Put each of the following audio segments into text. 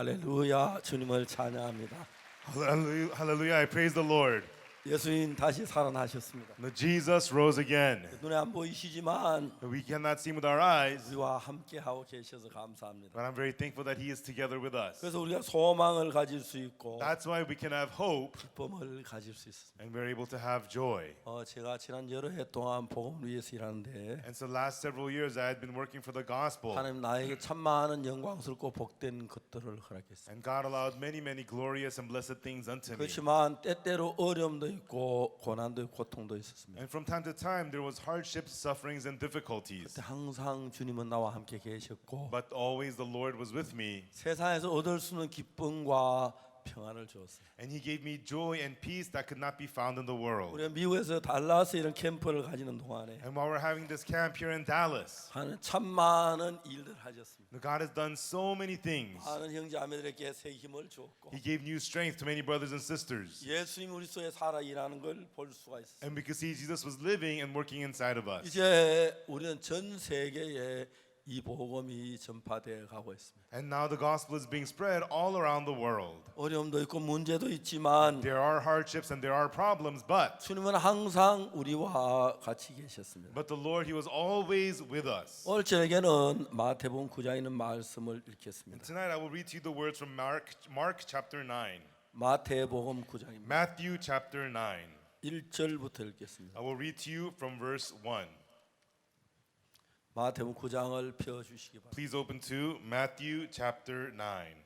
할렐루야, 주님을 찬양합니다. Hallelujah, hallelujah, I praise the Lord. 예수님 다시 살아나셨습니다. That Jesus rose again. 눈에 안 보이시지만 We cannot see him with our eyes, 우리와 함께 하고 계셔서 감사합니다. but I'm very thankful that He is together with us. 그래서 우리가 소망을 가질 수 있고 That's why we can have hope 기쁨을 가질 수 있습니다. and we're able to have joy. 제가 지난 여러 해 동안 복음을 위해서 일하는데 And so last several years I had been working for the gospel, 하나님 나에게 참 많은 영광스럽고 복된 것들을 허락했습니다. and God allowed many, many glorious and blessed things unto me. 그렇지만 때때로 어려움도 있고 고난도 있고 고통도 있었습니다. And from time to time there was hardships, sufferings, and difficulties. 그때 항상 주님은 나와 함께 계셨고 But always the Lord was with me, 세상에서 얻을 수 있는 기쁨과 평안을 주었어요. and He gave me joy and peace that could not be found in the world. 우리가 미국에서 달라스 이런 캠프를 가지는 동안에 And while we're having this camp here in Dallas, 하는 참 많은 일들 하셨습니다. God has done so many things. 많은 형제자매들에게 새 힘을 주었고 He gave new strength to many brothers and sisters. 예수님 우리 속에 살아 일하는 걸 볼 수가 있어요. And we could see Jesus was living and working inside of us. 이제 우리는 전 세계에 이 복음이 전파되어 가고 있습니다. And now the gospel is being spread all around the world. 어려움도 있고 문제도 있지만 There are hardships and there are problems, but 주님은 항상 우리와 같이 계셨습니다. the Lord, He was always with us. 오늘 저에게는 마태복음 9장에 있는 말씀을 읽겠습니다. Tonight I will read to you the words from Mark chapter 9. 마태복음 9장입니다. Matthew chapter 9. 1절부터 읽겠습니다. I will read to you from verse 1. 마태복음 9장을 펴 주시기 바랍니다. Please open to Matthew chapter 9.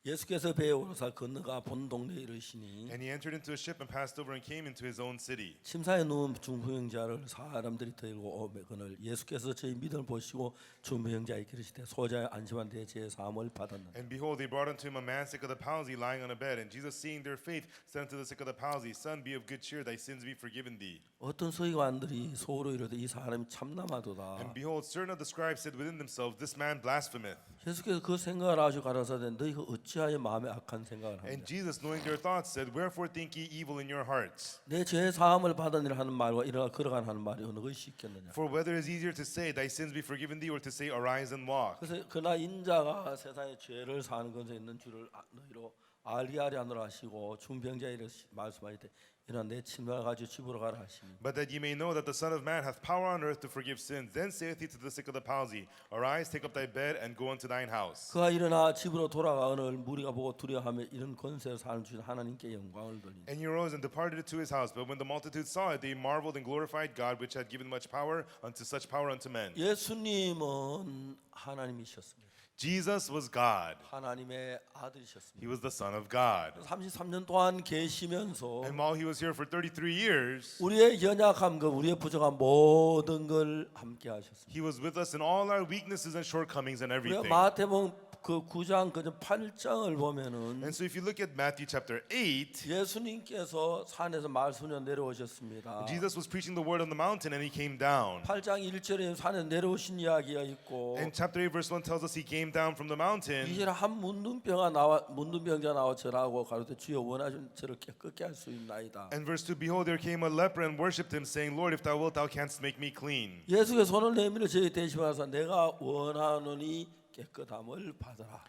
예수께서 배에 오르사 건너가 본 동네에 이르시니 And he entered into a ship and passed over and came into his own city. 침사에 누운 중부형자를 사람들이 들고 오거늘 예수께서 저희 믿음을 보시고 중부형자에게 이르시되 소자의 안심한 데에 제 사함을 받았느니라. And behold, they brought unto him a man sick of the palsy, lying on a bed. And Jesus, seeing their faith, said unto the sick of the palsy, Son, be of good cheer; thy sins be forgiven thee. 어떤 서기관들이 속으로 이르되 이 사람이 참남하도다. And behold, certain of the scribes said within themselves, This man blasphemeth. 예수께서 그 생각을 아주 가라사대 너희가 어찌하여 마음에 악한 생각을 하느냐. And Jesus, knowing their thoughts, said, Wherefore think ye evil in your hearts? 내 죄 사함을 받으니라 하는 말과 일어나 걸어가는 하는 말이 어느 것이 있겠느냐. For whether is easier to say, Thy sins be forgiven thee, or to say, Arise and walk? 그래서 그나 인자가 세상에 죄를 사는 것에 있는 줄을 너희로 알게 하려 하노라 하시고 중병자에 말씀하시되 이러나 내 침을 가지고 집으로 가라 하시니. But that ye may know that the Son of Man hath power on earth to forgive sins. Then saith he to the sick of the palsy, Arise, take up thy bed, and go unto thine house. 그가 일어나 집으로 돌아가거늘 무리가 보고 두려워하며 이런 권세를 사는 주신 하나님께 영광을 돌리니. And he arose and departed to his house. But when the multitude saw it, they marveled and glorified God, which had given much power unto men. 예수님은 하나님이셨습니다. Jesus was God. 하나님의 아들이셨습니다. He was the Son of God. 33년 동안 계시면서 And while he was here for 33 years, 우리의 연약함과 우리의 부족한 모든 걸 함께 하셨습니다. he was with us in all our weaknesses and shortcomings and 우리가 everything. 마태복음 그 9장 그 8장을 보면은 And so if you look at Matthew chapter 8, 예수님께서 산에서 말씀을 내려오셨습니다. Jesus was preaching the word on the mountain and he came down. 8장 1절에 산에 내려오신 이야기가 있고 And chapter 8 verse 1 tells us he came down from the mountain. 2절에 한 문둥병자 나와 절하고 가로되 주여 원하시면 저를 깨끗게 할 수 있나이다. And verse 2, behold, there came a leper and worshipped him, saying, Lord, if thou wilt, thou canst make me clean. 예수께서 손을 내밀어 저희 대신하사 내가 원하노니 깨끗함을 받으라.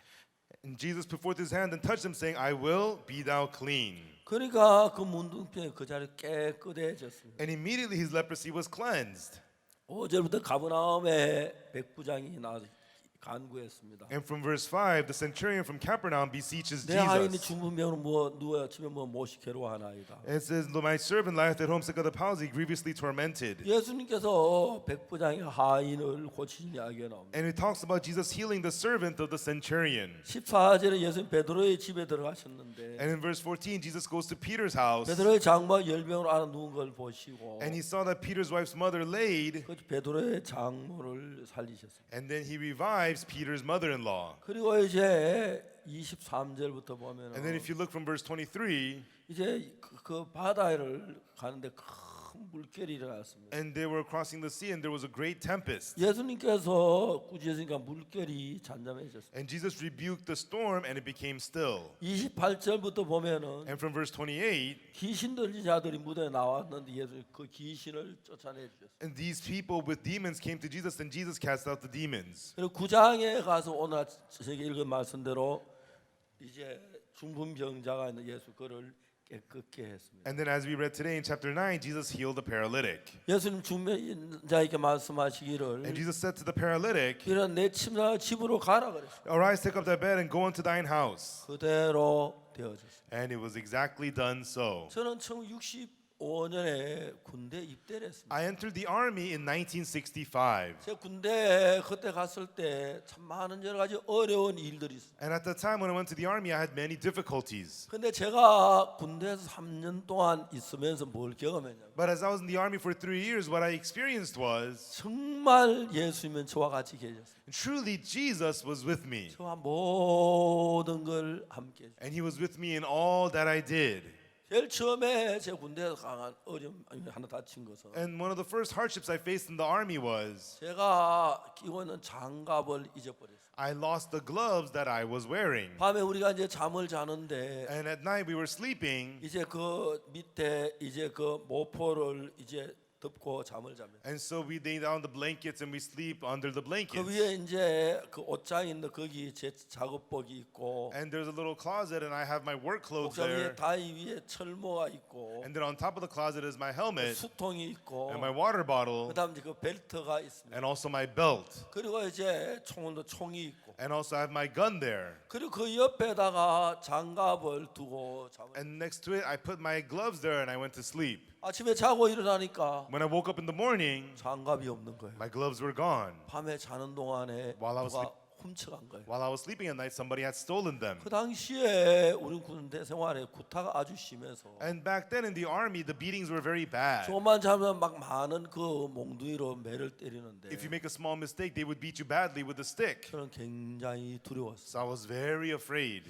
And Jesus put forth his hand and touched him, saying, I will, be thou clean. 그러니까 그 문둥병이 그 자리에 깨끗해졌습니다. And immediately his leprosy was cleansed. 5절부터 가버나움에 백부장이 나와서 간구했습니다. And from verse 5, the centurion from Capernaum beseeches 내 하인이 Jesus. 중풍병으로 누워 치면 못이 괴로워하나이다. And it says, my servant lieth at home sick of the palsy, grievously tormented. 예수님께서 백부장의 하인을 고치신 이야기가 나옵니다. And it talks about Jesus healing the servant of the centurion. 14절에 예수님 베드로의 집에 들어가셨는데 And in verse 14, Jesus goes to Peter's house. 베드로의 장모가 열병으로 앓아 누운 걸 보시고 And he saw that Peter's wife's mother laid. 그 베드로의 장모를 살리셨습니다. And then he revives Peter's mother-in-law. 그리고 이제 23절부터 보면 And then if you look from verse 23, 이제 그 바다를 가는데 큰 큰 물결이 일어났습니다. And they were crossing the sea, and there was a great tempest. 예수님께서 구제하시니까 물결이 잠잠해졌습니다. And Jesus rebuked the storm, and it became still. 28절부터 보면은 And from verse 28, 귀신 들린 자들이 무대에 나왔는데 예수 그 귀신을 쫓아내 주셨어요. and these people with demons came to Jesus, and Jesus cast out the demons. 그리고 9장에 가서 오늘 저에게 읽은 말씀대로 이제 중풍병자가 있는 예수 그를 깨끗게 했습니다. And then as we read today in chapter 9, Jesus healed the paralytic. 예수님 중풍자에게 말씀하시기를 And Jesus said to the paralytic, 이런 내 침상을 집으로 가라 그랬어요. arise, take up thy bed, and go into thine house. 그대로 되어졌어요. And it was exactly done so. 저는 1965년에 군대 입대를 했습니다. I entered the army in 1965. 제가 군대 그때 갔을 때 참 많은 여러 가지 어려운 일들이 있어요. And at the time when I went to the army, I had many difficulties. 근데 제가 군대에서 3년 동안 있으면서 뭘 경험했냐면 But as I was in the army for 3 years, what I experienced was 정말 예수님은 저와 같이 계셨어요. truly Jesus was with me. 저와 모든 걸 함께 해주셨어요. And he was with me in all that I did. 제일 처음에 제 군대에서 강한 어려움 하나 다친 것은 And one of the first hardships I faced in the army was 제가 끼고 있는 장갑을 잊어버렸어요. I lost the gloves that I was wearing. 밤에 우리가 이제 잠을 자는데 And at night we were sleeping, 이제 그 밑에 이제 그 모포를 이제 덮고 잠을 자면 and so we lay down the blankets and we sleep under the 그 blankets. 위에 이제 그 옷장 있는 거기 제 작업복이 있고 And there's a little closet, and I have my work clothes 옥상 위에 there. 다이 위에 철모가 있고 And then on top of the closet is my helmet 수통이 있고 and my water bottle, 그다음 이제 그 벨트가 있습니다. and also my belt. 그리고 이제 총이 있고 And also I have my gun there. 그리고 그 옆에다가 장갑을 두고 잠을 And next to it, I put my gloves there, and I went to sleep. 아침에 자고 일어나니까 When I woke up in the morning, 장갑이 없는 거예요. my gloves were gone. 밤에 자는 동안에 While I was 누가 훔쳐간 거예요. While I was sleeping at night, somebody had stolen them. 그 당시에 우리 군대 생활에 구타가 아주 심해서 And back then in the army, the beatings were very bad. 조금만 잘못하면 막 많은 그 몽둥이로 매를 때리는데 If you make a small mistake, they would beat you badly with a stick. 저는 굉장히 두려웠어요. So I was very afraid.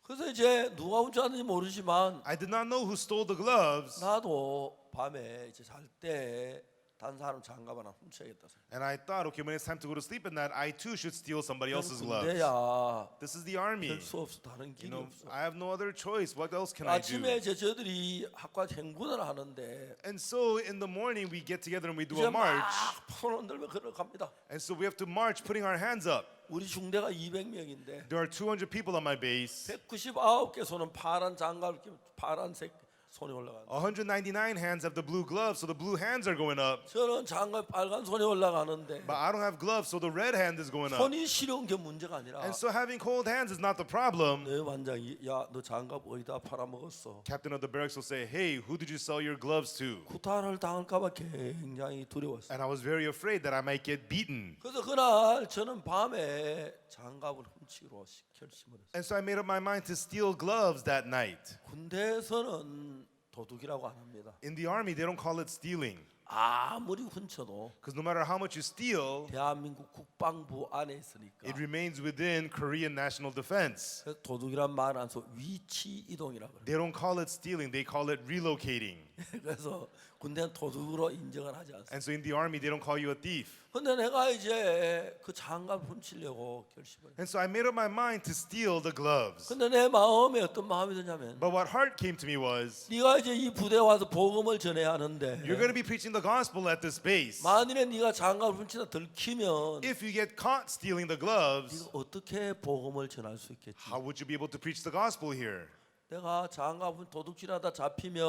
그래서 이제 누가 훔쳐갔는지 모르지만 I did not know who stole the gloves, 나도 밤에 이제 잘 때 다른 사람 장갑 하나 훔쳐야겠다. and I thought, okay, when it's time to go to sleep at night, I too should steal somebody else's gloves. 군대야 This is the army. 별수 없어 다른 You 길이 know, 없어. I have no other choice. What else can I do? 아침에 저들이 학과 행군을 하는데 And so in the morning, we get together and we do 이제 a 막 march. 손 흔들며 걸어갑니다. And so we have to march, putting our hands up. 우리 중대가 200명인데 There are 200 people on my base. 199개 손은 파란 장갑을 끼고 파란색 손이 올라간다. 199 hands have the blue gloves, so the blue hands are going up. 저는 장갑 빨간 손이 올라가는데 But I don't have gloves, so the red hand is going up. 손이 시려운 게 문제가 아니라 And so having cold hands is not the problem. 내 반장이 야 너 장갑 어디다 팔아먹었어? Captain of the barracks will say, hey, who did you sell your gloves to? 구타를 당할까봐 굉장히 두려웠어. And I was very afraid that I might get beaten. 그래서 그날 저는 밤에 장갑을 훔치기로 결심을 했어요. And so I made up my mind to steal gloves that night. 군대에서는 도둑이라고 안 합니다. In the army, they don't call it stealing. 아무리 훔쳐도 Because no matter how much you steal, 대한민국 국방부 안에 있으니까. it remains within Korean national defense. 그래서 도둑이란 말 안 써 위치 이동이라고 그래요. They don't call it stealing, they call it relocating. 그래서 군대는 도둑으로 인정을 하지 않습니다. And so in the army, they don't call you a thief. 근데 내가 이제 그 장갑 훔치려고 결심을 했어요. And so I made up my mind to steal the gloves. 근데 내 마음에 어떤 마음이 드냐면 But what heart came to me was, 네가 이제 이 부대에 와서 복음을 전해야 하는데 you're going to be preaching the gospel at this base. 만일에 네가 장갑을 훔치다 들키면 If you get caught stealing the gloves, 네가 어떻게 복음을 전할 수 있겠지? how would you be able to preach the gospel here? 내가 장갑을 도둑질하다 If 잡히면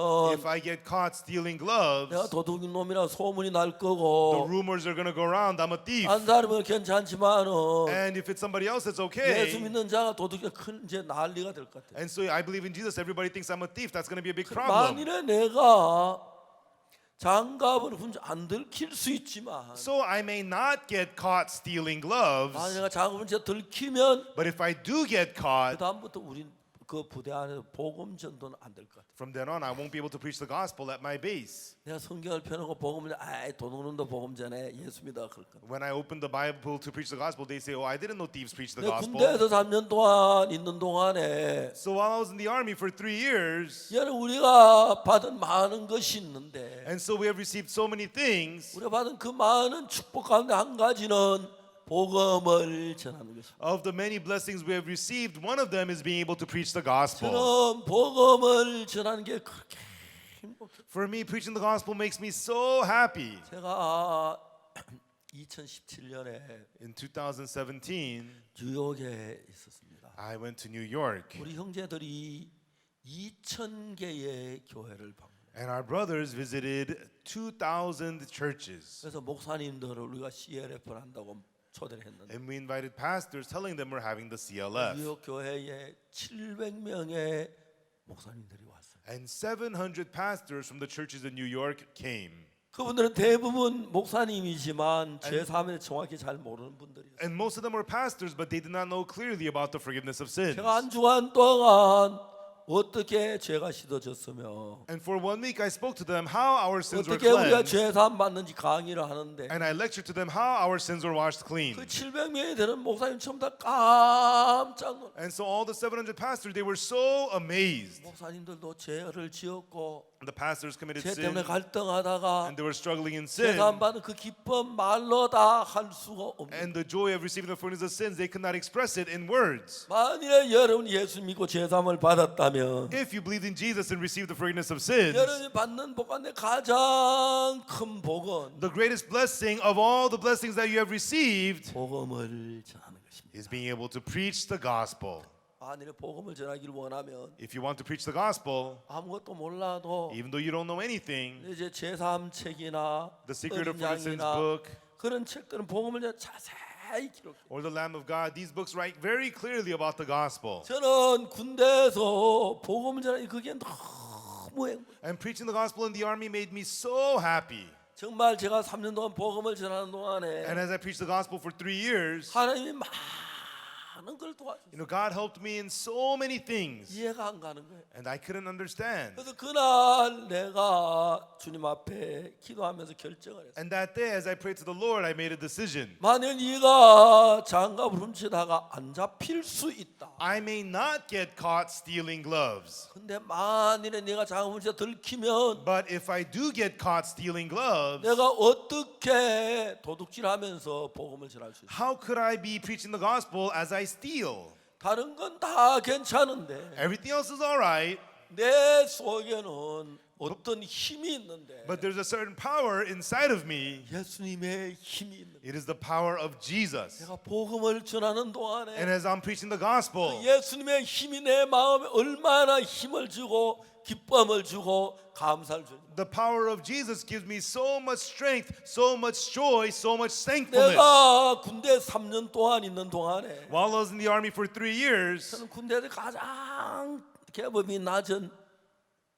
I get caught stealing 내가 gloves, 도둑인 놈이라 소문이 날 the 거고 rumors are going to go around I'm a thief. 한 사람은 괜찮지만은 And if it's somebody else, it's 예수 okay. 믿는 자가 도둑이 큰 이제 난리가 될 것 같아. And so I believe in Jesus. Everybody thinks I'm a thief. That's going to be a big problem. 만일에 내가 장갑을 안 들킬 수 있지만 So I may not get caught stealing gloves, 만약 내가 장갑을 진짜 들키면 but if I do get caught, 그다음부터 우린 그 부대 안에서 복음 전도는 안 될 것 같아요. From then on, I won't be able to preach the gospel at my base. 내가 성경을 펴놓고 복음을 도둑놈도 복음 전에 예수 믿어 그럴 거야. When I open the Bible to preach the gospel, they say, "Oh, I didn't know thieves preach the 내가 gospel." 군대에서 3년 동안 있는 동안에 So while I was in the army for 3 years, 여러 우리가 받은 많은 것이 있는데 and so we have received so many things. 우리가 받은 그 많은 축복 가운데 한 가지는 복음을 전하는 것입니다. Of the many blessings we have received, one of them is being able to preach the gospel. 저는 복음을 전하는 게 그렇게 행복해요. For me, preaching the gospel makes me so happy. 제가 2017년에 In 2017, 뉴욕에 있었습니다. I went to New York, 우리 형제들이 2,000개의 교회를 방문해요. and our brothers visited 2,000 churches. 그래서 목사님들을 우리가 CLF를 한다고 초대를 했는데 And we invited pastors telling them we're having the CLF. 뉴욕 교회에 700명의 목사님들이 왔어요. And 700 pastors from the churches in New York came. 그분들은 대부분 목사님이지만 제3을 정확히 잘 모르는 분들이에요. And most of them were pastors, but they did not know clearly about the forgiveness of sins. 제가 한 주간 동안 어떻게 죄가 씻어졌으며 And for 1 week, I spoke to them how our sins were 어떻게 우리가 cleansed. 죄사함 받는지 강의를 하는데 And I lectured to them how our sins were washed clean. 그 700명이 되는 목사님 전부 다 깜짝 놀랐어요. And so all the 700 pastors, they were so amazed. 목사님들도 죄를 지었고 The pastors committed 죄 sin, 때문에 갈등하다가 and they were struggling in sin. 죄사함 받는 그 기쁨 말로 다 할 수가 없는. And the joy of receiving the forgiveness of sins, they could not express it in words. 만일에 여러분 예수 믿고 죄사함을 받았다면 If you believed in Jesus and received the forgiveness of sins, 여러분이 받는 복 가운데 가장 큰 복은 the greatest blessing of all the blessings that you have received 복음을 전하는 것입니다. is being able to preach the gospel. 만일에 복음을 전하기를 원하면 If you want to preach the gospel, 아무것도 몰라도 even though you don't know anything, 이제 제3 책이나 the Secret of Forgiveness 은장이나 book 그런 책들은 복음을 자세히 기록해요. or the Lamb of God, these books write very clearly about the gospel. 저는 군대에서 복음을 전하기 그게 너무 행복. And preaching the gospel in the army made me so happy. 정말 제가 3년 동안 복음을 전하는 And 동안에 as I preached the gospel for 3 years, 하나님이 많은 걸 도와주셨어요. God helped me in so many things, 이해가 안 가는 거예요. and I couldn't understand. 그래서 그날 내가 주님 앞에 기도하면서 결정을 했어요. And that day, as I prayed to the Lord, I made a decision. 만일 네가 장갑을 훔치다가 안 잡힐 수 있다. I may not get caught stealing gloves, 근데 만일에 네가 장갑을 훔치다 들키면 but if I do get caught stealing gloves, 내가 어떻게 도둑질하면서 복음을 전할 수 있어? how could I be preaching the gospel as I steal? 다른 건 다 괜찮은데 Everything else is all right, 내 속에는 어떤 힘이 있는데 but there's a certain power inside of me. 예수님의 힘이 있는데 It is the power of Jesus. 내가 복음을 전하는 And 동안에 as I'm preaching the gospel, 예수님의 힘이 내 마음에 얼마나 힘을 주고 기쁨을 주고 감사를 주는 the power of Jesus gives me so much strength, so much joy, so much thankfulness. 내가 군대 3년 동안 있는 동안에 While I was in the army for 3 years, 저는 군대에서 가장 계급이 낮은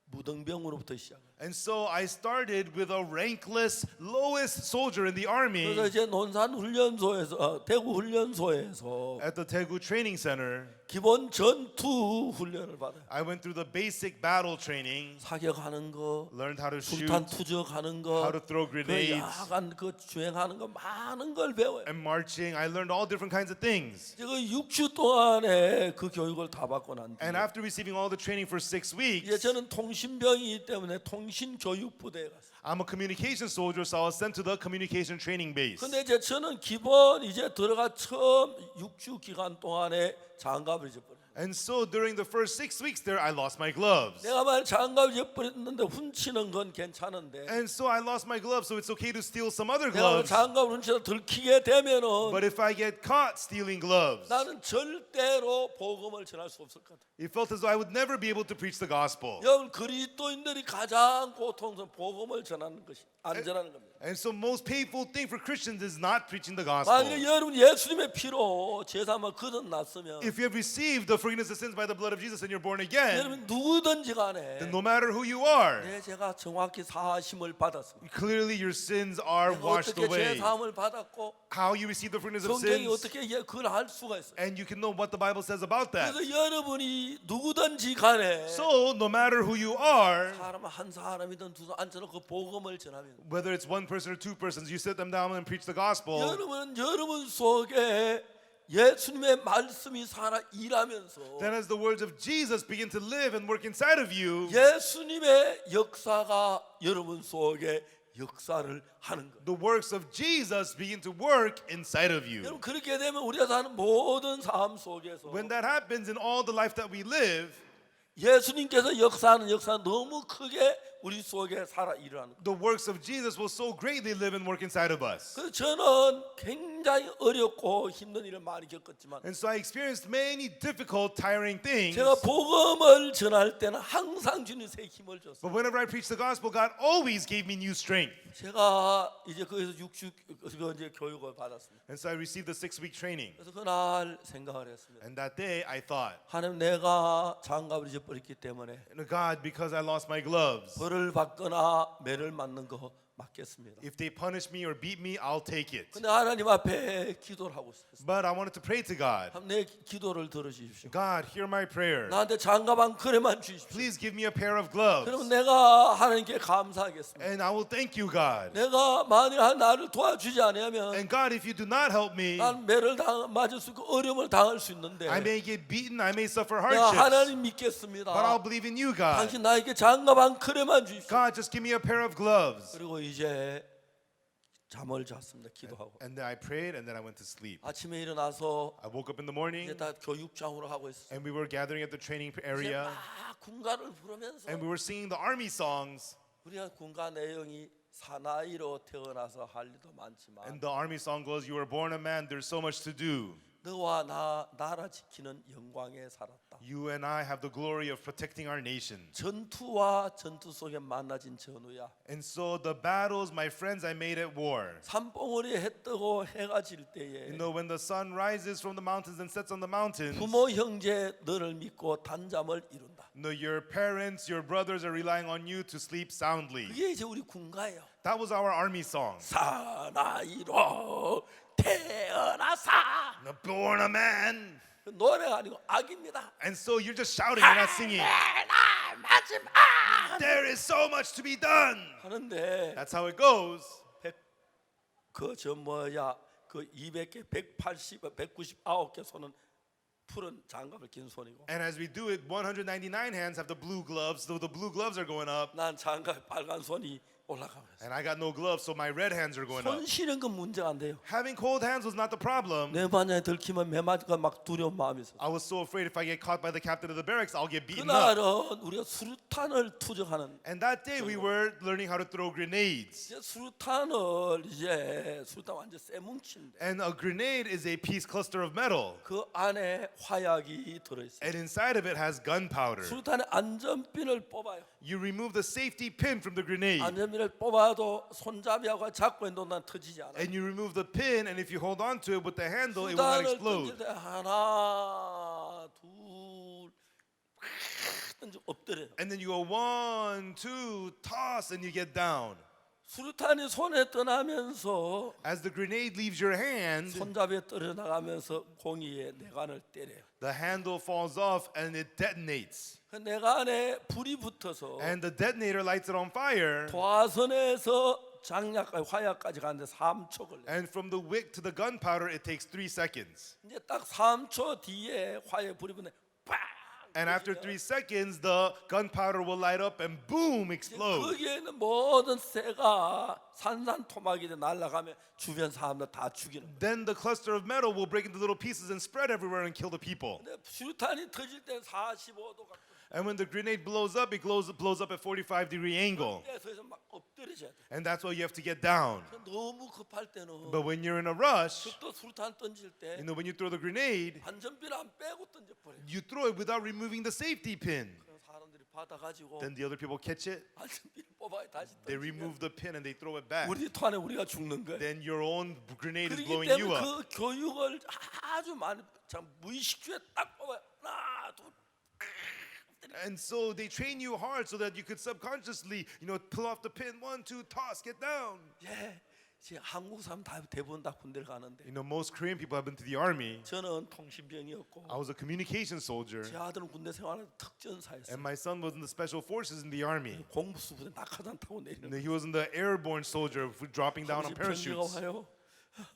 무등병으로부터 시작해요. and so I started with a rankless, lowest soldier in the army 그래서 이제 논산 훈련소에서 대구 훈련소에서 at the Daegu Training Center. 기본 전투 훈련을 받아요. I went through the basic battle training, 사격하는 거, learned how to shoot, 술탄 투적하는 how 거, to throw 그 grenades, 야간 그 주행하는 거 많은 걸 배워요. and marching. I learned all different kinds of things. 제가 6주 동안에 그 교육을 다 받고 난 And 뒤에 after receiving all the training for 6 이제 weeks, 저는 통신병이기 때문에 통신교육부대에 갔어요. I'm a communication soldier, so I was sent to the communication training base. 근데 이제 저는 기본 이제 들어가 처음 6주 기간 동안에 장갑을 잊어버려요. And so during the first 6 weeks there, I lost my gloves. 내가 만약 장갑을 잊어버렸는데 훔치는 건 괜찮은데 And so I lost my gloves, so it's okay to steal some other 내가 gloves. 장갑을 훔치다 들키게 되면은 But if I get caught stealing gloves, 나는 절대로 복음을 전할 수 없을 것 같아요. it felt as though I would never be able to preach the gospel. 여러분 그리스도인들이 가장 고통스러운 복음을 전하는 것이 안 전하는 겁니다. And so most painful thing for Christians is not preaching the 만약에 gospel. 여러분 예수님의 피로 제사만 거듭났으면 If you have received the forgiveness of sins by the blood of Jesus and you're born again, 여러분 누구든지 간에 then no matter who you are, 제가 정확히 사하심을 받았습니다. clearly your sins are 내가 washed 어떻게 제 away. 사함을 받았고 How you receive the forgiveness of 성경이 sins, 어떻게 그걸 알 수가 있어요. and you can know what the Bible says about that. 그래서 여러분이 누구든지 간에 So no matter who you are, 사람 한 사람이든 두 사람 앉혀놓고 복음을 전하면 whether it's one person or two persons, you sit them down and preach the gospel. 여러분 속에 예수님의 말씀이 살아 일하면서 Then as the words of Jesus begin to live and work inside of you, 예수님의 역사가 여러분 속에 역사를 하는 거예요. the works of Jesus begin to work inside of you. 여러분 그렇게 되면 우리가 사는 모든 삶 속에서 When that happens in all the life that we live, 예수님께서 역사하는 역사 너무 크게 우리 속에 살아 일하는 거예요. the works of Jesus will so greatly live and work inside of us. 그래서 저는 굉장히 어렵고 힘든 일을 많이 겪었지만 And so I experienced many difficult, tiring things. 제가 복음을 전할 때는 항상 주님 새 힘을 줬어요. But whenever I preached the gospel, God always gave me new strength. 제가 이제 거기서 6주 이제 교육을 받았습니다. And so I received the 6-week training. 그래서 그날 생각을 했습니다. And that day I thought, 하나님 내가 장갑을 잊어버렸기 때문에 God, because I lost my gloves, 벌을 받거나 매를 맞는 거 맞겠습니다. if they punish me or beat me, I'll take it. 근데 하나님 앞에 기도를 하고 있었어요. But I wanted to pray to God. 내 기도를 들어주십시오. God, hear my prayer. 나한테 장갑 한 그레만 주십시오. Please give me a pair of gloves. 그러면 내가 하나님께 감사하겠습니다. And I will thank you, God. 내가 만일 나를 도와주지 않으면 And God, if you do not help me, 난 매를 맞을 수 있고 어려움을 당할 수 있는데 I may get beaten, I may suffer 내가 hardships. 하나님 믿겠습니다. But I'll believe in you, God. 당신 나에게 장갑 한 그레만 주십시오. God, just give me a pair of gloves. 그리고 이제 잠을 잤습니다. 기도하고 And then I prayed and then I went to sleep. 아침에 일어나서 I woke up in the 이제 morning 다 교육장으로 하고 있었어요. and we were gathering at the training 이제 area 막 군가를 부르면서 and we were singing the army songs. 우리가 군가 내용이 사나이로 태어나서 할 일도 많지만 And the army song goes, you were born a man, there's so much to do. 너와 나 나라 지키는 영광에 살았다. You and I have the glory of protecting our nation. 전투와 전투 속에 만나진 전우야. And so the battles, my friends, I made at war. 산봉우리 해 뜨고 해가 질 때에 You know, when the sun rises from the mountains and sets on the mountains, 부모 형제 너를 믿고 단잠을 이룬다. you know, your parents, your brothers are relying on you to sleep soundly. 그게 이제 우리 군가예요. That was our army song. 사나이로 태어나사. Born a man. 노래가 아니고 악입니다. And so you're just shouting, you're not singing. 나 마지막 There is so much to be done. 하는데 That's how it goes. 그 200개 199개 손은 푸른 장갑을 낀 손이고 And as we do it, 199 hands have the blue gloves. So the blue gloves are going up. 난 장갑 빨간 손이 올라가고 있어. And I got no gloves, so my red hands are going up. 손 시린 건 문제가 안 돼요. Having cold hands was not the problem. 내 반장에 들키면 매 맞을까 막 두려운 마음이 있어. I was so afraid if I get caught by the captain of the barracks, I'll get beaten up. 그날은 우리가 수류탄을 투적하는 And that day we were learning how to throw grenades. 이제 수류탄 완전 쇠뭉치인데 And a grenade is a piece cluster of metal. 그 안에 화약이 들어있어요. And inside of it has gunpowder. 수류탄의 안전핀을 뽑아요. You remove the safety pin from the grenade. 안전핀을 뽑아도 손잡이하고 잡고 있는 난 터지지 않아. And you remove the pin, and if you hold on to it with the handle, it will not 수류탄을 explode. 던질 때 하나 둘 던져 엎드려요. And then you go 1, 2, toss, and you get down. 수류탄이 손에 떠나면서 As the grenade leaves your hand, 손잡이에 떨어져 나가면서 공이에 내관을 때려요. the handle falls off and it detonates. 그 내관에 불이 붙어서 And the detonator lights it on fire. 도화선에서 장약까지 화약까지 가는데 3초 걸려요. And from the wick to the gunpowder, it takes 3 seconds. 이제 딱 3초 뒤에 화약 불이 붙네. 빵! And after 3 seconds, the gunpowder will light up and boom, explode. 거기에 있는 모든 새가 산산토막이 날아가면 주변 사람들 다 죽이는 거예요. Then the cluster of metal will break into little pieces and spread everywhere and kill the people. 근데 수류탄이 터질 때는 45도 각도. And when the grenade blows up, it blows up at 45-degree angle. 그래서 막 엎드려져야 돼. And that's why you have to get down. 너무 급할 때는 But when you're in a rush, 또 수류탄 던질 때 you know, when you throw the grenade, 안전핀 안 빼고 던져버려. you throw it without removing the safety pin. 그럼 사람들이 받아가지고 Then the other people catch it, 안전핀 뽑아야 다시 they 던지면 remove the pin and they throw it back. 우리 턴에 우리가 죽는 거예요. Then your own grenade is 그렇기 blowing you 때문에 up. 그 교육을 아주 많이 참 무의식주에 딱 뽑아요. 하나 And so they train you hard so that you could subconsciously, pull off the pin, 1, 2, toss, get down. 예, 이제 한국 사람 다 대부분 다 군대를 가는데 Most Korean people have been to the army. 저는 통신병이었고 I was a communication soldier, 제 아들은 군대 생활은 특전사였어요. and my son was in the special forces in the army. 공부수부대 낙하산 타고 내리는 And he was in the airborne soldier dropping down on 아버지 편지가 parachutes. 와요.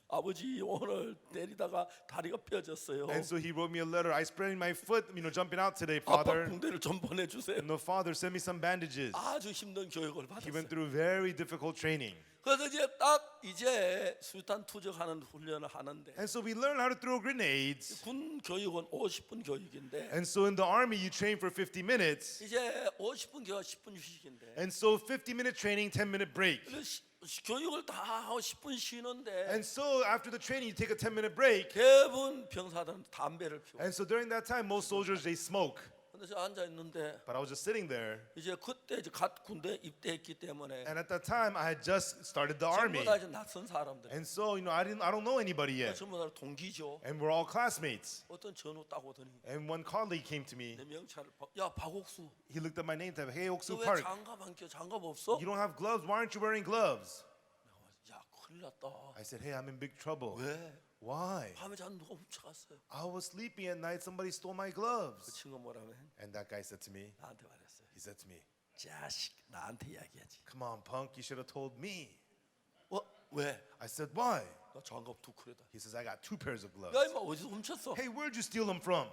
아버지 오늘 내리다가 다리가 펴졌어요. And so he wrote me a letter. I sprained my foot, jumping out today, 아빠 Father. 군대를 좀 보내주세요. And the father sent me some bandages. 아주 힘든 교육을 He went 받았어요. through very difficult training. 그래서 이제 딱 이제 수탄 투적하는 훈련을 하는데 And so we learned how to throw grenades. 군 교육은 50분 교육인데 And so in the army, you train for 50 minutes. 이제 50분 교육 10분 휴식인데 And so 50-minute training, 10-minute break. 그래서 교육을 다 하고 10분 쉬는데 And so after the training, you take a 10-minute break. 대부분 병사들은 담배를 피워. And so during that time, most soldiers, they smoke. 근데 저 앉아 있는데 But I was just sitting there. 이제 그때 이제 갓 군대 입대했기 때문에 And at that time, I had just started the 전부 army. 다 이제 낯선 사람들. And so, I don't know anybody yet. 전부 다 동기죠. And we're all classmates. 어떤 전우 딱 오더니 And one colleague came to me. 내 명찰을 야 박옥수 He looked at my name tag. Hey, Oksu 너 왜 Park. 장갑 안 껴? 장갑 없어? You don't have gloves. Why aren't you wearing gloves? 야 큰일 났다. I said, hey, I'm in big trouble. 왜? Why? 밤에 잔 누가 훔쳐갔어요. I was sleeping at night. Somebody stole my 그 gloves. 친구 뭐라면 And that guy said to me, 나한테 말했어요. he said to me, 자식 나한테 이야기하지. come on, punk. You should have told me. 왜? I said, why? 나 장갑 두 컬이다. He says, I got 2 pairs of gloves. 야 이마 어디서 훔쳤어? Hey, where'd you steal them from?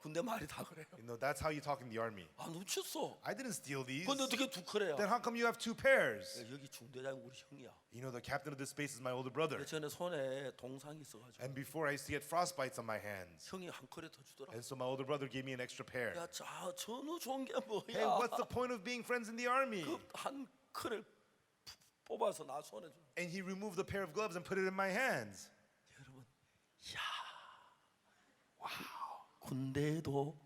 군대 말이 다 그래요. That's how you talk in the army. 안 훔쳤어. I didn't steal these. 근데 어떻게 두 컬이야? Then how come you have 2 pairs? 여기 중대장 우리 형이야. The captain of this space is my older brother. 예전에 손에 동상이 있어가지고 And before I used to get frostbites on my hands. 형이 한 컬에 더 주더라. And so my older brother gave me an extra pair. 야, 자, 전우 좋은 게 Hey, what's 뭐야? the point of being friends in the army? 그한 컬을 뽑아서 나 손에 줘. And he removed the pair of gloves and put it in my hands. 여러분, 야, 와, 군대에도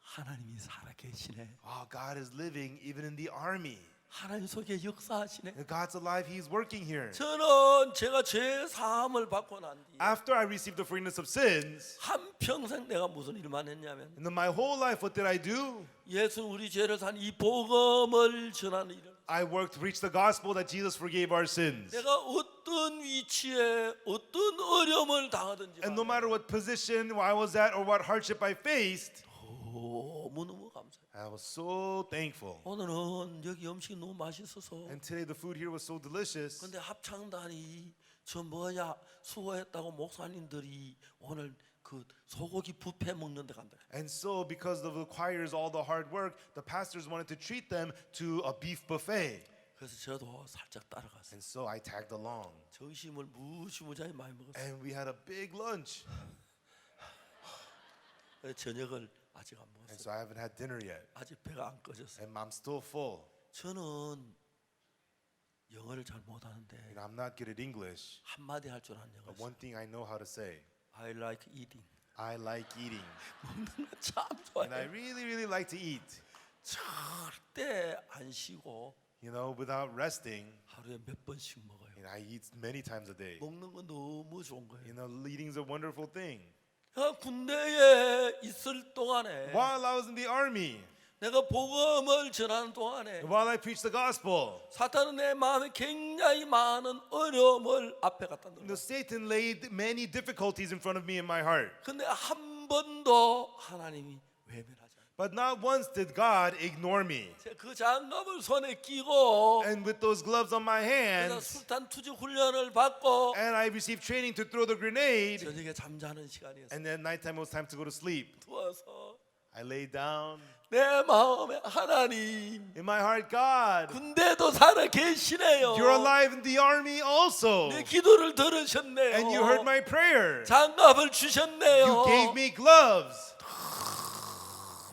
하나님이 살아 계시네. Oh, God is living even in the army. 하나님 속에 역사하시네. And God's alive. He's working here. 저는 제가 죄 사함을 받고 난 뒤에 After I received the forgiveness of sins, 한 평생 내가 무슨 일만 했냐면 and then my whole life, what did I do? 예수 우리 죄를 산 이 복음을 전하는 일을. I worked to reach the gospel that Jesus forgave our sins. 내가 어떤 위치에 어떤 어려움을 당하든지 And no matter what position I was at or what hardship I faced, 너무너무 감사해. I was so thankful. 오늘은 여기 음식이 너무 맛있어서 And today the food here was so delicious. 근데 합창단이 저 뭐야 수고했다고 목사님들이 오늘 그 소고기 뷔페 먹는 데 간다. And so because of the choirs, all the hard work, the pastors wanted to treat them to a beef buffet. 그래서 저도 살짝 따라갔어요. And so I tagged along. 점심을 무시무시하게 많이 먹었어요. And we had a big lunch. 저녁을 아직 안 And 먹었어요. so I haven't had dinner yet. 아직 배가 안 꺼졌어요. And I'm still full. 저는 영어를 잘 못하는데 I'm not good at English. 한마디 할 줄 아는 영어 But 있어요. one thing I know how to say, I like eating. I like eating. 먹는 거 참 And I 좋아해요. really, really like to eat. 절대 안 쉬고 Without resting. 하루에 몇 번씩 먹어요. I eat many times a day. 먹는 거 너무 좋은 거예요. Eating's a wonderful thing. 군대에 있을 동안에 While I was in the army, 내가 복음을 전하는 동안에 while I preached the gospel, 사탄은 내 마음에 굉장히 많은 어려움을 앞에 갖다 놓은 거예요. Satan laid many difficulties in front of me in my heart. 근데 한 번도 하나님이 외면하지 않아요. But not once did God ignore me. 그 장갑을 손에 끼고 And with those gloves on my 그래서 hands, 술탄 투지 훈련을 받고 and I received training to throw the grenade, 저녁에 잠자는 시간이었어요. and then nighttime it was time to go to sleep. 누워서 I laid down. 내 마음에 하나님 In my heart, God, 군대도 살아 계시네요. you're alive in the army also. 내 기도를 들으셨네요. And you heard my prayer. 장갑을 주셨네요. You gave me gloves.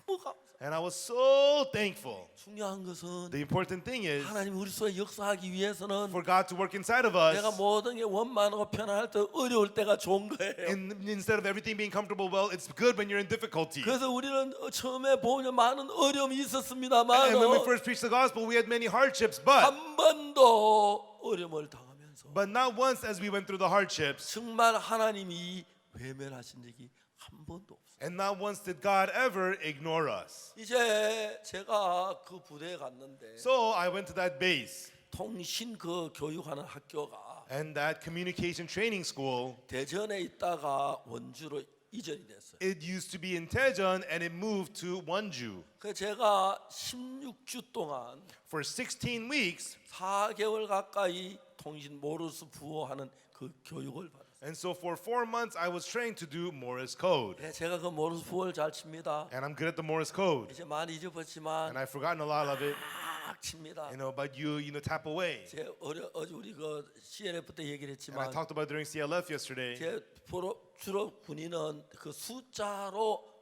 너무 감사. And I was so thankful. 중요한 것은 The important thing is 하나님 우리 속에 역사하기 위해서는 for God to work inside of 내가 us. 모든 게 원만하고 편안할 때 어려울 때가 좋은 거예요. And instead of everything being comfortable, well, it's good when you're in difficulty. 그래서 우리는 처음에 보면 많은 어려움이 있었습니다만 And when we first preached the gospel, we had many hardships, but 한 번도 어려움을 당하면서 not once as we went through the hardships 정말 하나님이 외면하신 적이 한 번도 없어요. And not once did God ever ignore us. 이제 제가 그 부대에 갔는데 So I went to that base, 통신 그 교육하는 학교가 and that communication training school, 대전에 있다가 원주로 이전이 됐어요. it used to be in Daejeon and it moved to Wonju. 그 제가 16주 동안 For 16 weeks, 4개월 가까이 통신 모르스 부호하는 그 교육을 받았어요. and so for 4 months I was trained to do Morse code. 네, 제가 그 모르스 부호를 잘 칩니다. And I'm good at the Morse code. 이제 많이 잊어버렸지만 And I've forgotten a lot of it, 막 칩니다. but you tap away. 제 어제 우리 그 CLF 때 얘기를 And I 했지만 talked about it during CLF yesterday. 제 주로 군인은 그 숫자로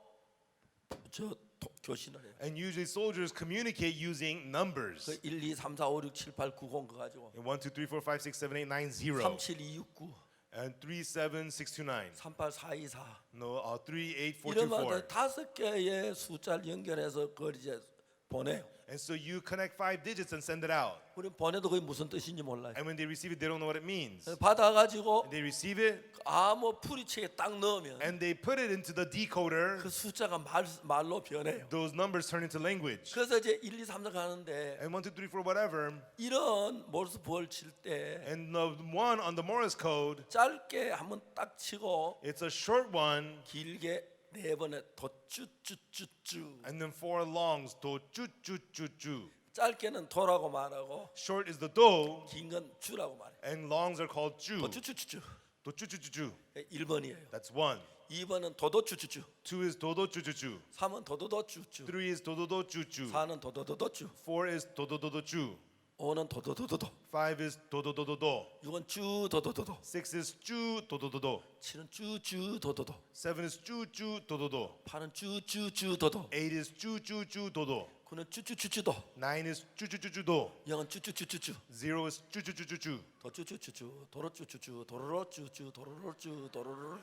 교신을 해요. And usually soldiers communicate using numbers. 그 1, 2, 3, 4, 5, 6, 7, 8, 9, 0 그 가지고 1, 2, 3, 4, 5, 6, 7, 8, 9, 0. 3, 7, 2, 6, 9, And 3, 7, 6, 2, 9. 3, 8, 4, 2, 4 No, 3, 8, 4, 2, 이런 4. 다섯 개의 숫자를 연결해서 그걸 이제 보내요. And so you connect 5 digits and send it out. 우리 보내도 그게 무슨 뜻인지 몰라요. And when they receive it, they don't know what it means. 받아가지고 They receive it 암호 풀이책에 딱 넣으면 and they put it into the decoder. 그 숫자가 말로 변해요. Those numbers turn into language. 그래서 이제 1, 2, 3, 4 가는데 And 1, 2, 3, 4, whatever. 이런 모르스 부호를 칠 때 And the one on the Morse code, 짧게 한번 딱 치고 it's a short one, 길게 네 번에 도쭈쭈쭈쭈. and then 4 longs. Do, chu, chu, chu, chu. 짧게는 도라고 말하고 Short is the do, 긴 건 주라고 말해요. and longs are called chu. 도쭈쭈쭈쭈. Do, chu, chu, chu, chu. 1번이에요. That's 1. 2번은 도도쭈쭈쭈. 2 is do, do, chu, chu, chu. 3은 도도도쭈쭈. 3 is do, do, do, chu, chu. 4는 도도도도쭈. 4 is do, do, do, do, chu. 5는 도도도도도. 5 is do, do, do, do, do. 6은 쭈 도도도도. 6 is chu, do, do, do, do. 7은 쭈쭈 도도도. 7 is chu, chu, do, do, do. 8은 쭈쭈쭈 도도. 8 is chu, chu, chu, do, do. 9는 쭈쭈쭈쭈도. 9 is chu, chu, chu, chu, do. 0은 쭈쭈쭈쭈쭈. 0 is chu, chu, chu, chu, chu. 도쭈쭈쭈쭈. 도로쭈쭈쭈. 도로로쭈쭈. 도로로쭈. 도로로로.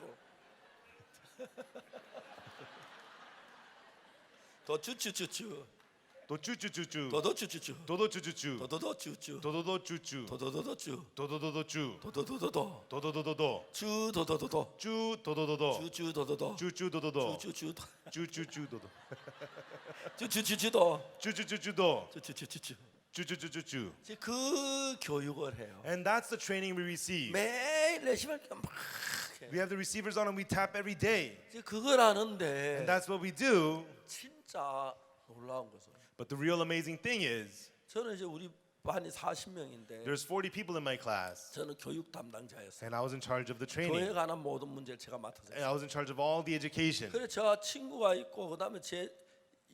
도쭈쭈쭈쭈. Do, chu, chu, chu, chu. 도도쭈쭈쭈. Do, do, chu, chu, chu. 도도도쭈쭈. Do, do, do, chu, chu. 도도도도쭈. Do, do, do, do, chu. 도도도도도. Do, do, do, do, do. 쭈 도도도도. Chu, do, do, do, do. 쭈쭈 도도도. Chu, chu, do, do, do. 쭈쭈쭈. Chu, chu, chu, do, do. 쭈쭈쭈쭈도. Chu, chu, chu, chu, do. 쭈쭈쭈쭈쭈. Chu, chu, chu, chu, chu. 이제 그 교육을 해요. And that's the training we receive. 매일 레시피를 막 해. We have the receivers on and we tap every day. 이제 그걸 하는데 And that's what we do. 진짜 놀라운 것은 But the real amazing thing is, 저는 이제 우리 반이 40명인데 there's 40 people in my class. 저는 교육 담당자였어요. And I was in charge of the 교회에 training. 관한 모든 문제를 제가 맡아서 And 했어요. I was in charge of all the education. 그래 저 친구가 있고 그다음에 제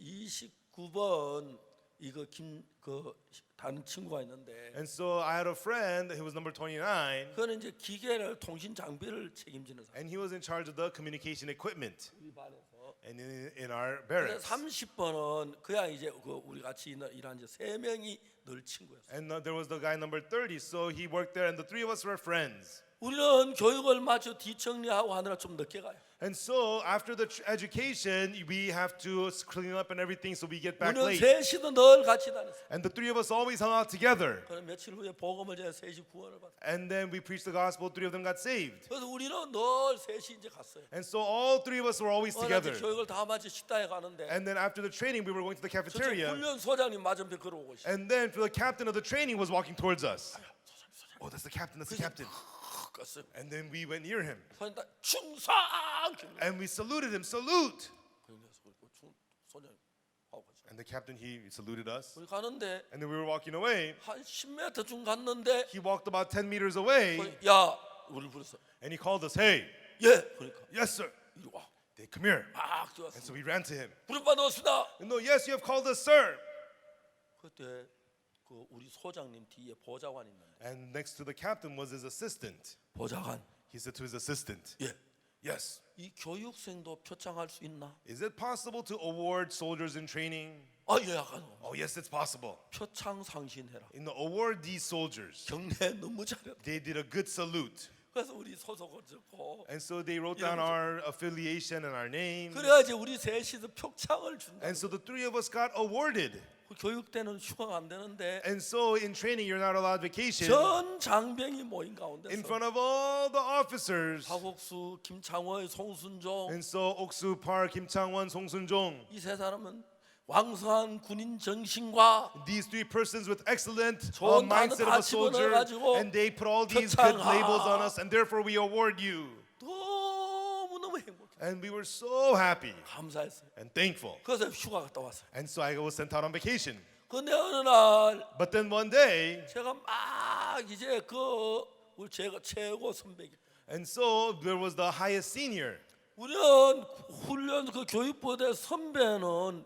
29번 이거 김그 다른 친구가 있는데 And so I had a friend who was number 29. 그는 이제 기계를 통신 장비를 책임지는 사람. And he was in charge of the communication equipment 우리 반에서. and in our 그래 barracks. 30번은 그야 이제 그 우리 같이 일한 이제 세 명이 늘 친구였어요. And there was the guy number 30, so he worked there, and the 3 of us were friends. 우리는 교육을 마쳐 뒷정리하고 하느라 좀 늦게 가요. And so after the education, we have to clean up and everything, so we get back 우리는 late. 셋이도 늘 같이 다녔어요. And the 3 of us always hung out together. 그럼 며칠 후에 복음을 제가 셋이 구원을 받았어요. And then we preached the gospel, 3 of them got saved. 그래서 우리는 늘 셋이 이제 갔어요. And so all 3 of us were always 이제 together. 교육을 다 마치 식당에 가는데 And then after the training, we were going to the 저쪽 cafeteria. 훈련 소장님 맞은편 걸어오고 있어요. And then the captain of the training was walking towards us. Oh, that's the captain, that's the captain. 갔어요. And then we went near him. 소장님 다 충성. And we saluted him, salute. 소장님 하고 갔어요. And the captain, he saluted us. 우리 가는데 And then we were walking away. 한 10m쯤 갔는데 He walked about 10 meters away. 야 우리 불렀어. And he called us, hey, 예. 그러니까 yes, sir. 이리 와. They come here. 막 And 들어왔어. so we ran to him. 부름 받았습니다. And no, yes, you have called us, sir. 그때 그 우리 소장님 뒤에 보좌관 있는데 And next to the captain was his assistant. 보좌관 He said to his assistant, 예. yes, 이 교육생도 표창할 수 있나? is it possible to award soldiers in training? 예, 약간 Oh, yes, it's possible. 표창 상신해라. In the award these soldiers, 경례 너무 잘했다. they did a good salute. 그래서 우리 소속을 적고 And so they wrote down our affiliation and our name. 그래야지 우리 셋이서 표창을 준다. And so the 3 of us got awarded. 교육 때는 휴가가 안 되는데 And so in training, you're not allowed vacation. 전 장병이 모인 In 가운데서 front of all the officers. 박옥수, 김창월, 송순종 And so Oksu Park, Kim Chang-won, Song Sun-jong, 이 세 사람은 왕성한 군인 정신과 these three persons with excellent 좋은 mindset 단어 다 of a soldier, 집어넣어가지고 and they put all these good 표창하. labels on us, and therefore we award you. 너무너무 행복해. And we were so happy 감사했어요. and thankful. 그래서 휴가 갔다 왔어요. And so I was sent out on vacation. 근데 어느 날 But then one day, 제가 막 이제 그 우리 제가 최고 선배기. and so there was the highest senior. 우리는 훈련 그 교육부대 선배는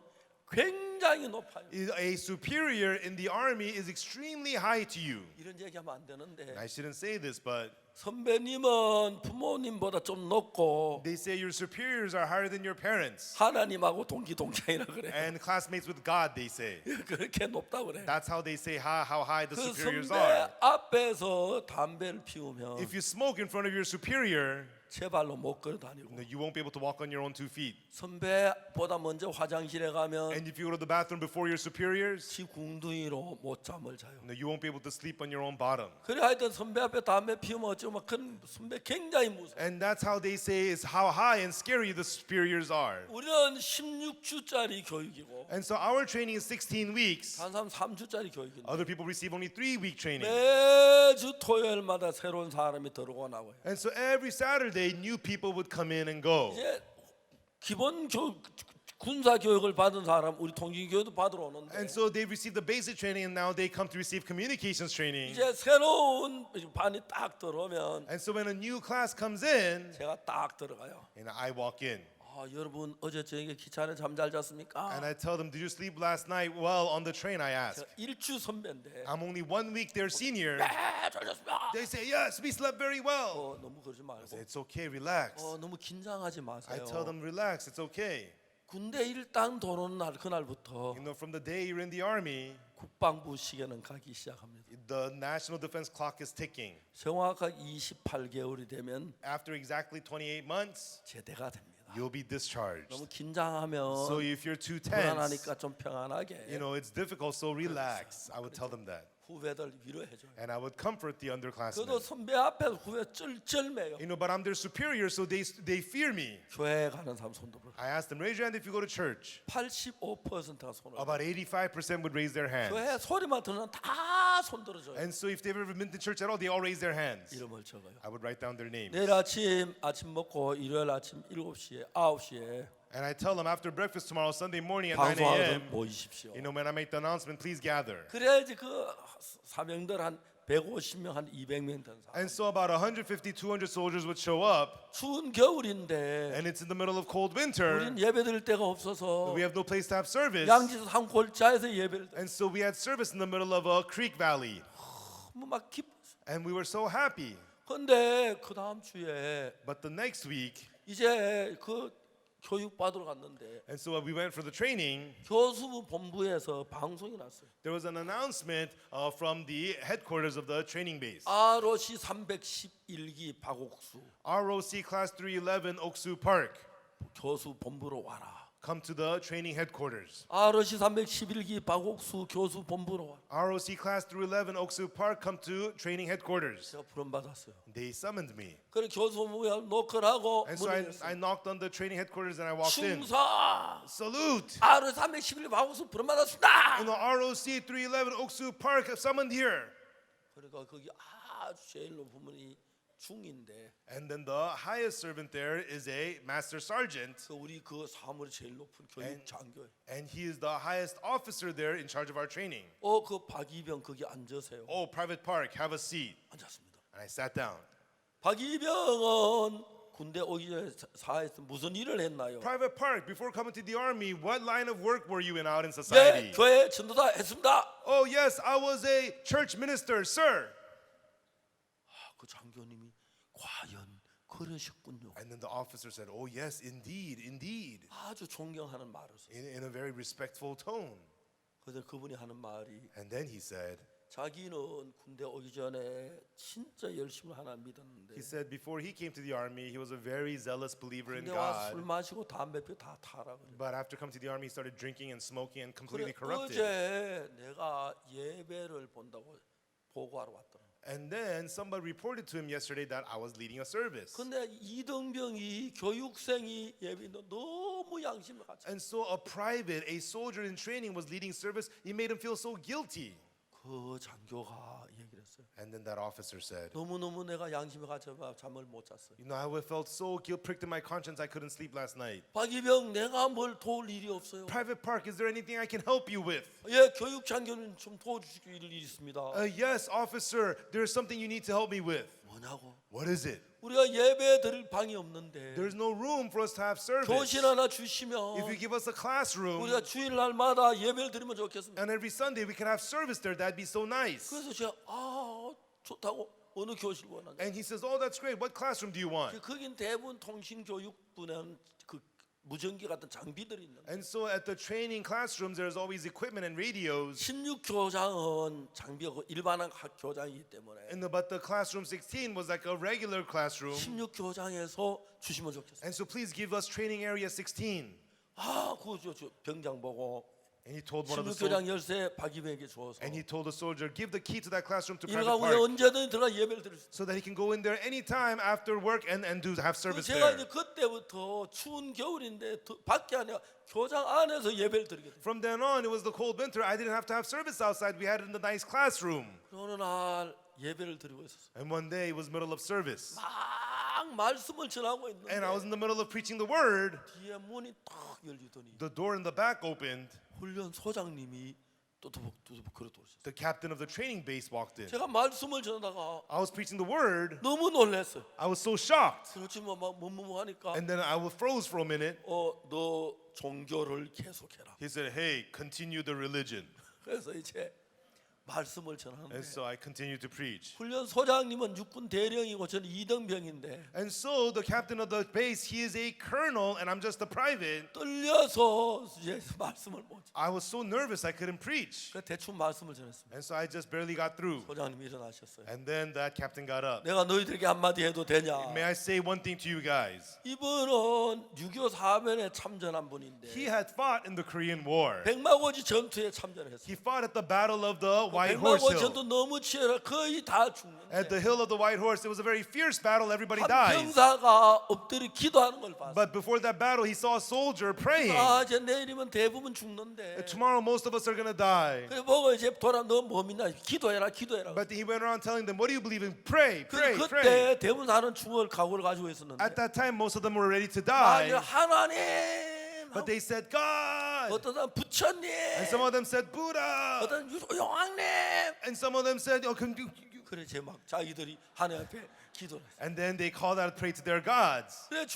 굉장히 높아요. A superior in the army is extremely high to you. 이런 얘기하면 안 되는데 And I shouldn't say this, but 선배님은 부모님보다 좀 높고 they say your superiors are higher than your parents. 하나님하고 동기동창이라 그래. And classmates with God, they say. 그렇게 높다고 그래. That's how they say how high the 그 superiors 선배 are. 앞에서 담배를 피우면 If you smoke in front of your superior, 제 발로 못 걸어 다니고 you won't be able to walk on your own 2 feet. 선배보다 먼저 화장실에 가면 And if you go to the bathroom before your superiors, 지 궁둥이로 못 잠을 자요. you won't be able to sleep on your own bottom. 그래 하여튼 선배 앞에 담배 피우면 어쩌면 큰 선배 굉장히 무서워. And that's how they say is how high and scary the superiors are. 우리는 16주짜리 교육이고 And so our training is 16 weeks. 한 사람 3주짜리 교육인데 Other people receive only 3-week training. 매주 토요일마다 새로운 사람이 들어오고 나와요. And so every Saturday, new people would come in and go. 이제 기본 군사 교육을 받은 사람 우리 통신 교육도 받으러 오는데 And so they received the basic training, and now they come to receive communications training. 이제 새로운 반이 딱 들어오면 And so when a new class comes in, 제가 딱 들어가요. and I walk in, 아, 여러분 어제 저녁에 기차 안에 잠 잘 잤습니까? and I tell them, "Did you sleep last night?" Well, on the train, I ask. 제가 일주 선배인데 I'm only 1 week their senior. 잘 잤습니다. They say, "Yes, we slept very well." 너무 그러지 말고 It's okay, relax. 너무 긴장하지 I 마세요. tell them, "Relax, it's okay." 군대 일당 들어오는 날 그날부터 You know, from the day you're in the army, 국방부 시계는 가기 시작합니다. the national defense clock is ticking. 정확하게 28개월이 되면 After exactly 28 months, 제대가 됩니다. you'll be discharged. 너무 긴장하면 So if you're too tense, 불안하니까 좀 평안하게 you know, it's difficult, so relax. I would tell them that. 후배들 위로해줘요. And I would comfort the 그래도 underclassmen. 선배 앞에서 후배 쩔쩔매요. You know, but I'm their superior, so they fear me. 교회 가는 사람 손 들어. I asked them, raise your hand if you go to church. 85%가 손을. About 85% would raise their hands. 교회 소리만 들으면 다 손 들어줘요. And so if they've ever been to church at all, they all raise their hands. 이름을 적어요. I would write down their names. 내일 아침 먹고 일요일 아침 7시에 9시에 And I tell them after breakfast tomorrow, Sunday morning at 9 방송하면서 a.m., 모이십시오. you know, when I make the announcement, please gather. 그래야지 그 사병들 한 150명 한 200명 된 사람. And so about 150, 200 soldiers would show up, 추운 겨울인데 and it's in the middle of cold winter. 우린 예배 드릴 데가 없어서 We have no place to have service. 양지에서 한 골짜에서 예배를 드려. And so we had service in the middle of a creek valley. 막 기뻤어. And we were so happy. 근데 그 다음 주에 But the next week, 이제 그 교육 받으러 갔는데 and so we went for the training, 교수부 본부에서 방송이 났어요. there was an announcement from the headquarters of the training base. ROC 311기 박옥수 ROC Class 311 Oksu Park, 교수 본부로 와라. come to the training headquarters. ROC 311기 박옥수 교수 본부로 와. ROC Class 311 Oksu Park, come to training headquarters. 제가 부름 받았어요. They summoned me. 그래 교수 본부에 노크하고 And so 문을 열었어요. I knocked on the training headquarters and I walked in. 충사 Salute! ROC 311기 박옥수 부름 받았습니다. You know, ROC 311 Oksu Park summoned here. 그러니까 거기 아주 제일 높은 분이 중인데 And then the highest servant there is a master sergeant, 그 우리 그 사무리 제일 높은 교육 장교. and he is the highest officer there in charge of our training. 그 박이병 거기 앉으세요. Oh, Private Park, have a seat. 앉았습니다. And I sat down. 박이병은 군대 오기 전에 사회에서 무슨 일을 했나요? Private Park, before coming to the army, what line of work were you in out in 네, society? 교회 전도사 했습니다. Oh, yes, I was a church minister, sir. 그 장교님이 과연 그러셨군요. And then the officer said, oh, yes, indeed, indeed, 아주 존경하는 말을 썼어요. in a very respectful tone. 그래서 그분이 하는 말이 And then he said, 자기는 군대 오기 전에 진짜 열심히 하나 믿었는데 He said before he came to the army, he was a very zealous believer in 군대 와서 술 God. 마시고 담배 피워 다 타라 그래. But after coming to the army, he started drinking and smoking and completely 그래 corrupted. 어제 내가 예배를 본다고 보고하러 왔더라. And then somebody reported to him yesterday that I was leading a service. 근데 이등병이 교육생이 예배인데 너무 양심을 갖지. And so a private, a soldier in training was leading service. It made him feel so guilty. 그 장교가 얘기를 했어요. And then that officer said, 너무너무 내가 양심을 가져봐 잠을 못 잤어요. you know, I felt so guilt pricked in my conscience I couldn't sleep last night. 박이병 내가 뭘 도울 일이 없어요. Private Park, is there anything I can help you with? 예, 교육 장교는 좀 도와주실 일이 있습니다. Yes, officer, there's something you need to help me with. 뭐냐고? What is it? 우리가 예배 드릴 방이 없는데 There's no room for us to have service. 교실 하나 주시면 If you give us a classroom, 우리가 주일날마다 예배를 드리면 좋겠습니다. and every Sunday we can have service there, that'd be so nice. 그래서 제가 좋다고 어느 교실 원하냐? And he says, oh, that's great. What classroom do you want? 거긴 대부분 통신교육부는 그 무전기 같은 장비들이 있는데 And so at the training classrooms, there's always equipment and radios. 16교장은 장비가 그 일반한 교장이기 때문에 But the classroom 16 was like a regular classroom. 16교장에서 주시면 좋겠어요. And so please give us training area 16. 그저 병장 보고 And he told one of the soldiers, 16교장 열쇠 박이병에게 주어서 and he told the soldier, give the key to that classroom to 일과 Private 후에 Park, 언제든 들어가 예배를 드릴 수 있어요. so that he can go in there anytime after work and have service 제가 there. 이제 그때부터 추운 겨울인데 밖에 아니라 교장 안에서 예배를 드리게 돼요. From then on, it was the cold winter. I didn't have to have service outside. We had it in the nice classroom. 어느 날 예배를 드리고 있었어요. And one day, it was middle of service. 막 말씀을 전하고 And I was 있는데 in the middle of preaching the word. 뒤에 문이 딱 열리더니 The door in the back opened. 훈련 소장님이 또두벅 그래 도셨어요. The captain of the training base walked in. 제가 말씀을 전하다가 I was preaching the word. 너무 놀랐어요. I was so shocked. 그렇지 막 뭐하니까 And then I froze for a minute. 너 종교를 계속해라. He said, hey, continue the religion. 그래서 이제 말씀을 전하는데 And so I continued to preach. 훈련 소장님은 육군 대령이고 저는 이등병인데 And so the captain of the base, he is a colonel and I'm just a private. 떨려서 이제 말씀을 못. I was so nervous I couldn't preach. 그 대충 말씀을 전했습니다. And so I just barely got through. 소장님이 일어나셨어요. And then that captain got up. 내가 너희들에게 한마디 해도 되냐? May I say one thing to you guys? 이분은 6.25 사변에 참전한 분인데 He had fought in the Korean War. 백마고지 전투에 참전했어요. He fought at the Battle of the White Horse 백마고지 Hill. 전투 너무 치열해 거의 다 At 죽는데 the hill of the White Horse, it was a very fierce battle. Everybody 한 dies. 병사가 엎드려 기도하는 걸 봤어요. But before that battle, he saw a soldier praying. 이제 내일이면 대부분 죽는데 Tomorrow, most of us are going to die. 그래 보고 이제 너 믿나? 기도해라. But he went around telling them, what do you believe in? Pray, pray, 그때 pray. 대부분 사는 죽을 각오를 가지고 있었는데 At that time, most of them were ready to die. 하나님 But they said, God. 어떤 사람 부처님 And some of them said, Buddha. 어떤 용왕님 And some of them said, oh, 그래 제막 자기들이 하나님 앞에 기도를 했어요. and then they called out to pray to their gods. 그래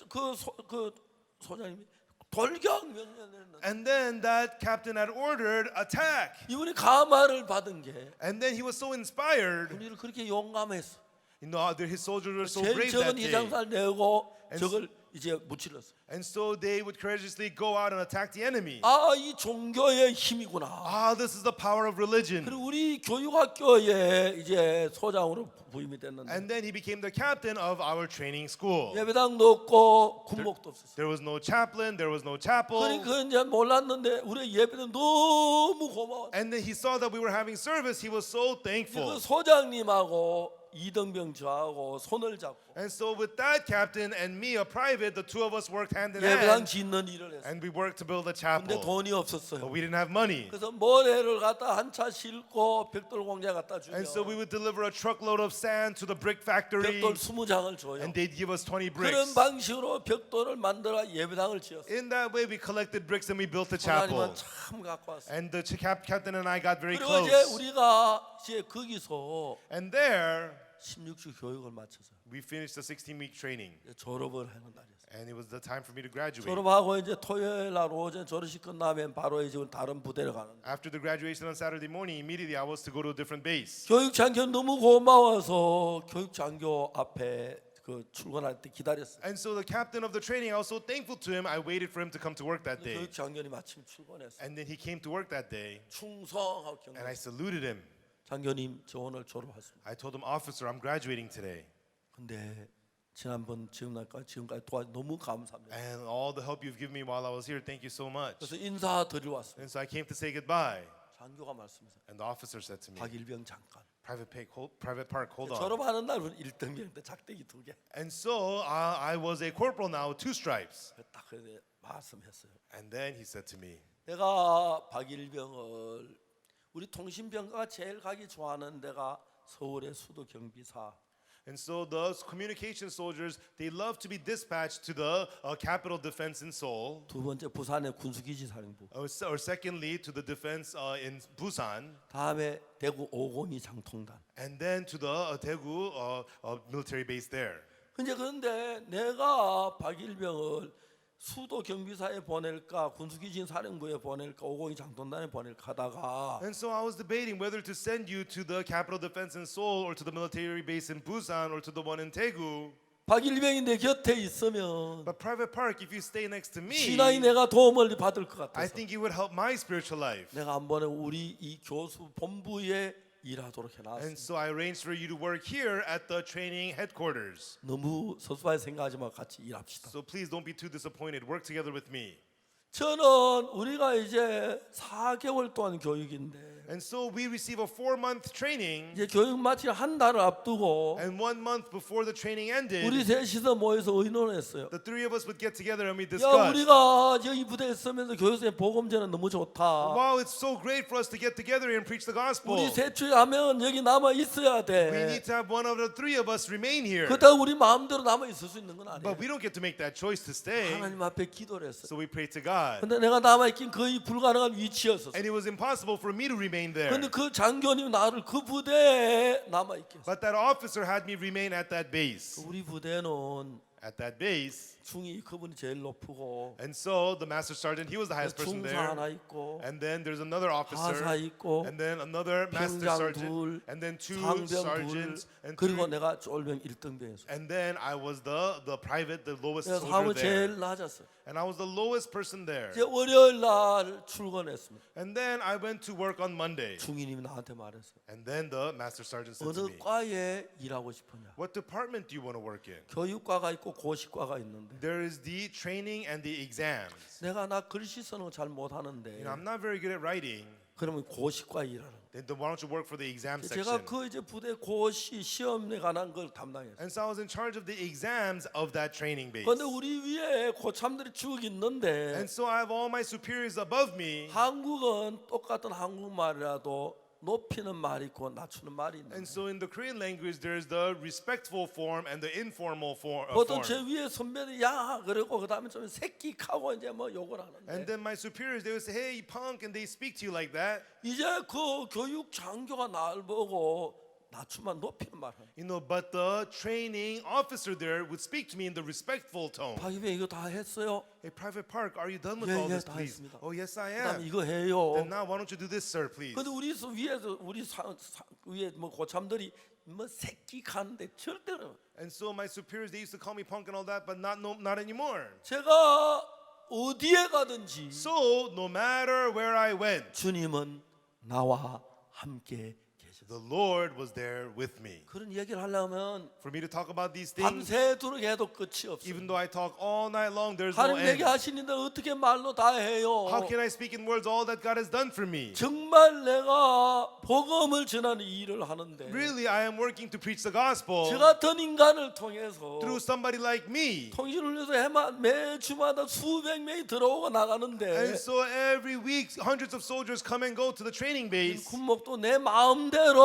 그 소장님이 돌격 명령을 했는데 And then that captain had ordered attack. 이분이 감화를 받은 게 And then he was so inspired. 우리를 그렇게 용감했어. You know, his soldiers were so 제일 brave that 적은 day. 이장살 내고 And 적을 이제 무찔렀어. And so they would courageously go out and attack the enemy. 이 종교의 힘이구나. This is the power of religion. 그리고 우리 교육학교에 이제 소장으로 부임이 됐는데 And then he became the captain of our training school. 예배당도 없고 군목도 없었어. There was no chaplain, there was no chapel. 그러니까 이제 몰랐는데 우리 예배는 너무 고마워. And then he saw that we were having service. He was so 그 thankful. 소장님하고 이등병 저하고 손을 잡고 And so with that captain and me, a private, the two of us worked hand in 예배당 hand. 짓는 일을 했어. And we worked to build a 근데 chapel. 돈이 But 없었어요. we didn't have money. 그래서 모래를 갖다 한 차 싣고 벽돌 공장 갖다 주면 And so we would deliver a truckload of sand to the brick factory. 벽돌 20장을 줘요. And they'd give us 20 그런 bricks. 방식으로 벽돌을 만들어 예배당을 지었어요. In that way, we collected bricks and we built the chapel. 하나님은 참 갖고 왔어요. And the captain and I got very 그리고 close. 이제 우리가 이제 거기서 And there, 16주 교육을 마쳐서 we finished the 16-week training. 이제 졸업을 하는 날이었어요. And it was the time for me to graduate. 졸업하고 이제 토요일 날 오전 졸업식 끝나면 바로 이제 다른 부대를 가는데 After the graduation on Saturday morning, immediately I was to go to a different base. 교육 장교 너무 고마워서 교육 장교 앞에 그 출근할 때 기다렸어요. And so the captain of the training, I was so thankful to him. I waited for him to come to work that day. 교육 장교님 마침 출근했어요. And then he came to work that day. 충성하고 And I 경례. saluted him. 장교님 저 오늘 졸업했습니다. I told him, officer, I'm graduating today. 근데 지난번 지금까지 도와주 너무 감사합니다. And all the help you've given me while I was here, thank you so much. 그래서 인사드리러 왔습니다. And so I came to say goodbye. 장교가 말씀하세요. And the officer said to me, 박일병 잠깐. Private Park, hold on. 졸업하는 날은 1등병인데 작대기 2개. And so I was a corporal now with 2 stripes. 딱 그래 말씀했어요. And then he said to me, 내가 박일병을 우리 통신병과가 제일 가기 좋아하는 데가 서울의 수도 경비사. and so those communication soldiers, they love to be dispatched to the capital defense in Seoul. 두 번째 부산의 군수기지 사령부. Or secondly, to the defense in Busan. 다음에 대구 502 장통단. And then to the Daegu military base there. 그런데 내가 박일병을 수도 경비사에 보낼까 군수기지 사령부에 보낼까 502 장통단에 보낼까 하다가 And so I was debating whether to send you to the capital defense in Seoul or to the military base in Busan or to the one in Daegu. 박일병이 내 곁에 있으면 But Private Park, if you stay next to me, 신앙이 내가 도움을 받을 것 I 같아서 think it would help my spiritual life. 내가 한번에 우리 이 교수 본부에 일하도록 And 해놨습니다. so I arranged for you to work here at the training headquarters. 너무 서수하게 생각하지 말고 같이 일합시다. So please don't be too disappointed. Work together with me. 저는 우리가 이제 4개월 동안 교육인데 And so we receive a 4-month training, 이제 교육 마치 한 달을 앞두고 and 1 month before the training 우리 ended, 셋이서 모여서 의논했어요. the 3 of us would get together and we 야, discuss. 우리가 여기 부대에 있으면서 교육생 복음전은 너무 좋다. Wow, it's so great for us to get together and preach the gospel. 우리 셋째 하면 여기 남아 있어야 We 돼. need to have one of the 3 of us remain here. 그렇다고 우리 마음대로 남아 있을 수 있는 건 아니에요. But we don't get to make that choice to stay. 하나님 앞에 기도를 했어요. So we pray to God. 근데 내가 남아 있긴 거의 불가능한 위치였었어. And it was impossible for me to remain there. 근데 그 장교님 나를 그 부대에 남아 있게 했어. But that officer had me remain at that base. 우리 부대는 At that base. 중위 그분이 제일 높고 And so the master sergeant, he was the highest person 중사 there. 하나 있고 And then there's another officer. 하사 있고 And then another master 병장 sergeant. 둘, And then 2 상병 둘, sergeants. And 그리고 3. 내가 쫄병 1등병이었어. And then I was the private, the lowest 그래서 soldier 하면 there. 제일 낮았어. And I was the lowest person there. 이제 월요일 날 출근했습니다. And then I went to work on Monday. 중위님이 나한테 말했어. And then the master sergeant said to 어느 me, 과에 일하고 싶으냐? what department do you want to work in? 교육과가 있고 고시과가 있는데 There is the training and the exams. 내가 나 글씨 쓰는 거 잘 못하는데 You know, I'm not very good at writing. 그러면 고시과 일하라. Then why don't you work for the exam 제가 section? 그 이제 부대 고시 시험에 관한 걸 담당했어요. And so I was in charge of the exams of that training base. 그런데 우리 위에 고참들이 쭉 있는데 And so I have all my superiors above me. 한국은 똑같은 한국말이라도 높이는 말이 있고 낮추는 말이 있는데 And so in the Korean language, there's the respectful form and the informal form. 보통 제 위에 선배들이 야 그러고 그 다음에 좀 새끼하고 이제 뭐 욕을 And 하는데 then my superiors, they would say, hey, punk, and they speak to you like that. 이제 그 교육 장교가 날 보고 낮추면 높이는 말을 You know, but the training officer there would speak to me in the respectful tone. 박이배 이거 다 했어요? Hey, Private Park, are you done with 예, all 예, this, 다 please? 했습니다. Oh, yes, I 그다음에 am. 이거 해요. Then now, why don't you do this, sir, please? 근데 우리 위에서 우리 위에 뭐 고참들이 뭐 새끼 가는데 절대로 And so my superiors, they used to call me punk and all that, but not anymore. 제가 어디에 가든지 So no matter where I went, 주님은 나와 함께 계셨어요. the Lord was there with me. 그런 얘기를 하려면 For me to talk about these things, 밤새도록 해도 끝이 없어요. even though I talk all night long, there's no 하나님 내게 end. 하시는데 어떻게 말로 다 해요? How can I speak in words all that God has done for me? 정말 내가 복음을 전하는 일을 하는데 Really, I am working to preach the gospel 저 같은 인간을 통해서 through somebody like me. 통신을 위해서 매주마다 수백 명이 들어오고 나가는데 And so every week, hundreds of soldiers come and go to the training base. 군목도 내 마음대로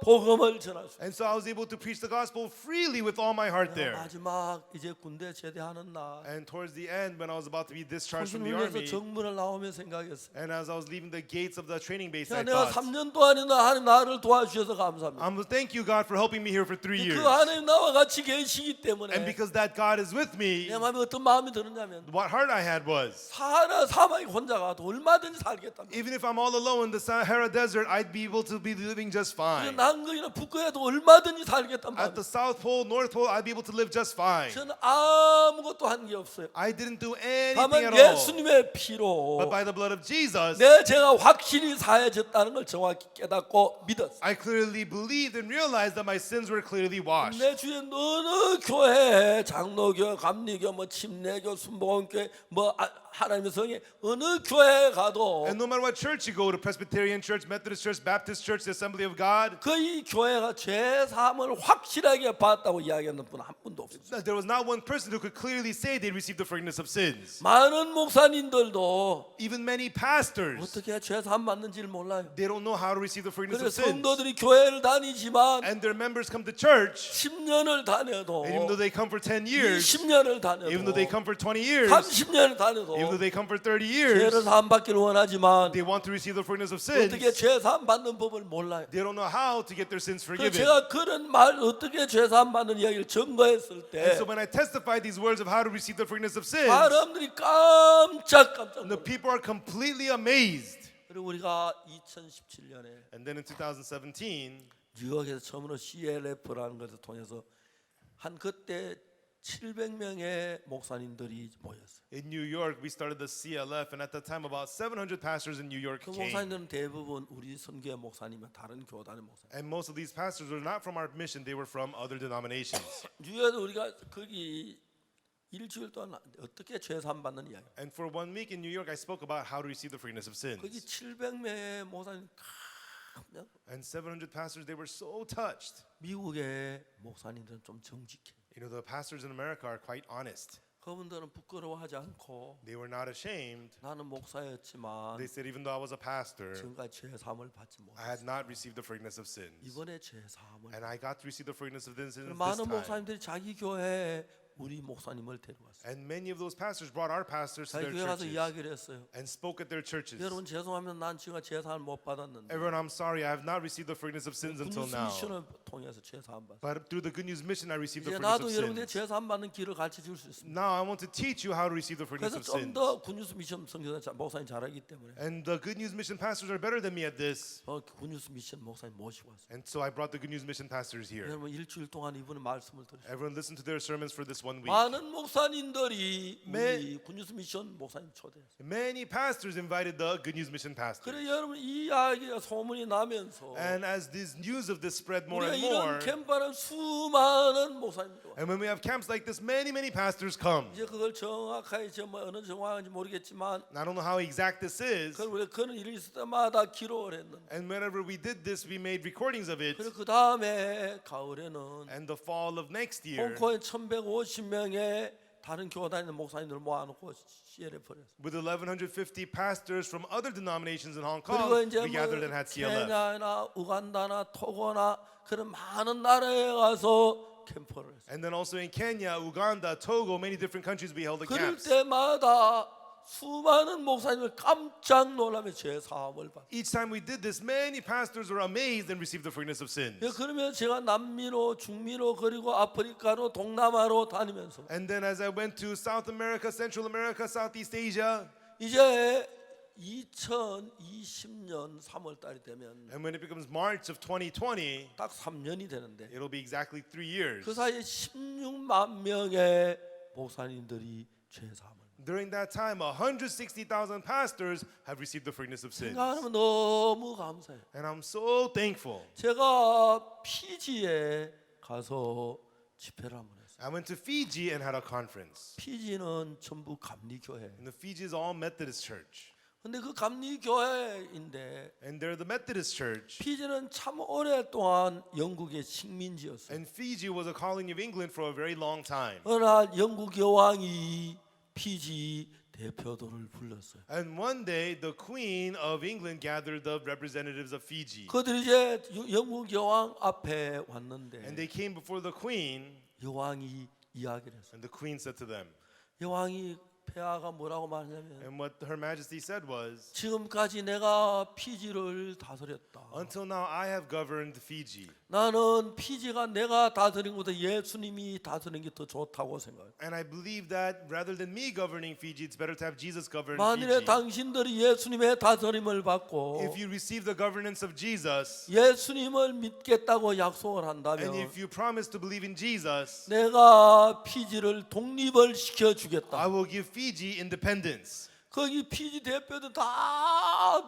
복음을 전할 수. And so I was able to preach the gospel freely with all my heart there. 마지막 이제 군대 제대하는 날 And towards the end, when I was about to be discharged from 통신을 the 위해서 army, 정문을 나오며 생각했어요. and as I was leaving the gates of the training base, 야, I 내가 thought, 3년 동안이나 하나님 나를 도와주셔서 감사합니다. thank you, God, for helping me here for 3 years. 그 하나님 나와 같이 계시기 때문에 And because that God is with me, 내 마음에 어떤 마음이 들었냐면 what heart I had was, 사막에 혼자 가도 얼마든지 살겠답니다. even if I'm all alone in the Sahara Desert, I'd be able to be living just fine. 난 남극이나 북극에도 얼마든지 살겠단 At 말이에요. the South Pole, North Pole, I'd be able to live just fine. 저는 아무것도 한 게 없어요. I didn't do anything 다만 at all. 예수님의 피로 But by the blood of Jesus, 제가 확실히 사해졌다는 걸 정확히 깨닫고 믿었어요. I clearly believed and realized that my sins were clearly washed. 내 주위에 어느 교회, 장로교, 감리교, 뭐 침례교, 순복음교회, 뭐 하나님의 성에 어느 교회에 가도 And no matter what church you go to, Presbyterian Church, Methodist Church, Baptist Church, the Assembly of God, 그 이 교회가 죄 사함을 확실하게 받았다고 이야기하는 분 한 분도 없었어요. there was not one person who could clearly say they received the forgiveness of sins. 많은 목사님들도 Even many pastors, 어떻게 죄 사함 받는지를 몰라요. they don't know how to receive the forgiveness 그래서 of sins. 성도들이 교회를 다니지만 And their members come to church, 10년을 다녀도 and even though they come for 10 years, 20년을 even though they 다녀도 come for 20 years, 30년을 even 다녀도 though they come for 30 죄를 years, 사함 받기를 원하지만 they want to receive the forgiveness of 어떻게 sins. 죄 사함 받는 법을 몰라요. They don't know how to get their sins 그래서 forgiven. 제가 그런 말 어떻게 죄 사함 받는 이야기를 증거했을 And 때 so when I testified these words of how to receive the forgiveness of sins, 사람들이 깜짝 the people are completely amazed. 그리고 우리가 2017년에 And then in 2017, 뉴욕에서 처음으로 CLF라는 것을 통해서 한 그때 700명의 목사님들이 모였어요. in New York, we started the CLF, and at that time, about 700 pastors in New York 그 came. 목사님들은 대부분 우리 선교회 목사님은 다른 교단의 목사님. And most of these pastors were not from our mission, they were from other denominations. 뉴욕에서 우리가 거기 일주일 동안 어떻게 죄사함 받는 이야기. And for 1 week in New York, I spoke about how to receive the forgiveness of 거기 sins. 700명의 목사님 그냥 And 700 pastors, they were so touched. 미국의 목사님들은 좀 정직해. You know, the pastors in America are quite honest. 그분들은 부끄러워하지 않고 They were not ashamed. 나는 목사였지만 They said, even though I was a pastor, 지금까지 죄사함을 받지 I had 못했어. not received the forgiveness of sins. 이번에 죄사함을. And I got to receive the forgiveness of sins this 많은 time. 목사님들이 자기 교회에 우리 목사님을 데려왔어요. And many of those pastors brought our pastors to 자기 their 교회 가서 churches 이야기를 했어요. and spoke at their churches. 여러분 죄송하면 난 지금 죄사함을 못 받았는데 Everyone, I'm sorry, I have not received the forgiveness of sins until 군뉴스 now. 미션을 통해서 죄사함 받았어요. But through the Good News Mission, I received the 이제 forgiveness 나도 of 여러분들의 sins. 죄사함 받는 길을 가르쳐 줄 수 있습니다. Now I want to teach you how to receive the forgiveness 그래서 of 좀 sins. 더 군뉴스 미션 선교사 목사님 잘하기 때문에 And the Good News Mission pastors are better than me at this. 군뉴스 미션 목사님 모시고 왔어요. And so I brought the Good News Mission pastors here. 여러분 일주일 동안 이분의 말씀을 들으셨어요. Everyone listened to their sermons for this 1 week. 많은 목사님들이 매- 우리 군뉴스 미션 목사님 초대했어요. Many pastors invited the Good News Mission pastors. 그래 여러분 이 이야기가 소문이 나면서 And as this news of this spread more 우리가 and 이런 more, 캠프하는 수많은 목사님들 와. and when we have camps like this, many pastors come. 이제 그걸 정확하게 뭐 어느 정황인지 모르겠지만 I don't know how exact this is. 그걸 우리가 그런 일이 있을 때마다 기록을 했는데 And whenever we did this, we made recordings of it. 그리고 그 다음에 가을에는 And the fall of next year, 홍콩에 1,150명의 다른 교단의 목사님들 모아놓고 CLF를 했어요. with 1,150 pastors from other denominations in Hong Kong, 그리고 이제 we 뭐 gathered and had CLF. 케냐나 우간다나 토고나 그런 많은 나라에 가서 캠프를 했어요. And then also in Kenya, Uganda, Togo, many different countries, we held the 그럴 camps. 때마다 수많은 목사님들 깜짝 놀라며 죄 사함을 받. Each time we did this, many pastors were amazed and received the forgiveness of sins. 그러면 제가 남미로, 중미로 그리고 아프리카로, 동남아로 다니면서 And then as I went to South America, Central America, Southeast Asia, 이제 2020년 3월 달이 되면 and when it becomes March of 2020, 딱 3년이 되는데 it'll be exactly 3 years. 그 사이에 16만 명의 목사님들이 죄 사함을. During that time, 160,000 pastors have received the forgiveness of sins. 생각하면 너무 감사해요. And I'm so thankful. 제가 피지에 가서 집회를 한번 했어요. I went to Fiji and had a conference. 피지는 전부 감리교회. And the Fiji is all Methodist church. 근데 그 감리교회인데 And they're the Methodist church. 피지는 참 오랫동안 영국의 식민지였어요. And Fiji was a colony of England for a very long time. 어느 날 영국 여왕이 피지 대표들을 불렀어요. And one day, the Queen of England gathered the representatives of Fiji. 그들이 이제 영국 여왕 앞에 왔는데 And they came before the Queen, 여왕이 이야기를 했어요. and the Queen said to them, 여왕이 폐하가 뭐라고 말하냐면 And what Her Majesty said was, 지금까지 내가 피지를 다스렸다. until now I have governed Fiji. 나는 피지가 내가 다스린 것보다 예수님이 다스린 게 더 좋다고 생각해. And I believe that rather than me governing Fiji, it's better to have Jesus govern 만일에 Fiji. 당신들이 예수님의 다스림을 받고 If you receive the governance of Jesus, 예수님을 믿겠다고 약속을 and 한다면 if you promise to believe in Jesus, 내가 피지를 독립을 시켜주겠다. I will give Fiji independence. 거기 피지 대표들 다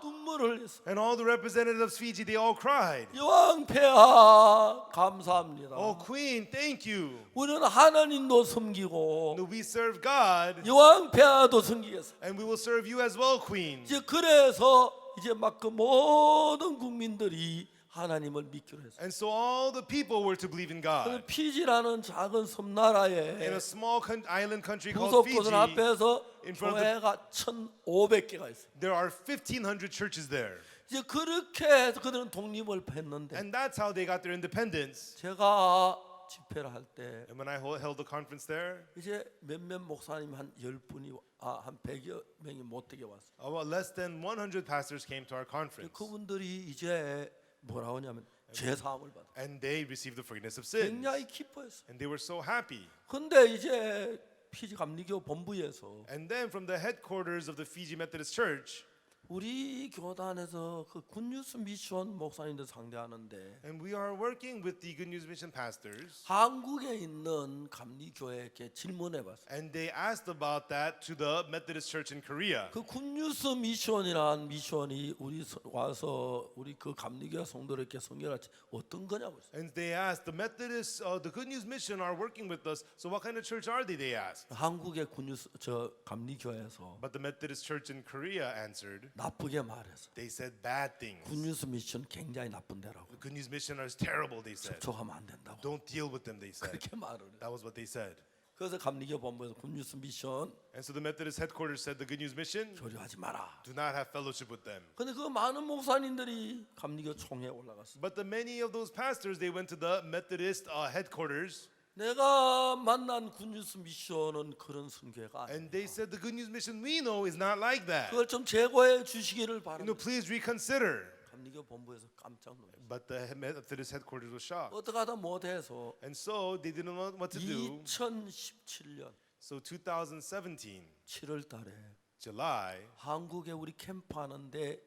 눈물을 흘렸어. And all the representatives of Fiji, they all cried. 여왕 폐하 감사합니다. Oh, Queen, thank you. 우리는 하나님도 섬기고 No, we serve God, 여왕 폐하도 섬기겠어. and we will serve you as well, Queen. 이제 그래서 이제 막 그 모든 국민들이 하나님을 믿기로 했어. And so all the people were to believe in God. 피지라는 작은 In 섬나라에 a small island country called 구석구들 Fiji, 앞에서 in front of the- 교회가 1,500개가 있어. there are 1,500 churches there. 이제 그렇게 해서 그들은 독립을 했는데 And that's how they got their independence. 제가 집회를 할 때 And when I held the conference there, 이제 몇몇 목사님 한 10분이 한 100여 명이 못 되게 왔어. about less than 100 pastors came to our conference. 그분들이 이제 뭐라고 하냐면 죄 사함을 받아. And they received the forgiveness of sins. 굉장히 기뻐했어. And they were so happy. 근데 이제 피지 감리교 본부에서 And then from the headquarters of the Fiji Methodist Church, 우리 교단에서 그 굿뉴스 미션 목사님들 상대하는데 and we are working with the Good News Mission pastors, 한국에 있는 감리교회에게 질문해봤어. and they asked about that to the Methodist Church in Korea. 그 굿뉴스 미션이란 미션이 우리 와서 우리 그 감리교회 성도들에게 성결하지 어떤 거냐고. And they asked, the Methodist, the Good News Mission are working with us, so what kind of church are they asked. 한국의 굿뉴스 저 감리교회에서 But the Methodist Church in Korea answered, 나쁘게 말해서 they said bad things. 굿뉴스 미션 굉장히 나쁜 데라고. The Good News Mission is terrible, they said. 접촉하면 안 된다고. Don't deal with them, they said. 그렇게 말을 해. That was what they said. 그래서 감리교 본부에서 굿뉴스 미션 And so the Methodist headquarters said, the Good News Mission, 교류하지 마라. do not have fellowship with them. 근데 그 많은 목사님들이 감리교 총회에 올라갔어. But the many of those pastors, they went to the Methodist headquarters, 내가 만난 굿뉴스 미션은 그런 선교회가 아니야. and they said, the Good News Mission we know is not like that. 그걸 좀 제거해 주시기를 바랍니다. Please reconsider. 감리교 본부에서 깜짝 놀랐어. But the Methodist headquarters was shocked. 어떻게 하다 못해서 And so they didn't know what to do. 2017년 So 2017, 7월 달에 July, 한국에 우리 캠프하는데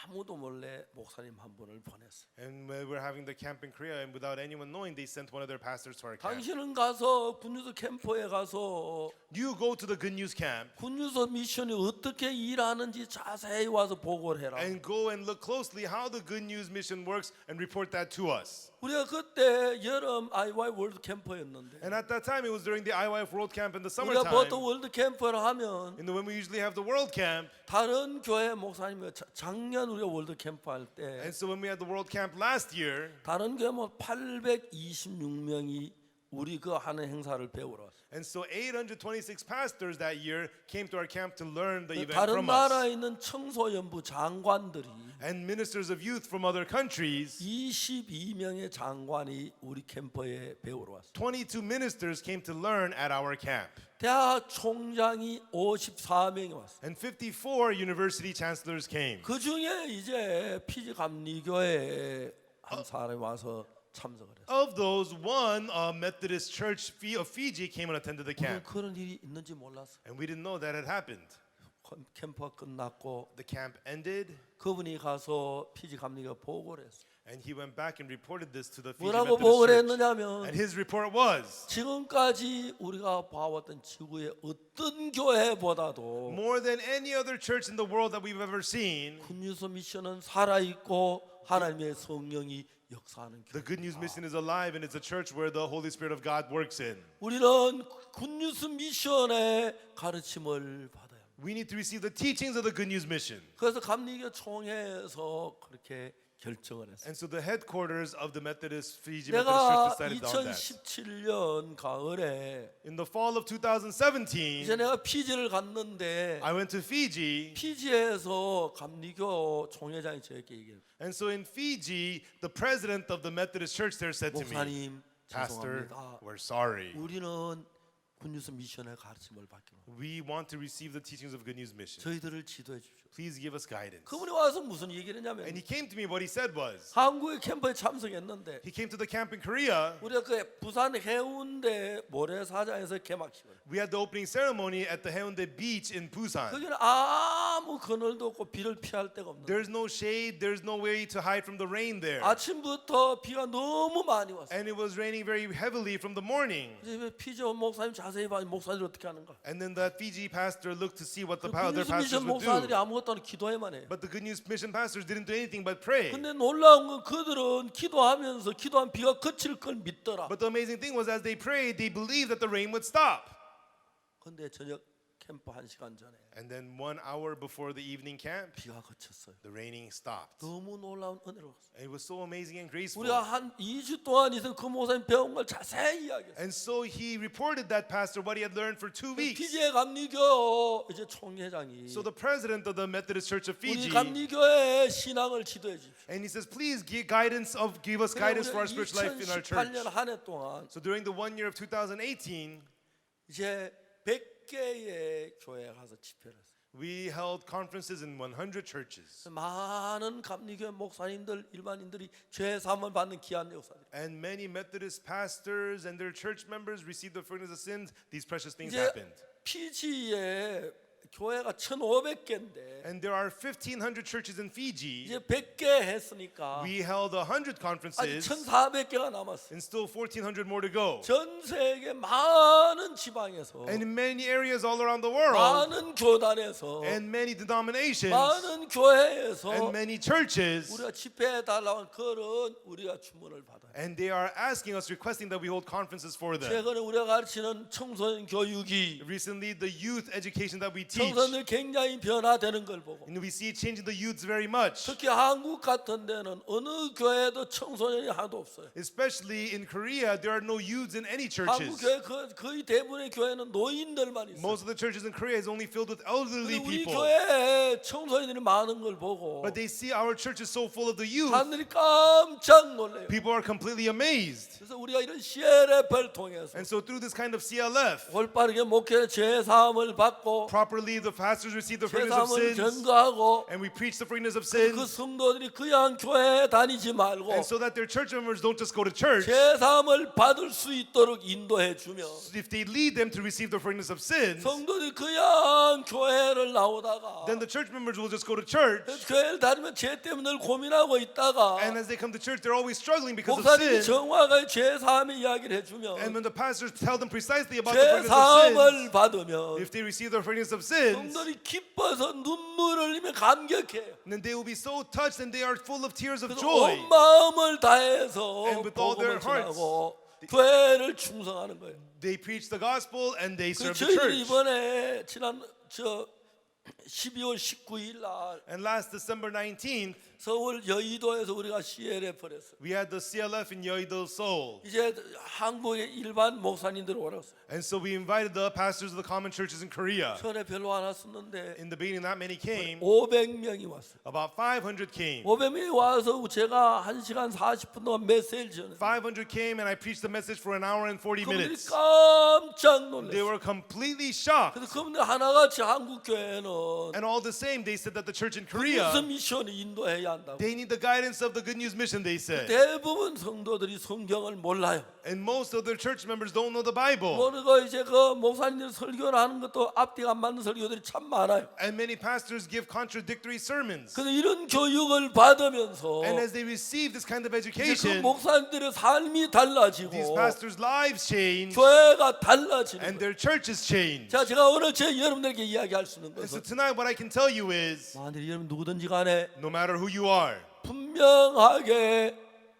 아무도 몰래 목사님 한 분을 보냈어. and we were having the camp in Korea, and without anyone knowing, they sent one of their pastors to our camp. 당신은 가서 굿뉴스 캠프에 가서 You go to the Good News camp 굿뉴스 미션이 어떻게 일하는지 자세히 와서 보고를 해라. and go and look closely how the Good News mission works and report that to us. 우리가 그때 여름 IY 월드 캠프였는데 And at that time, it was during the IYF World Camp in the 우리가 summertime. 보통 월드 캠프를 하면 When we usually have the World Camp, 다른 교회 목사님이 작년 우리가 월드 캠프 할 때 and so when we had the World Camp last year, 다른 교회 뭐 826명이 우리 그 하는 행사를 배우러 왔어. and so 826 pastors that year came to our camp to learn the event 다른 from 나라에 us. 있는 청소년부 장관들이 And ministers of youth from other countries, 22명의 장관이 우리 캠프에 배우러 왔어. 22 ministers came to learn at our camp. 대학 총장이 54명이 왔어. And 54 university chancellors came. 그 중에 이제 피지 감리교회 한 사람이 와서 참석을 했어. Of those, one Methodist church of Fiji came and attended the 우리는 camp. 그런 일이 있는지 몰랐어. And we didn't know that had happened. 캠프가 끝났고 The camp ended, 그분이 가서 피지 감리교회 보고를 했어. and he went back and reported this to the Fiji 뭐라고 Methodist 보고를 church. 했느냐면 And his report was, 지금까지 우리가 봐왔던 지구의 어떤 교회보다도 more than any other church in the world that we've ever seen, 굿뉴스 미션은 살아있고 하나님의 성령이 역사하는 the 교회. Good News Mission is alive, and it's a church where the Holy Spirit of God works in. 우리는 굿뉴스 미션의 가르침을 받아야 합니다. We need to receive the teachings of the Good News Mission. 그래서 감리교 총회에서 그렇게 결정을 했어요. And so the headquarters of the Methodist Fiji Methodist 내가 Church decided on that. 2017년 가을에 In the fall of 2017, 이제 내가 피지를 갔는데 I went to Fiji, 피지에서 감리교 총회장이 저에게 얘기해요. and so in Fiji, the president of the Methodist Church there said to me, 목사님 Pastor, 죄송합니다. we're sorry. 우리는 굿뉴스 미션의 가르침을 받기로. We want to receive the teachings of Good News Mission. 저희들을 지도해 주십시오. Please give us guidance. 그분이 와서 무슨 얘기를 했냐면 And he came to me. What he said was, 한국의 캠프에 참석했는데 he came to the camp in Korea. 우리가 그 부산 해운대 모래사장에서 개막식을. We had the opening ceremony at the Haeundae Beach in Busan. 거기는 아무 그늘도 없고 비를 피할 데가 없는. There's no shade. There's no way to hide from the rain there. 아침부터 비가 너무 많이 왔어. And it was raining very heavily from the morning. 이제 피조 목사님 자세히 봐. 목사들이 어떻게 하는가? And then the Fiji pastor looked to see what the 굿뉴스 other pastors 미션 would 목사들이 do. 아무것도 안 기도해만 해. But the Good News Mission pastors didn't do anything but pray. 근데 놀라운 건 그들은 기도하면서 기도한 비가 그칠 걸 믿더라. But the amazing thing was, as they prayed, they believed that the rain would stop. 근데 저녁 캠프 1시간 전에 And then 1 hour before the evening camp, 비가 그쳤어요. the raining stopped. 너무 놀라운 은혜로웠어요. It was so amazing and graceful. 우리가 한 2주 동안 있어 그 목사님 배운 걸 자세히 이야기했어요. And so he reported that pastor what he had learned for 2 weeks. 피지의 감리교 이제 총회장이 So the president of the Methodist Church of 우리 Fiji, 감리교의 신앙을 지도해 주십시오. and he says, please give us guidance for our spiritual life in our church. 2018년 한 해 동안 So during the 1 year of 2018, 이제 100개의 교회에 가서 집회를 했어요. we held conferences in 100 churches. 많은 감리교 목사님들 일반인들이 죄 사함을 받는 귀한 역사들. And many Methodist pastors and their church members received the forgiveness of sins. These precious things 이제 happened. 피지에 교회가 1,500개인데 And there are 1,500 churches in Fiji. 이제 100개 했으니까 We held 100 아직 conferences 1,400개가 남았어요. and still 1,400 more to go. 전 세계 많은 지방에서 And in many areas all around the world, 많은 교단에서 and many denominations, 많은 교회에서 and many churches, 우리가 집회해 달라고 그런 우리가 주문을 받아요. and they are asking us, requesting that we hold conferences for them. 최근에 우리가 가르치는 청소년 교육이 Recently, the youth education that we teach, 청소년들 굉장히 변화되는 걸 보고 and we see it changing the youths very much. 특히 한국 같은 데는 어느 교회도 청소년이 하나도 없어요. Especially in Korea, there are no youths in any 한국 churches. 교회 거의 대부분의 교회는 노인들만 있어요. Most of the churches in Korea is only filled with elderly 근데 우리 people. 교회에 청소년들이 많은 걸 보고 But they see our church is so full of the youth, 사람들이 깜짝 놀래요. people are completely amazed. 그래서 우리가 이런 CLF를 통해서 And so through this kind of CLF, 올바르게 목회 죄사함을 받고 properly the pastors receive the forgiveness of 죄사함을 sins, 전가하고 and we preach the forgiveness of 그 sins, 성도들이 그냥 교회에 다니지 말고 and so that their church members don't just go to church. 죄사함을 받을 수 있도록 인도해 주며 If they lead them to receive the forgiveness of sins, 성도들이 그냥 교회를 나오다가 then the church members will just go to church. 교회를 다니면 죄 때문에 늘 고민하고 있다가 And as they come to church, they're always struggling because of 목사님이 sin. 정확하게 죄사함의 이야기를 해주면 And when the pastors tell them precisely about the forgiveness of 죄사함을 sins, 받으면 if they receive the forgiveness of sins, 성도들이 기뻐서 눈물을 흘리며 감격해요. then they will be so touched and they are full of tears of 그래서 joy. 온 마음을 다해서 And with all their 복음을 hearts, 전하고 교회를 충성하는 거예요. They preach the gospel and they 그 serve the 저희들이 church. 이번에 지난 12월 19일 날 And last December 19th, 서울 여의도에서 우리가 CLF를 했어요. we had the CLF in Yeouido, Seoul. 이제 한국의 일반 목사님들 오라서 And so we invited the pastors of the common churches in Korea. 전에 별로 안 왔었는데 In the beginning, not many came. 500명이 왔어요. About 500 came. 500명이 와서 제가 1시간 40분 동안 메시지를 전했어요. 500 came and I preached the message for an hour and 40 그분들이 minutes. 깜짝 They 놀랐어요. were completely shocked. 그래서 그분들 하나같이 한국 교회는 And all the same, they said that the church in 무슨 Korea, 미션을 인도해야 한다고. they need the guidance of the Good News Mission, they said. 대부분 성도들이 성경을 몰라요. And most of their church members don't know the Bible. 모르고 이제 그 목사님들 설교를 하는 것도 앞뒤가 안 맞는 설교들이 참 많아요. And many pastors give contradictory sermons. 그래서 이런 교육을 받으면서 And as they receive this kind of 이제 그 education, 목사님들의 삶이 these 달라지고 pastors' lives change 교회가 달라지는 and 거예요. their churches change. 자, 제가 오늘 여러분들에게 이야기할 수 있는 And so 것은 tonight, what I can tell you is, 만일 여러분 누구든지 간에 no matter who you are, 분명하게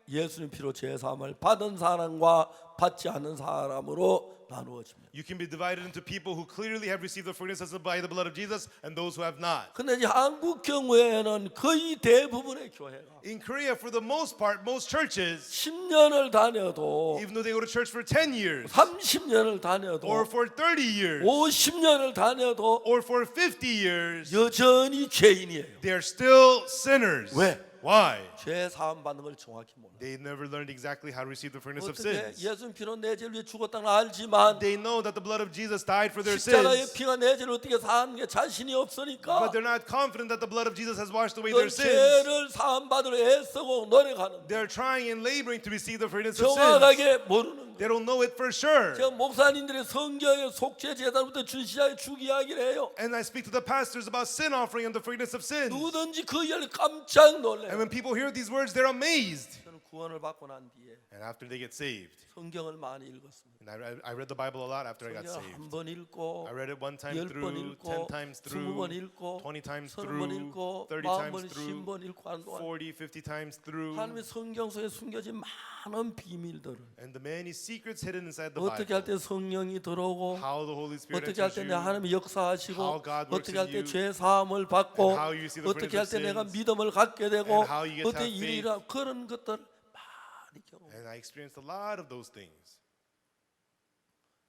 예수님 피로 제사함을 받은 사람과 받지 않는 사람으로 나누어집니다. you can be divided into people who clearly have received the forgiveness by the blood of Jesus and those who have not. 근데 이제 한국 경우에는 거의 대부분의 교회가 In Korea, for the most part, most churches, 10년을 다녀도 even though they go to church for 10 years, 30년을 다녀도 or for 30 years, 50년을 다녀도 or for 50 years, 여전히 죄인이에요. they are still sinners. 왜? Why? 죄 사함 받는 걸 정확히 몰라. They never learned exactly how to receive the forgiveness of 어떻게 sins. 예수님 피로 내 죄를 위해 죽었다는 걸 알지만 They know that the blood of Jesus died for their 십자가의 sins, 피가 내 죄를 어떻게 사하는 게 자신이 없으니까 but they're not confident that the blood of Jesus has washed away their 그 sins. 죄를 사함 받으려 애쓰고 노력하는 They're trying and laboring to receive the forgiveness of sins. 정확하게 모르는 거예요. They don't know it for sure. 제가 목사님들의 성경에 속죄 제단부터 준시자의 죽 이야기를 해요. And I speak to the pastors about sin offering and the forgiveness of sins. 누구든지 그 이야기를 깜짝 And 놀래요. when people hear these words, they're amazed. 저는 구원을 받고 난 뒤에 And after they get saved, 성경을 많이 읽었습니다. and I read the Bible a lot after I got 성경을 saved. 한번 읽고 I read it one time 10번 through, 읽고 10 times 20번 through, 읽고 20 times 30번 through, 읽고 30 40번 times through, 10번 읽고 하는 동안 40, 50 times through. 하나님의 성경 속에 숨겨진 많은 비밀들을 And the many secrets hidden inside the 어떻게 할 Bible. 때 성령이 들어오고 How the Holy Spirit 어떻게 할 enters 때 내 you. 하나님이 역사하시고 How God works 어떻게 할 때 in you, 죄 사함을 받고 and how you see the 어떻게 할 때 forgiveness 내가 of sins, 믿음을 갖게 되고 and how you get to 어떻게 have 일이 faith. 일어나 그런 것들 많이 경험. And I experienced a lot of those things.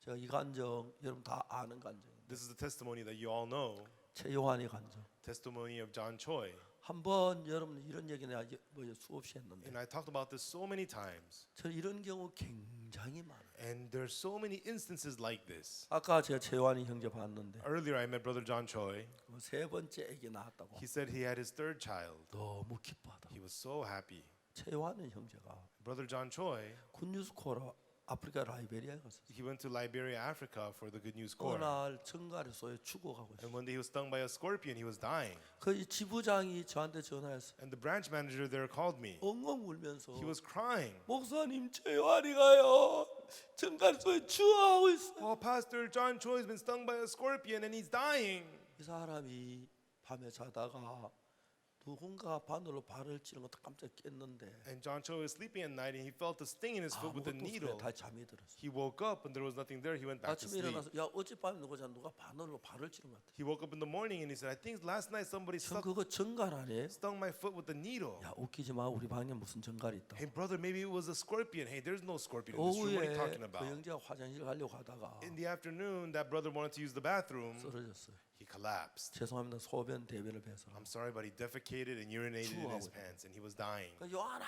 제가 이 감정 여러분 다 아는 감정입니다. This is the testimony that you all know. 최요한의 감정. Testimony of John Choi. 한번 여러분 이런 얘기 내가 뭐 수없이 했는데 And I talked about this so many times. 저 이런 경우 굉장히 많아요. And there's so many instances like this. 아까 제가 최요한이 형제 봤는데 Earlier I met brother John Choi. 세 번째 아기 낳았다고 He said he had his third child. 너무 기뻐하다고. He was so happy. 최요한의 형제가 Brother John Choi, 굿뉴스코라 아프리카 라이베리아에 갔어요. he went to Liberia, Africa for the Good News 어느 Corps. 날 정갈의 소에 죽어가고 있어요. And one day he was stung by a scorpion. He was dying. 그 지부장이 저한테 전화했어요. And the branch manager there called me. 엉엉 울면서 He was crying. 목사님 최요한이가요 정갈 소에 죽어가고 있어요. Oh, Pastor John Choi has been stung by a scorpion and he's dying. 이 사람이 밤에 자다가 누군가 바늘로 발을 찌는 것도 깜짝 깼는데 And John Choi was sleeping at night and he felt a sting in his foot with a 아무것도 needle. 없어요. 다 잠이 들었어요. He woke up and there was nothing there. He went back to 아침에 sleep. 일어나서 야 어젯밤에 누가 바늘로 발을 찌는 것 같아. He woke up in the morning and he said, I think last night somebody 전 그거 정갈 아니에요? stung my foot with a needle. 야 웃기지 마 우리 방에 무슨 정갈이 있다. Hey brother, maybe it was a scorpion. Hey, there's no scorpion in this room. What are you 오후에 talking 그 about? 형제가 화장실 가려고 하다가 In the afternoon, that brother wanted to use the bathroom. 쓰러졌어요. He collapsed. 죄송합니다. 소변 대변을 배서. I'm sorry, but he defecated and urinated in his 추워하고. pants and he was dying. 그 요한아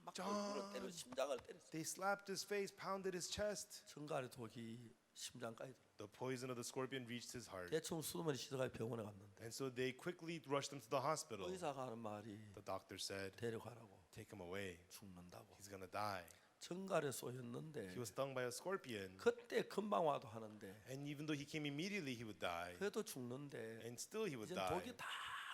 막 얼굴을 때려 심장을 때렸어요. They slapped his face, pounded his chest. 정갈의 독이 심장까지 들어. The poison of the scorpion reached his heart. 대충 수두머니 씻어가 병원에 갔는데 And so they quickly rushed him to the hospital. 의사가 하는 말이 The doctor said, 데려가라고 take him away. 죽는다고. He's gonna die. 정갈에 쏘였는데 He was stung by a scorpion. 그때 금방 와도 하는데 And even though he came immediately, he would die. 그래도 죽는데 And still he would 이제 die. 독이 다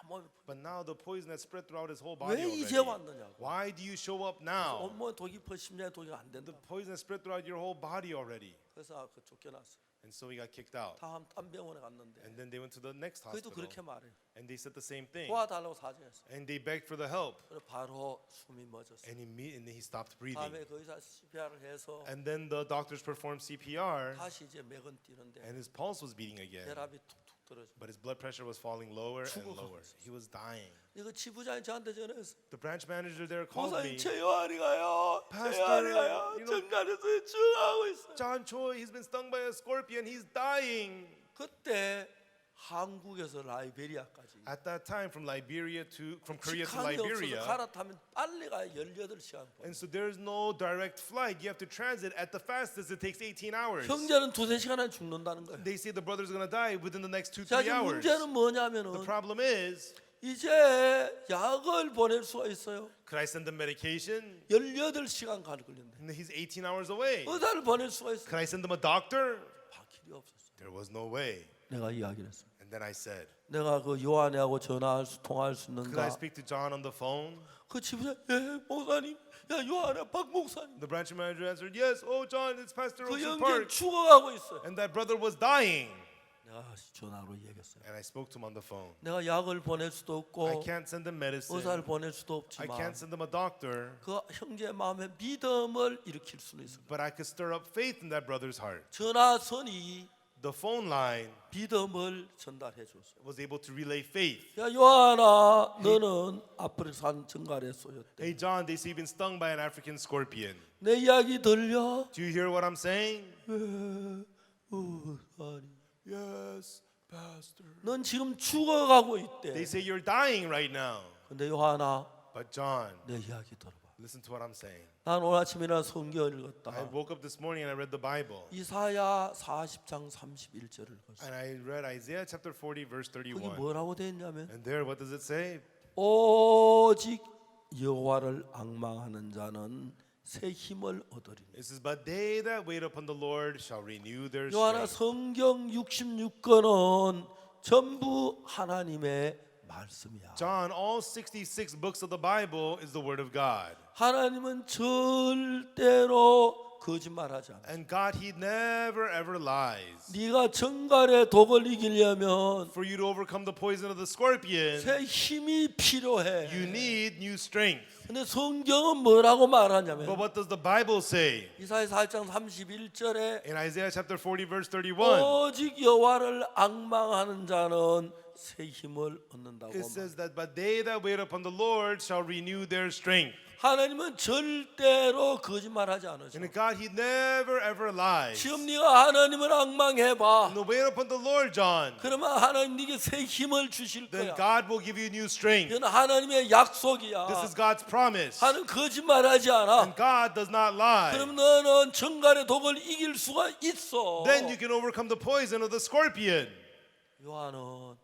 몸에 But now the poison has spread throughout his whole body 왜 이제 already. 왔느냐고. Why do you show up now? 온몸에 독이 퍼 심장에 독이 안 된다. The poison has spread throughout your whole body already. 그래서 그 쫓겨났어. And so he got kicked out. 다음 병원에 갔는데 And then they went to the next 그래도 hospital. 그렇게 말해. And they said the same thing. 도와달라고 사정했어. And they begged for the help. 그래 바로 숨이 멎었어. And then he stopped breathing. 다음에 그 의사 CPR을 해서 And then the doctors performed CPR. 다시 이제 맥은 뛰는데 And his pulse was beating again. 혈압이 툭툭 떨어져. But his blood pressure was falling lower and 죽어가고 lower. 있었어. He was dying. 이거 지부장이 저한테 전화했어. The branch manager there called 목사님 me. 최요한이가요. Pastor, 최요한이가요. you know- 정갈에서 죽어가고 있어. John Choi, he's been stung by a scorpion. He's dying. 그때 한국에서 라이베리아까지 At that time, from Korea to 직항이 없어서 Liberia. 갈아타면 빨리 가야 18시간. And so there's no direct flight. You have to transit. At the fastest, it takes 18 hours. 형제는 2-3시간에 죽는다는 거예요. They say the brother's gonna die within the next 2-3 자, 지금 hours. 문제는 The 뭐냐면은 problem is, 이제 약을 보낼 수가 있어요. could I send them medication? 18시간 걸린대. And he's 18 hours away. 의사를 보낼 수가 있어요. Could I send them a doctor? 바퀴리 없었어. There was no way. 내가 이야기를 했어. And then I said, 내가 그 요한이하고 통화할 수 could I 있는가? speak to John on the phone? 그 지부장 예 목사님, 야 요한아 박 목사님. The branch manager answered, yes, oh John, it's Pastor 그 Ocean 형제 Park. 죽어가고 있어요. And that brother was dying. 내가 전화로 얘기했어요. And I spoke to him on the phone. 내가 약을 보낼 수도 I 없고 can't send them medicine. 의사를 보낼 수도 I 없지만 can't send them a doctor. 그 형제 마음에 믿음을 일으킬 수는 있어요. But I could stir up faith in that brother's heart. 전화선이 The phone line 믿음을 전달해 줬어요. was able to relay faith. 야 요한아, 너는 아프리칸 정갈에 쏘였대. Hey John, they say you've been stung by an African scorpion. 내 이야기 들려? Do you hear what I'm saying? 아니, Yes, Pastor. 넌 지금 죽어가고 있대. They say you're dying right now. 근데 요한아, But John, 내 이야기 들어봐. listen to what I'm saying. 난 오늘 아침에 일어나 성경을 I 읽었다. woke up this morning and I read the Bible. 이사야 40장 31절을 읽었어. And I read Isaiah chapter 40 verse 거기 31. 뭐라고 되어 있냐면 And there, what does it say? 오직 여호와를 앙망하는 자는 새 힘을 얻으리니. It says, but they that wait upon the Lord shall renew their 요한아 strength. 성경 66권은 전부 하나님의 말씀이야. John, all 66 books of the Bible is the word of God. 하나님은 절대로 거짓말하지 않아. And God, he never ever lies. 네가 정갈의 독을 이기려면 For you to overcome the poison of the scorpion, 새 힘이 필요해. you need new strength. 근데 성경은 뭐라고 But 말하냐면 what does the Bible say? 이사야 4장 31절에 In Isaiah chapter 40 verse 31, 오직 여호와를 앙망하는 자는 새 힘을 얻는다고 it 말해. says that, but they that wait upon the Lord shall renew their strength. 하나님은 절대로 거짓말하지 않으셔. And God, he never ever lies. 지금 네가 하나님을 앙망해봐. No, wait upon the Lord, John. 그러면 하나님 네게 새 힘을 주실 Then 거야. God will give you new strength. 이건 하나님의 약속이야. This is God's promise. 하나님 거짓말하지 않아. And God does not lie. 그럼 너는 정갈의 독을 이길 수가 있어. Then you can overcome the poison of the scorpion. 요한은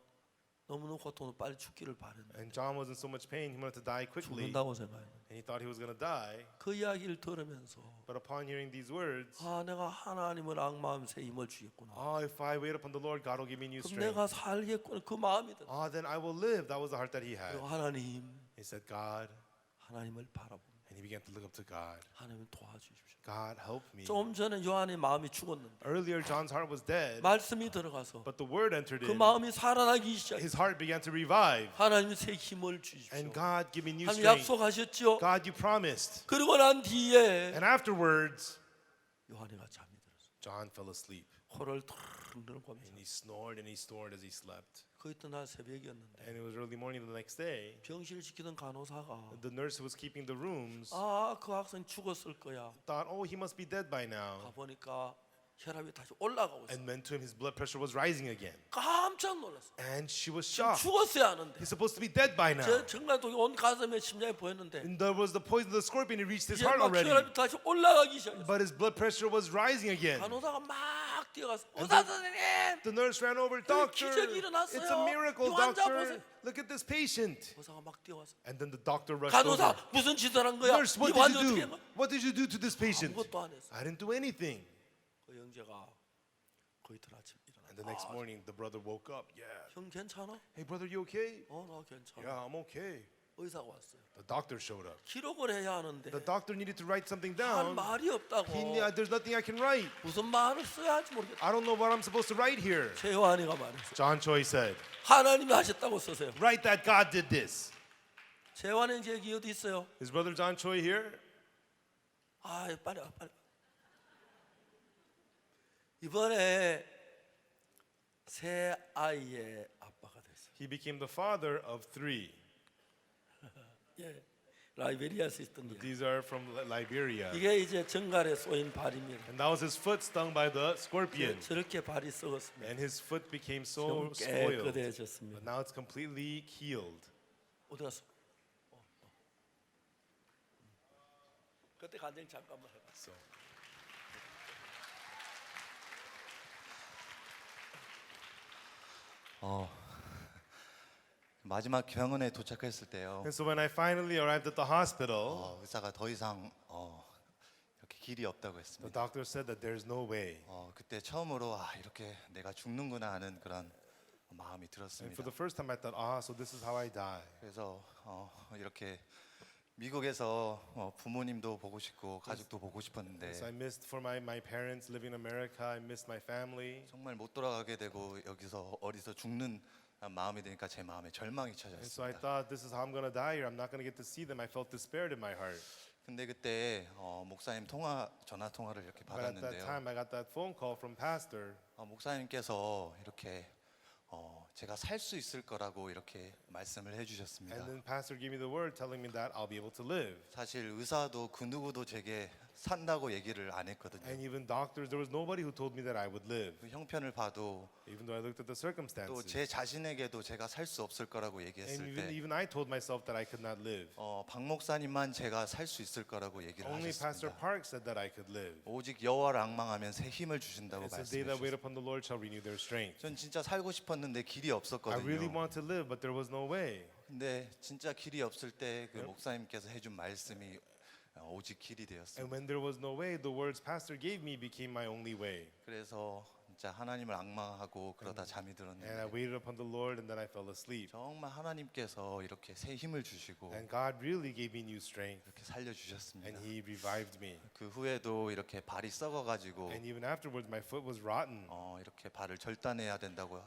너무너무 고통으로 빨리 죽기를 바랬는데 And John was in so much pain, he wanted to die quickly. 죽는다고 생각했는데 And he thought he was going to die. 그 이야기를 들으면서 But upon hearing these words, 아 내가 하나님을 앙마하면 새 힘을 주겠구나. if I wait upon the Lord, God will give me new 그럼 strength. 내가 살겠구나 그 마음이 들어. Then I will live. That was the heart that he had. 그리고 하나님 He said, God, 하나님을 바라보면 and he began to look up to God. 하나님 도와주십시오. God, help me. 좀 전에 요한의 마음이 죽었는데 Earlier, John's heart was dead, 말씀이 들어가서 but the word entered 그 in. 마음이 살아나기 시작해. His heart began to revive. 하나님 새 힘을 주십시오. And God, give me new 하나님 strength. 약속하셨죠. God, you promised. 그리고 난 뒤에 And afterwards, 요한이가 잠이 들었어. John fell asleep. 코를 툭 들고 And he snored and he snored as he slept. 그 이튿날 새벽이었는데 And it was early morning the next day. 병실을 지키던 간호사가 The nurse who was keeping the rooms 그 학생 죽었을 거야. thought, he must be dead by now. 가보니까 혈압이 다시 올라가고 있어. And went to him, his blood pressure was rising again. 깜짝 놀랐어. And she was shocked. 죽었어야 하는데. He's supposed to be dead by now. 저 정말 독이 온 가슴에 심장에 보였는데 And there was the poison of the scorpion, it reached his 이제 heart 막 already. 혈압이 다시 올라가기 시작했어. But his blood pressure was rising again. 간호사가 막 뛰어가서 의사 선생님, The nurse ran over, doctor, 기적이 일어났어요. it's a miracle, 이 환자 doctor. 보세요. Look at this patient. 의사가 막 뛰어와서 And then the doctor rushed 간호사 over. 무슨 짓을 한 거야? Nurse, what 이 환자 did 어떻게 you 한 do? 거야? What did you do to this patient? 아무것도 안 했어. I didn't do anything. 그 형제가 그 이틀 아침 And the next 일어나. morning, the brother woke up. Yeah. 형 괜찮아? Hey, brother, you okay? 나 괜찮아. Yeah, I'm okay. 의사가 왔어요. The doctor showed up. 기록을 해야 하는데 The doctor needed to write something 할 down. 말이 없다고. There's nothing I can write. 무슨 말을 써야 할지 모르겠다. I don't know what I'm supposed to write here. 최요한이가 말했어. John Choi said, 하나님이 하셨다고 쓰세요. write that God did this. 최요한의 얘기 어디 있어요? His brother John Choi here? 빨리 와, 빨리. 이번에 새 아이의 아빠가 됐어요. He became the father of 3. 예, 라이베리아에서 있던 일. These are from Liberia. 이게 이제 정갈에 쏘인 발입니다. And that was his foot stung by the scorpion. 저렇게 발이 썩었습니다. And his foot became so 좀 spoiled. But 깨끗해졌습니다. now it's completely healed. 어디 갔어? 그때 간증 잠깐만 해봐. So 마지막 병원에 도착했을 때요. And so when I finally arrived at the hospital, 의사가 더 이상 이렇게 길이 없다고 the 했습니다. doctor said that there's no way. 그때 처음으로 이렇게 내가 죽는구나 하는 그런 마음이 And 들었습니다. for the first time I thought, so this is how I die. 그래서 이렇게 미국에서 부모님도 보고 싶고 가족도 보고 싶었는데 So I missed for my parents living in America. I missed my family. 정말 못 돌아가게 되고 여기서 어디서 죽는 마음이 드니까 제 마음에 절망이 And so I 찾아왔습니다. thought, this is how I'm going to die here. I'm not going to get to see them. I felt despaired in my heart. 근데 그때 목사님 전화 통화를 이렇게 But at that 받았는데요. time, I got that phone call from pastor. 목사님께서 이렇게 제가 살 수 있을 거라고 이렇게 말씀을 해주셨습니다. And then pastor gave me the word telling me that I'll be able to live. 사실 의사도 그 누구도 제게 산다고 얘기를 안 했거든요. And even doctors, there was nobody who told me that I would live. 그 형편을 봐도 Even though I looked at the 또 circumstances. 제 자신에게도 제가 살 수 없을 거라고 And 얘기했을 even, 때 even I told myself that I could not live. 박 목사님만 제가 살 수 있을 거라고 얘기를 Only Pastor 하셨습니다. Park said that I could live. 오직 여호와를 앙망하면 새 힘을 주신다고 It's a day that wait 말씀하셨어요. upon the Lord shall renew their strength. 전 진짜 살고 싶었는데 길이 I really 없었거든요. want to live, but there was no way. 근데 진짜 길이 없을 때 그 목사님께서 해준 말씀이 오직 길이 되었습니다. And when there was no way, the words Pastor gave me became my only way. 그래서 진짜 하나님을 앙망하고 그러다 잠이 And I 들었는데 waited upon the Lord, and then I fell asleep. 정말 하나님께서 이렇게 새 힘을 주시고 And God really gave me new strength, 이렇게 살려주셨습니다. and He revived me. 그 후에도 이렇게 발이 썩어가지고 And even afterwards, my foot was rotten. 이렇게 발을 절단해야 된다고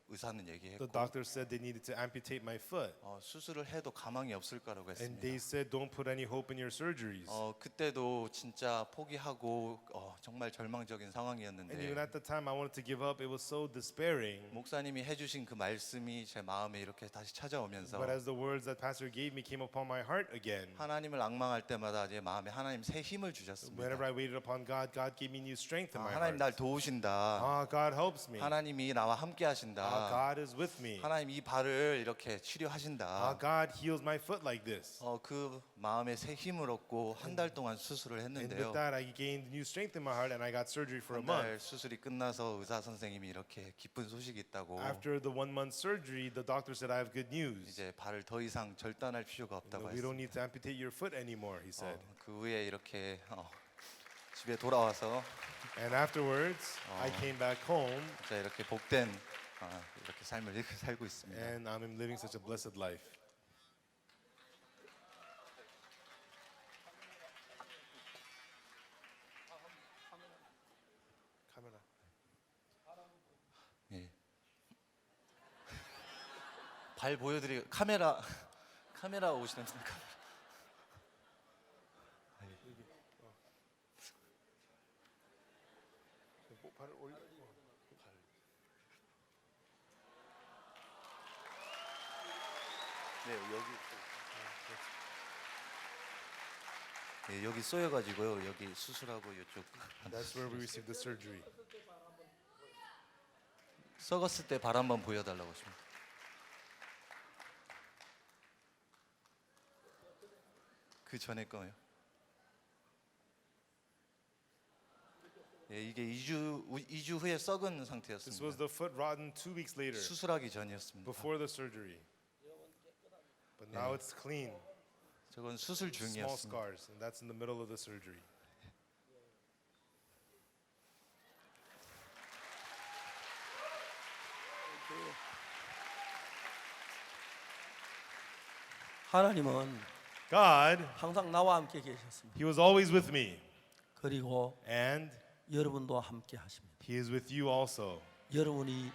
의사는 The 얘기했고 doctor said they needed to amputate my foot. 수술을 해도 가망이 없을 거라고 And 했습니다. they said, don't put any hope in your surgeries. 그때도 진짜 포기하고 정말 절망적인 And even 상황이었는데 at the time, I wanted to give up. It was so despairing. 목사님이 해주신 그 말씀이 제 마음에 이렇게 다시 찾아오면서 But as the words that Pastor gave me came upon my heart again, 하나님을 앙망할 때마다 제 마음에 하나님 새 힘을 주셨습니다. whenever I waited upon God, God gave me new strength in my 하나님 heart. 날 도우신다. God helps me. 하나님이 나와 함께 하신다. God is with me. 하나님 이 발을 이렇게 치료하신다. God heals my foot like this. 그 마음에 새 힘을 얻고 한 달 동안 수술을 And 했는데요. with that, I gained new strength in my heart, and I got surgery for a 한 달 month. 수술이 끝나서 의사 선생님이 이렇게 기쁜 소식이 있다고 After the 1 month surgery, the doctor said, I have good news. 이제 발을 더 이상 절단할 필요가 없다고 We don't 했습니다. need to amputate your foot anymore, he said. 그 후에 이렇게 집에 돌아와서 And afterwards, I came back home, 진짜 이렇게 복된 이렇게 삶을 이렇게 살고 있습니다. and I'm living such a blessed life. Camera. 예. 발 보여드리 카메라 오시는 발을 올려. 네 여기 쏘여가지고요. 여기 수술하고 이쪽 That's where we received the surgery. 썩었을 때 발 한번 보여달라고 하십니다. 그 전에 거요. 예, 이게 2주 후에 썩은 This was 상태였습니다. the foot rotten 2 weeks later, 수술하기 전이었습니다. before the surgery. But now it's clean. 저건 수술 Small 중이었습니다. scars, and that's in the middle of the surgery. 하나님은 God, 항상 나와 함께 계셨습니다. He was always with me, 그리고 and 여러분도 함께 하십니다. He is with you also. 여러분이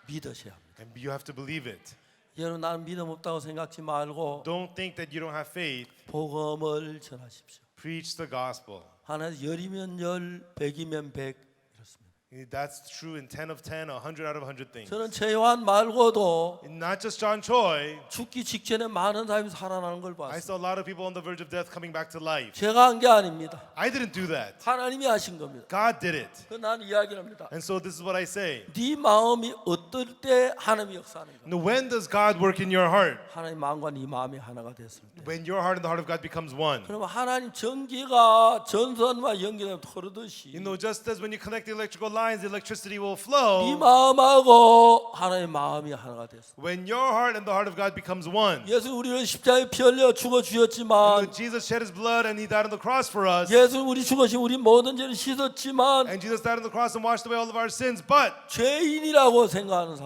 믿으셔야 합니다. And you have to believe it. 여러분 나는 믿음 없다고 생각지 말고 Don't think that you don't have faith. 복음을 전하십시오. Preach the gospel. 하나 열이면 열, 백이면 백 이렇습니다. That's true in 10 of 10, 100 out of 100 things. 저는 최요한 말고도 Not just John Choi. 죽기 직전에 많은 사람이 살아나는 걸 I 봤어요. saw a lot of people on the verge of death coming back to life. 제가 한 게 아닙니다. I didn't do that. 하나님이 하신 겁니다. God did it. 그 나는 이야기를 합니다. And so this is what I say. 네 마음이 어떨 때 하나님이 역사하는가? Now, when does God work in your heart? 하나님 마음과 네 마음이 하나가 됐을 때. When your heart and the heart of God becomes one. 그러면 하나님 전기가 전선과 연결되면 흐르듯이 You know, just as when you connect the electrical lines, the electricity will 네 flow. 마음하고 하나님 마음이 하나가 됐어. When your heart and the heart of God becomes one. 예수 우리를 십자가에 피 흘려 죽어 주셨지만 When Jesus shed his blood and he died on the cross for us. 예수 우리 죽으신 우리 모든 죄를 씻었지만 And Jesus died on the cross and washed away all of our sins. But 죄인이라고 생각하는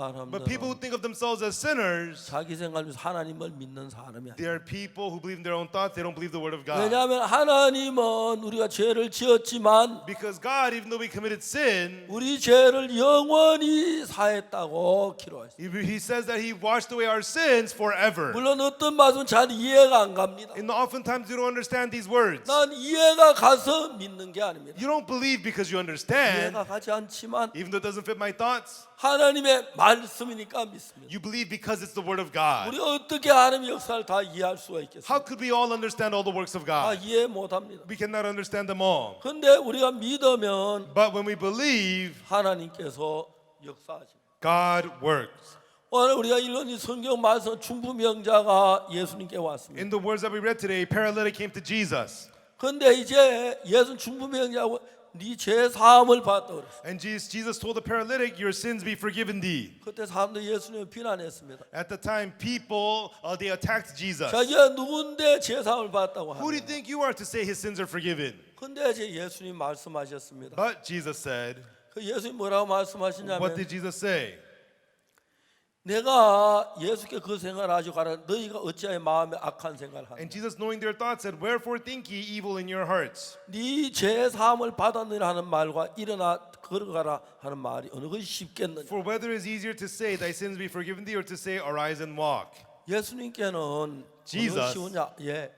people who 사람들은 think of themselves as sinners, 자기 생각에서 하나님을 믿는 사람이 아니야. they are people who believe in their own thoughts. They don't believe the word of God. 왜냐하면 하나님은 우리가 죄를 지었지만 Because God, even though we committed sin, 우리 죄를 영원히 사했다고 기록했어요. he says that he washed away our sins forever. 물론 어떤 말씀은 잘 이해가 안 갑니다. And oftentimes you don't understand these words. 난 이해가 가서 믿는 게 아닙니다. You don't believe because you understand, 이해가 가지 않지만 even though it doesn't fit my thoughts. 하나님의 말씀이니까 믿습니다. You believe because it's the word of God. 우리가 어떻게 하나님의 역사를 다 이해할 수가 How 있겠습니까? could we all understand all the works of 다 God? 이해 못합니다. We cannot understand them all. 그런데 우리가 믿으면 But when we believe, 하나님께서 역사하십니다. God works. 오늘 우리가 읽은 이 성경 말씀 중풍병자가 예수님께 왔습니다. In the words that we read today, paralytic came to Jesus. 그런데 이제 예수 중풍병자하고 네 죄 사함을 받다 그랬어요. And Jesus told the paralytic, your sins be forgiven thee. 그때 사람들이 예수님을 비난했습니다. At the time, people, they attacked Jesus. 자기가 누군데 죄 사함을 받았다고 Who do you 하냐. think you are to say his sins are forgiven? 근데 이제 예수님 말씀하셨습니다. But Jesus said, 그 예수님 뭐라고 what 말씀하시냐면 did Jesus say? 내가 예수께 그 생각을 하지 가라. 너희가 어찌하여 마음에 악한 생각을 하느냐. And Jesus, knowing their thoughts, said, wherefore think ye evil in your hearts? 네 죄 사함을 받았느라 하는 말과 일어나 걸어가라 하는 말이 어느 것이 쉽겠느냐. For whether it is easier to say, thy sins be forgiven thee, or to say, arise and walk? 예수님께는 Jesus. 어느 쉬우냐. 예,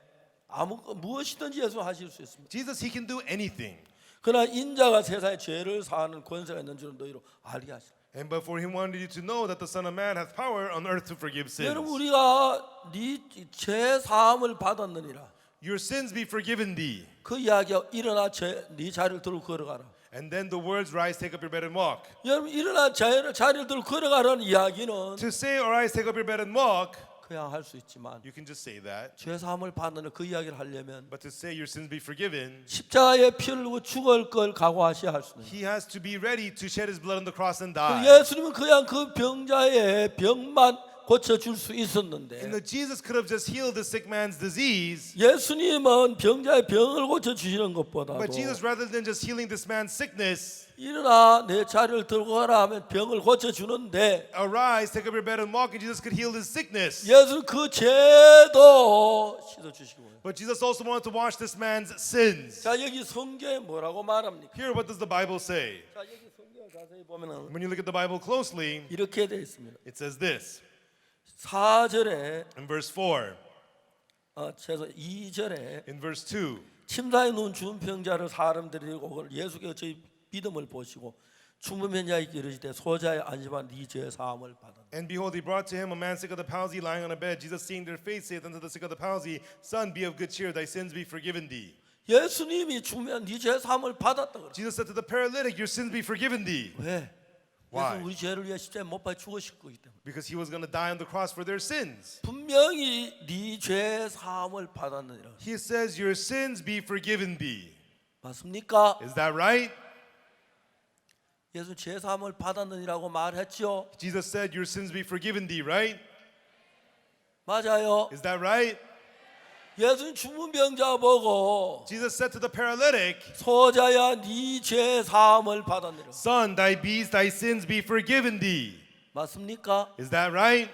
무엇이든지 예수 하실 수 있습니다. Jesus, he can do anything. 그러나 인자가 세상에 죄를 사하는 권세가 있는 줄은 너희로 알게 하시라. And but for him wanted you to know that the Son of Man hath power on earth to forgive 여러분 sins. 우리가 네 죄 사함을 받았느니라. Your sins be forgiven thee. 그 이야기가 일어나 네 자리를 들고 걸어가라. And then the words, rise, take up your bed and walk. 여러분 일어나 자리를 들고 걸어가라는 이야기는 To say, arise, take up your bed and walk, 그냥 할 수 있지만 you can just say that. 죄 사함을 받는 그 이야기를 하려면 But to say your sins be forgiven, 십자가에 피 흘리고 죽을 걸 각오하셔야 할 수는. he has to be ready to shed his blood on the cross and die. 예수님은 그냥 그 병자의 병만 고쳐줄 수 And 있었는데 that Jesus could have just healed the sick man's disease. 예수님은 병자의 병을 고쳐주시는 것보다도 But Jesus, rather than just healing this man's sickness, 일어나 내 자리를 들고 가라 하면 병을 고쳐주는데 arise, take up your bed and walk, and Jesus could heal his sickness. 예수는 그 죄도 씻어주시고. But Jesus also wanted to wash this man's sins. 자 여기 성경에 뭐라고 말합니까? Here, what does the Bible say? 자 여기 성경을 자세히 보면은 When you look at the Bible closely, 이렇게 되어 있습니다. it says this 4절에 in verse 4, 최소 2절에 in verse 2. 침상에 누운 중풍병자를 사람들이 오고 예수께서 저희 믿음을 보시고 중풍병자에게 이르시되 소자의 안심한 네 죄 사함을 받았다. And behold, he brought to him a man sick of the palsy lying on a bed. Jesus, seeing their faith, saith unto the sick of the palsy, Son, be of good cheer, thy sins be forgiven thee. 예수님이 주면 네 죄 사함을 받았다 그랬어요. Jesus said to the paralytic, your sins be forgiven thee. 왜? Why? 예수는 우리 죄를 위해 십자가에 못 박혀 죽으실 거기 때문에. Because he was going to die on the cross for their sins. 분명히 네 죄 사함을 받았느니라. He says, your sins be forgiven thee. 맞습니까? Is that right? 예수 죄 사함을 받았느니라고 말했죠. Jesus said, your sins be forgiven thee, right? 맞아요. Is that right? 예수는 중풍병자 보고 Jesus said to the paralytic, 소자야 네 죄 사함을 받았느니라. Son, thy sins be forgiven thee. 맞습니까? Is that right?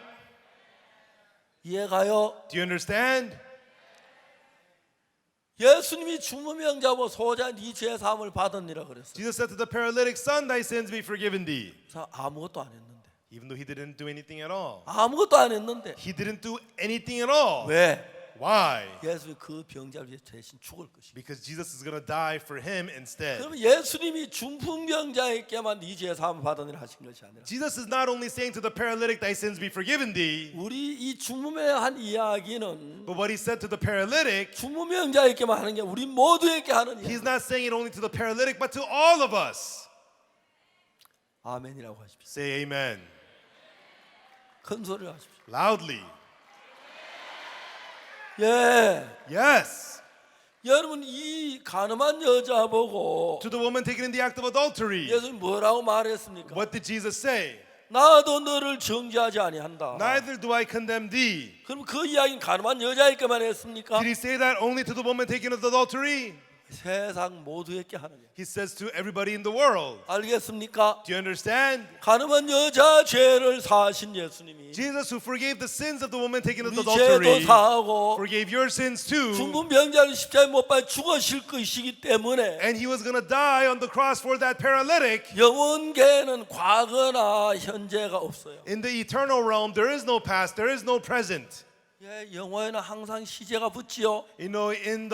이해가요? Do you understand? 예수님이 중풍병자 보고 소자 네 죄 사함을 받았느니라 그랬어요. Jesus said to the paralytic, Son, thy sins be forgiven thee. 자, 아무것도 안 했는데. Even though he didn't do anything at all. 아무것도 안 했는데. He didn't do anything at all. 왜? Why? 예수님이 그 병자를 위해 대신 죽을 것이다. Because Jesus is going to die for him instead. 그러면 예수님이 중풍병자에게만 네 죄 사함을 받았느라 하신 것이 아니라 Jesus is not only saying to the paralytic, thy sins be forgiven thee, 우리 이 중풍에 한 이야기는 but what he said to the paralytic, 중풍병자에게만 하는 게 우리 모두에게 하는 이야기. he's not saying it only to the paralytic, but to all of us. 아멘이라고 하십시오. Say amen. 큰 소리로 하십시오. Loudly. 예, Yes. 여러분 이 가늠한 여자 보고 To the woman taken in the act of adultery, 예수님 뭐라고 말했습니까? what did Jesus say? 나도 너를 정죄하지 아니한다. Neither do I condemn thee. 그럼 그 이야기는 가늠한 여자에게만 했습니까? Did he say that only to the woman taken in adultery? 세상 모두에게 하는 일. He says to everybody in the world. 알겠습니까? Do you understand? 가늠한 여자 죄를 사하신 예수님이 Jesus, who forgave the sins of the woman taken in 우리 adultery, 죄도 사하고 forgave your sins too. 중풍병자를 십자가에 못 박아 죽으실 것이기 때문에 And he was going to die on the cross for that paralytic. 영원계에는 과거나 현재가 없어요. In the eternal realm, there is no past, there is no present. 예, 영화에는 항상 시제가 붙지요. You know, in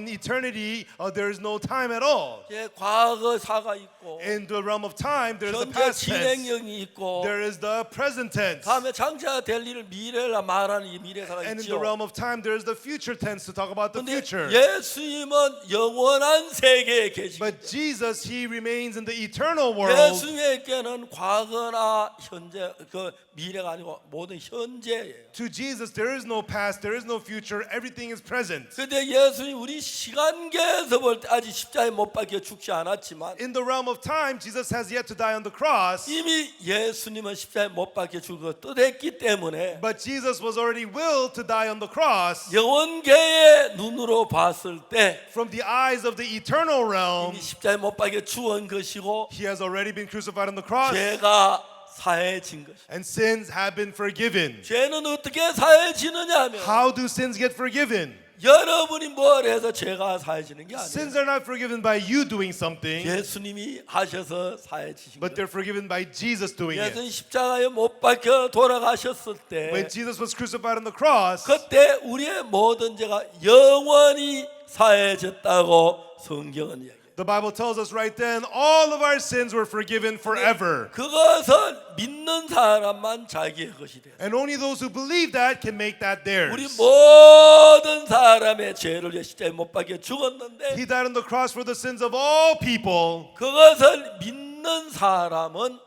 eternity, there is no time at all. 예, 과거사가 있고 In the realm of time, there is the 현재 past tense. 진행형이 있고 There is the present tense. 다음에 장차가 될 일을 미래라 말하는 이 미래사가 And in the 있죠. realm of time, there is the future tense to talk about the 근데 future. 예수님은 영원한 세계에 계시고 But Jesus, he remains in the eternal world. 예수님에게는 과거나 현재 그 미래가 아니고 모든 현재예요. To Jesus, there is no past, there is no future, everything is present. 근데 예수님 우리 시간계에서 볼 때 아직 십자가에 못 박혀 죽지 않았지만 In the realm of time, Jesus has yet to die on the cross. 이미 예수님은 십자가에 못 박혀 죽어 뜻했기 때문에 But Jesus was already willed to die on the cross. 영원계의 눈으로 봤을 때 From the eyes of the eternal realm, 이미 십자가에 못 박혀 죽은 것이고 he has already been crucified on the cross, 죄가 사해진 것이고 and sins have been forgiven. 죄는 어떻게 사해지느냐 하면 How do sins get forgiven? 여러분이 뭘 해서 죄가 사해지는 게 아니에요. Sins are not forgiven by you doing something, 예수님이 하셔서 사해지신 but 거예요. they're forgiven by Jesus doing it. 예수님 십자가에 못 박혀 돌아가셨을 때 When Jesus was crucified on the cross, 그때 우리의 모든 죄가 영원히 사해졌다고 성경은 이야기해요. the Bible tells us right then, all of our sins were forgiven forever. 그것은 믿는 사람만 자기의 것이 돼요. And only those who believe that can make that 우리 theirs. 모든 사람의 죄를 위해 십자가에 못 박혀 죽었는데 He died on the cross for the sins of all people. 그것을 믿는 사람은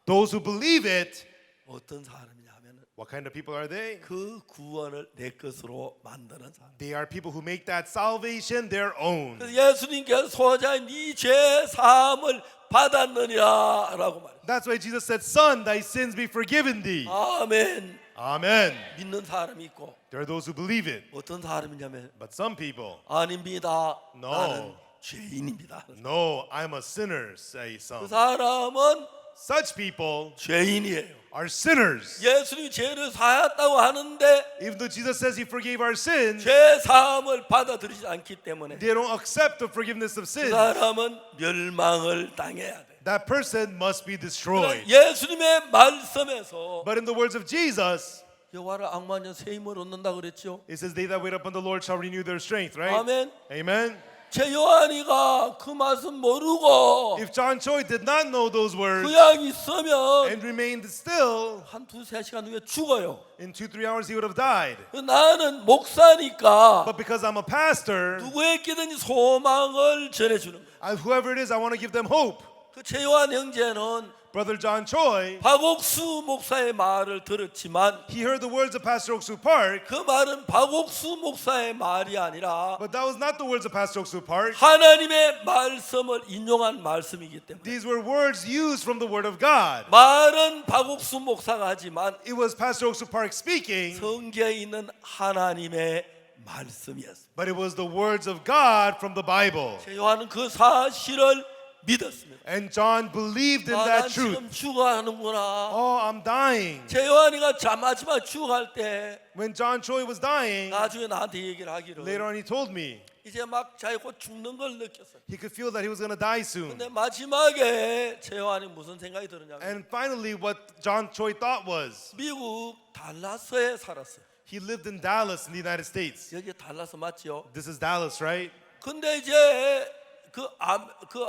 Those who believe it, 어떤 사람이냐 하면 what kind of people are they? 그 구원을 내 것으로 만드는 사람. They are people who make that salvation their own. 그래서 예수님께서 소자인 네 사함을 받았느냐라고 말해요. That's why Jesus said, Son, thy sins be forgiven thee. 아멘. Amen. 믿는 사람이 있고 There are those who believe it. 어떤 사람이냐면 But some people, 아닙니다. No. 나는 죄인입니다. no, I'm a sinner, say 그 some. 사람은 Such people 죄인이에요. are sinners. 예수님이 죄를 사했다고 하는데 Even though Jesus says he forgave our sins, 죄 사함을 받아들이지 않기 때문에 they don't accept the forgiveness of 그 sins. 사람은 멸망을 당해야 돼. That person must be destroyed. 예수님의 말씀에서 But in the words of Jesus, 여호와를 악마하면 새 힘을 얻는다 그랬죠. it says, They that wait upon the Lord shall renew their strength, right? 아멘. Amen. 제 요한이가 그 말씀 모르고 If John Choi did not know those words 그냥 있으면 and remained still, 한 두세 시간 후에 죽어요. in 2-3 hours he would have died. 나는 목사니까 But because I'm a pastor, 누구에게든지 소망을 전해주는 거예요. whoever it is, I want to give them hope. 그 최요한 형제는 Brother John Choi, 박옥수 목사의 말을 들었지만 he heard the words of Pastor Oksu Park, 그 말은 박옥수 목사의 말이 아니라 but that was not the words of Pastor Oksu Park. 하나님의 말씀을 인용한 말씀이기 때문에 These were words used from the Word of God. 말은 박옥수 목사가 하지만 It was Pastor Oksu Park speaking, 성경에 있는 하나님의 말씀이었습니다. but it was the words of God from the Bible. 요한은 그 사실을 믿었습니다. And John believed in 난 that truth. 지금 죽어가는구나. Oh, I'm dying. 제 요한이가 마지막 죽어갈 때 When John Choi was dying, 나중에 나한테 얘기를 하기를 later on he told me 이제 막 자기 곧 죽는 걸 느꼈어요. he could feel that he was going to die soon. 근데 마지막에 제 요한이 무슨 생각이 들었냐면 And finally, what John Choi thought was, 미국 달라스에 살았어요. he lived in Dallas in the United States. 여기 달라스 맞죠? This is Dallas, right? 근데 이제 그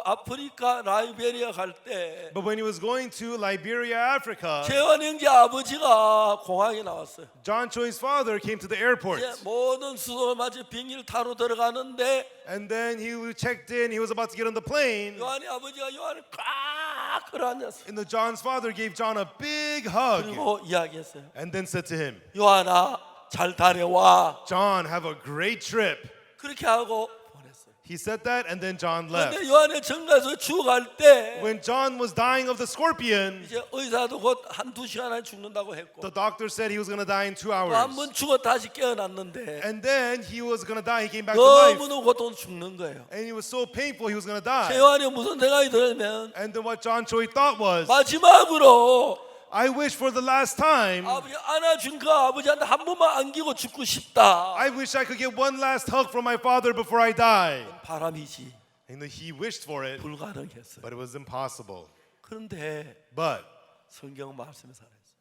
아프리카 라이베리아 갈 때 But when he was going to Liberia, Africa, 재원 형제 아버지가 공항에 나왔어요. John Choi's father came to the airport. 이제 모든 수속을 마치 비행기를 타러 들어가는데 And then he checked in, he was about to get on the plane. 요한의 아버지가 요한을 꽉 끌어안았어요. And John's father gave John a big hug 그리고 이야기했어요. and then said to him, 요한아 잘 다녀와. John, have a great trip. 그렇게 하고 보냈어요. He said that and then John left. 그런데 요한의 정가에서 죽어갈 때 When John was dying of the scorpion, 이제 의사도 곧 한두 시간 안에 죽는다고 했고 the doctor said he was going to die in 2 또 한 hours. 번 죽어 다시 깨어났는데 And then he was going to die. He came back to life. 너무너무 고통 죽는 거예요. And he was so painful, he was going to die. 요한이 무슨 생각이 들냐면 And then what John Choi thought was, 마지막으로 I wish for the last time, 아버지 안아준 그 아버지한테 한 번만 안기고 죽고 싶다. I wish I could get one last hug from my father before I die. 바람이지 And he wished for it, 불가능했어요. but it was impossible. 그런데 But 성경 말씀에 살아있어요.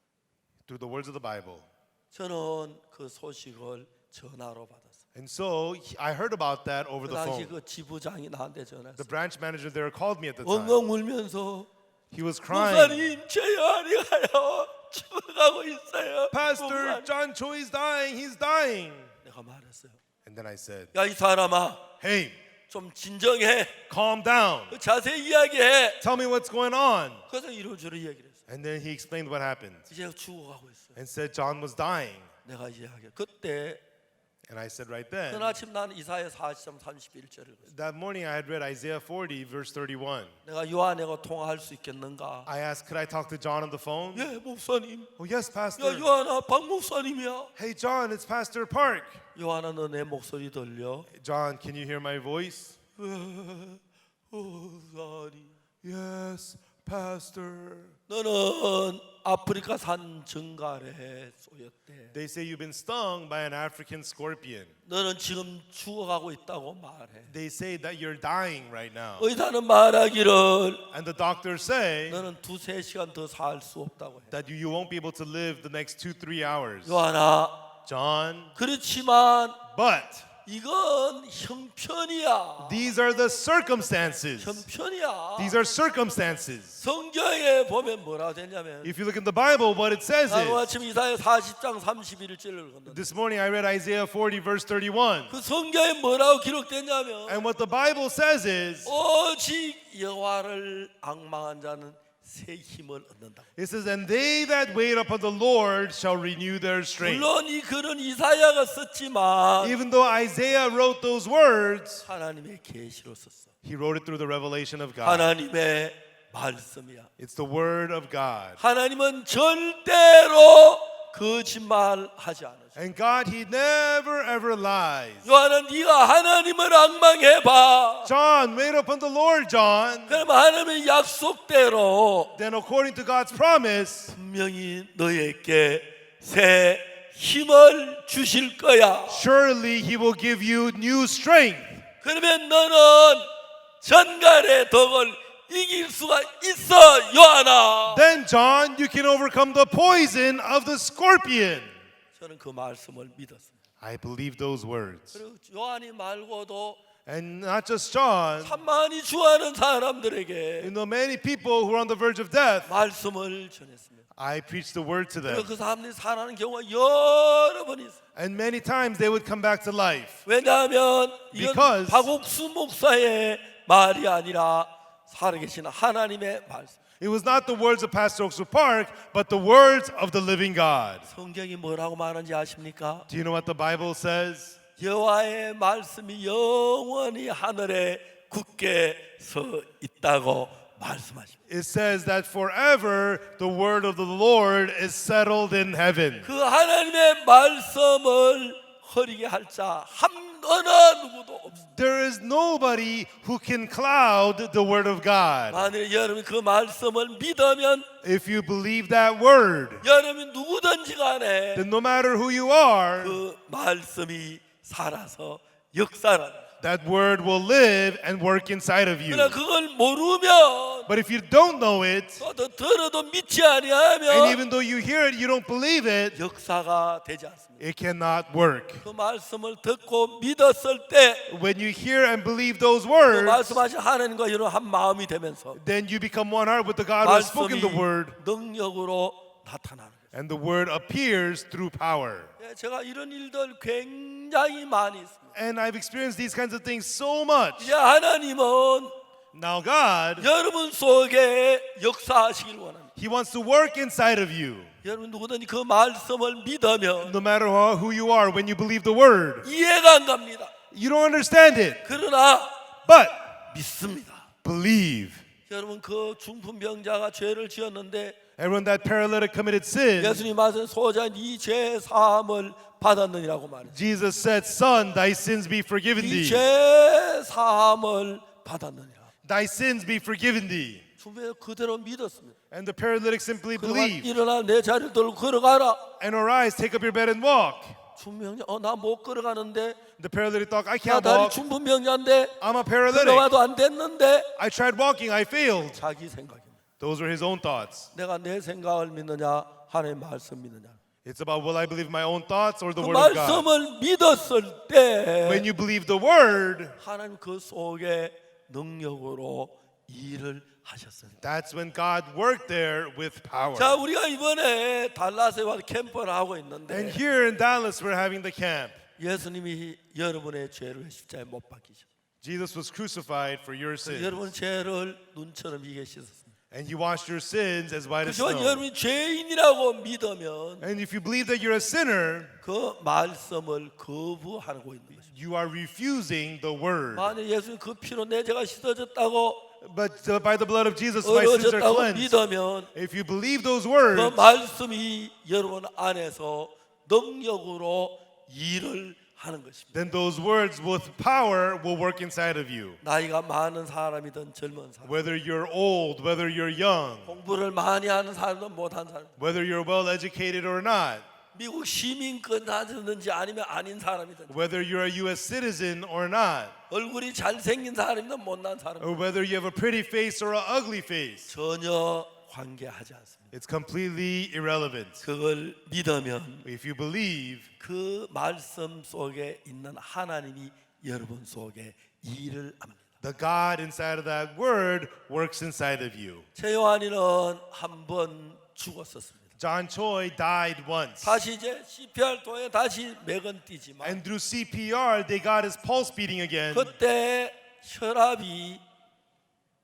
through the words of the Bible, 저는 그 소식을 전화로 받았어요. And so I heard about that over 그 the 당시 phone. 그 지부장이 나한테 The 전화했어요. branch manager there called me at the time. 엉엉 울면서 He was crying. 목사님 제 아리가요 죽어가고 있어요. Pastor, 목사님. John Cho is dying. He's dying. 내가 말했어요. And then I said, 야 이 사람아 hey, 좀 진정해. calm down. 그 자세히 이야기해. Tell me what's going on. 그래서 이러저러 얘기를 했어요. And then he explained what happened 이제 죽어가고 있어요. and said John was dying. 내가 이야기해. 그때 And I said right then, 그날 아침 나는 이사야 40장 31절을 읽었어요. that morning I had read Isaiah 40, verse 31. 내가 요한하고 통화할 수 있겠는가? I asked, could I talk to John on the phone? 예, 목사님. Oh, yes, 야, Pastor. 요한아, 박 목사님이야. Hey, John, it's Pastor Park. 요한아, 너 내 목소리 들려? John, can you hear my voice? 목사님. Yes, Pastor. 너는 아프리카 산 정갈에 쏘였대. They say you've been stung by an African scorpion. 너는 지금 죽어가고 있다고 말해. They say that you're dying right now. 의사는 말하기를 And the doctors say 너는 2-3시간 더 살 수 없다고 해. that you won't be able to live the next 2-3 hours. 요한아, John, 그렇지만 but 이건 형편이야. these are the circumstances. 형편이야. These are circumstances. 성경에 보면 뭐라고 되냐면 If you look in the Bible, what it says 나도 is, 아침 이사야 40장 31절을 읽었는데 this morning I read Isaiah 40, verse 31. 그 성경에 뭐라고 기록됐냐면 And what the Bible says is, 오직 여호와를 앙망한 자는 새 힘을 얻는다. it says, and they that wait upon the Lord shall renew their strength. 물론 이 글은 이사야가 썼지만 Even though Isaiah wrote those words, 하나님의 계시로 썼어. he wrote it through the revelation of God. 하나님의 말씀이야. It's the word of God. 하나님은 절대로 거짓말하지 않으셔. And God, he never ever lies. 요한은 네가 하나님을 앙망해봐. John, wait upon the Lord, John. 그럼 하나님의 약속대로 Then according to God's promise, 분명히 너에게 새 힘을 주실 거야. surely he will give you new strength. 그러면 너는 전갈의 덕을 이길 수가 있어, 요한아. Then, John, you can overcome the poison of the scorpion. 저는 그 말씀을 믿었습니다. I believe those words. 그리고 요한이 말고도 And not just John, 참 많이 주하는 사람들에게 you know, many people who are on the verge of death, 말씀을 전했습니다. I preached the word to them. 그리고 그 사람들이 살아나는 경우가 여러 번 있어요. And many times they would come back to life. 왜냐하면 이건 Because- 박옥수 목사의 말이 아니라 살아계신 하나님의 말씀. It was not the words of Pastor Oaksu Park, but the words of the living God. 성경이 뭐라고 말하는지 아십니까? Do you know what the Bible says? 여호와의 말씀이 영원히 하늘에 굳게 서 있다고 말씀하십니다. It says that forever the word of the Lord is settled in heaven. 그 하나님의 말씀을 허리게 할 자 한 어느 누구도 없습니다. There is nobody who can cloud the word of God. 만일 여러분이 그 말씀을 믿으면 If you believe that word, 여러분이 누구든지 간에 then no matter who you are, 그 말씀이 살아서 역사하는. that word will live and work inside of you. 그러나 그걸 모르면 But if you don't know it, 또 들어도 믿지 and 아니하면 even though you hear it, you don't believe it, 역사가 되지 않습니다. it cannot work. 그 말씀을 듣고 믿었을 때 When you hear and believe those 그 words, 말씀하신 하나님과 여러분 한 마음이 되면서 then you become one heart with the God who has spoken 말씀이 the word, 능력으로 나타나는 거예요. and the word appears through power. 예, 제가 이런 일들 굉장히 많이 있습니다. And I've experienced these kinds of things so much. 이제 하나님은 Now God, 여러분 속에 역사하시길 원합니다. He wants to work inside of you. 여러분 누구든지 그 말씀을 믿으면 No matter who you are, when you believe the word, 이해가 안 갑니다. you don't understand it, 그러나 but 믿습니다. believe. 여러분 그 중풍병자가 죄를 지었는데 And when that paralytic committed sin, 예수님 말씀 소자 네 죄 사함을 받았느니라고 말했어요. Jesus said, Son, thy sins be forgiven 네 thee. 죄 사함을 받았느니라. Thy sins be forgiven thee. 중풍병자 그대로 믿었습니다. And the paralytic simply 그러면 believed. 일어나 내 자리를 들고 걸어가라. And arise, take up your bed and walk. 중풍병자 나 못 걸어가는데 The paralytic thought, I 나 can't 다리 walk. 중풍병자인데 I'm a paralytic. 걸어와도 안 됐는데 I tried walking, I failed. 자기 생각입니다. Those were his own thoughts. 내가 내 생각을 믿느냐 하나님의 말씀 믿느냐. It's about will I believe my own thoughts or the 그 word of God. 말씀을 믿었을 때 When you believe the word, 하나님 그 속에 능력으로 일을 하셨습니다. that's when God worked there with power. 자, 우리가 이번에 달라스에 와서 캠프를 하고 And 있는데 here in Dallas, we're having the camp. 예수님이 여러분의 죄를 십자가에 못 박히셨어요. Jesus was crucified for your sins. 여러분 죄를 눈처럼 이게 씻었습니다. And he washed your sins as white as 그렇지만 snow. 여러분이 죄인이라고 믿으면 And if you believe that you're a sinner, 그 말씀을 거부하고 있는 것입니다. you are refusing the word. 만약 예수님 그 피로 내 죄가 씻어졌다고 But by the blood of Jesus, my sins are 어려졌다고 cleansed. 믿으면 If you believe those 그 words, 말씀이 여러분 안에서 능력으로 일을 하는 것입니다. then those words with power will work inside of you. 나이가 많은 사람이든 젊은 사람, Whether you're old, whether you're young, 공부를 많이 하는 사람이든 못하는 사람, whether you're well educated or not, 미국 시민권 가졌는지 아니면 아닌 사람이든, whether you're a US citizen or not, 얼굴이 잘생긴 사람이든 못난 사람, or whether you have a pretty face or an ugly face, 전혀 관계하지 않습니다. it's completely irrelevant. 그걸 믿으면 If you believe, 그 말씀 속에 있는 하나님이 여러분 속에 일을 합니다. the God inside of that word works inside of you. 최요한이는 한 번 죽었었습니다. John Choi died once. 다시 이제 CPR 통해 다시 맥은 뛰지만 And through CPR, they got his pulse beating again. 그때 혈압이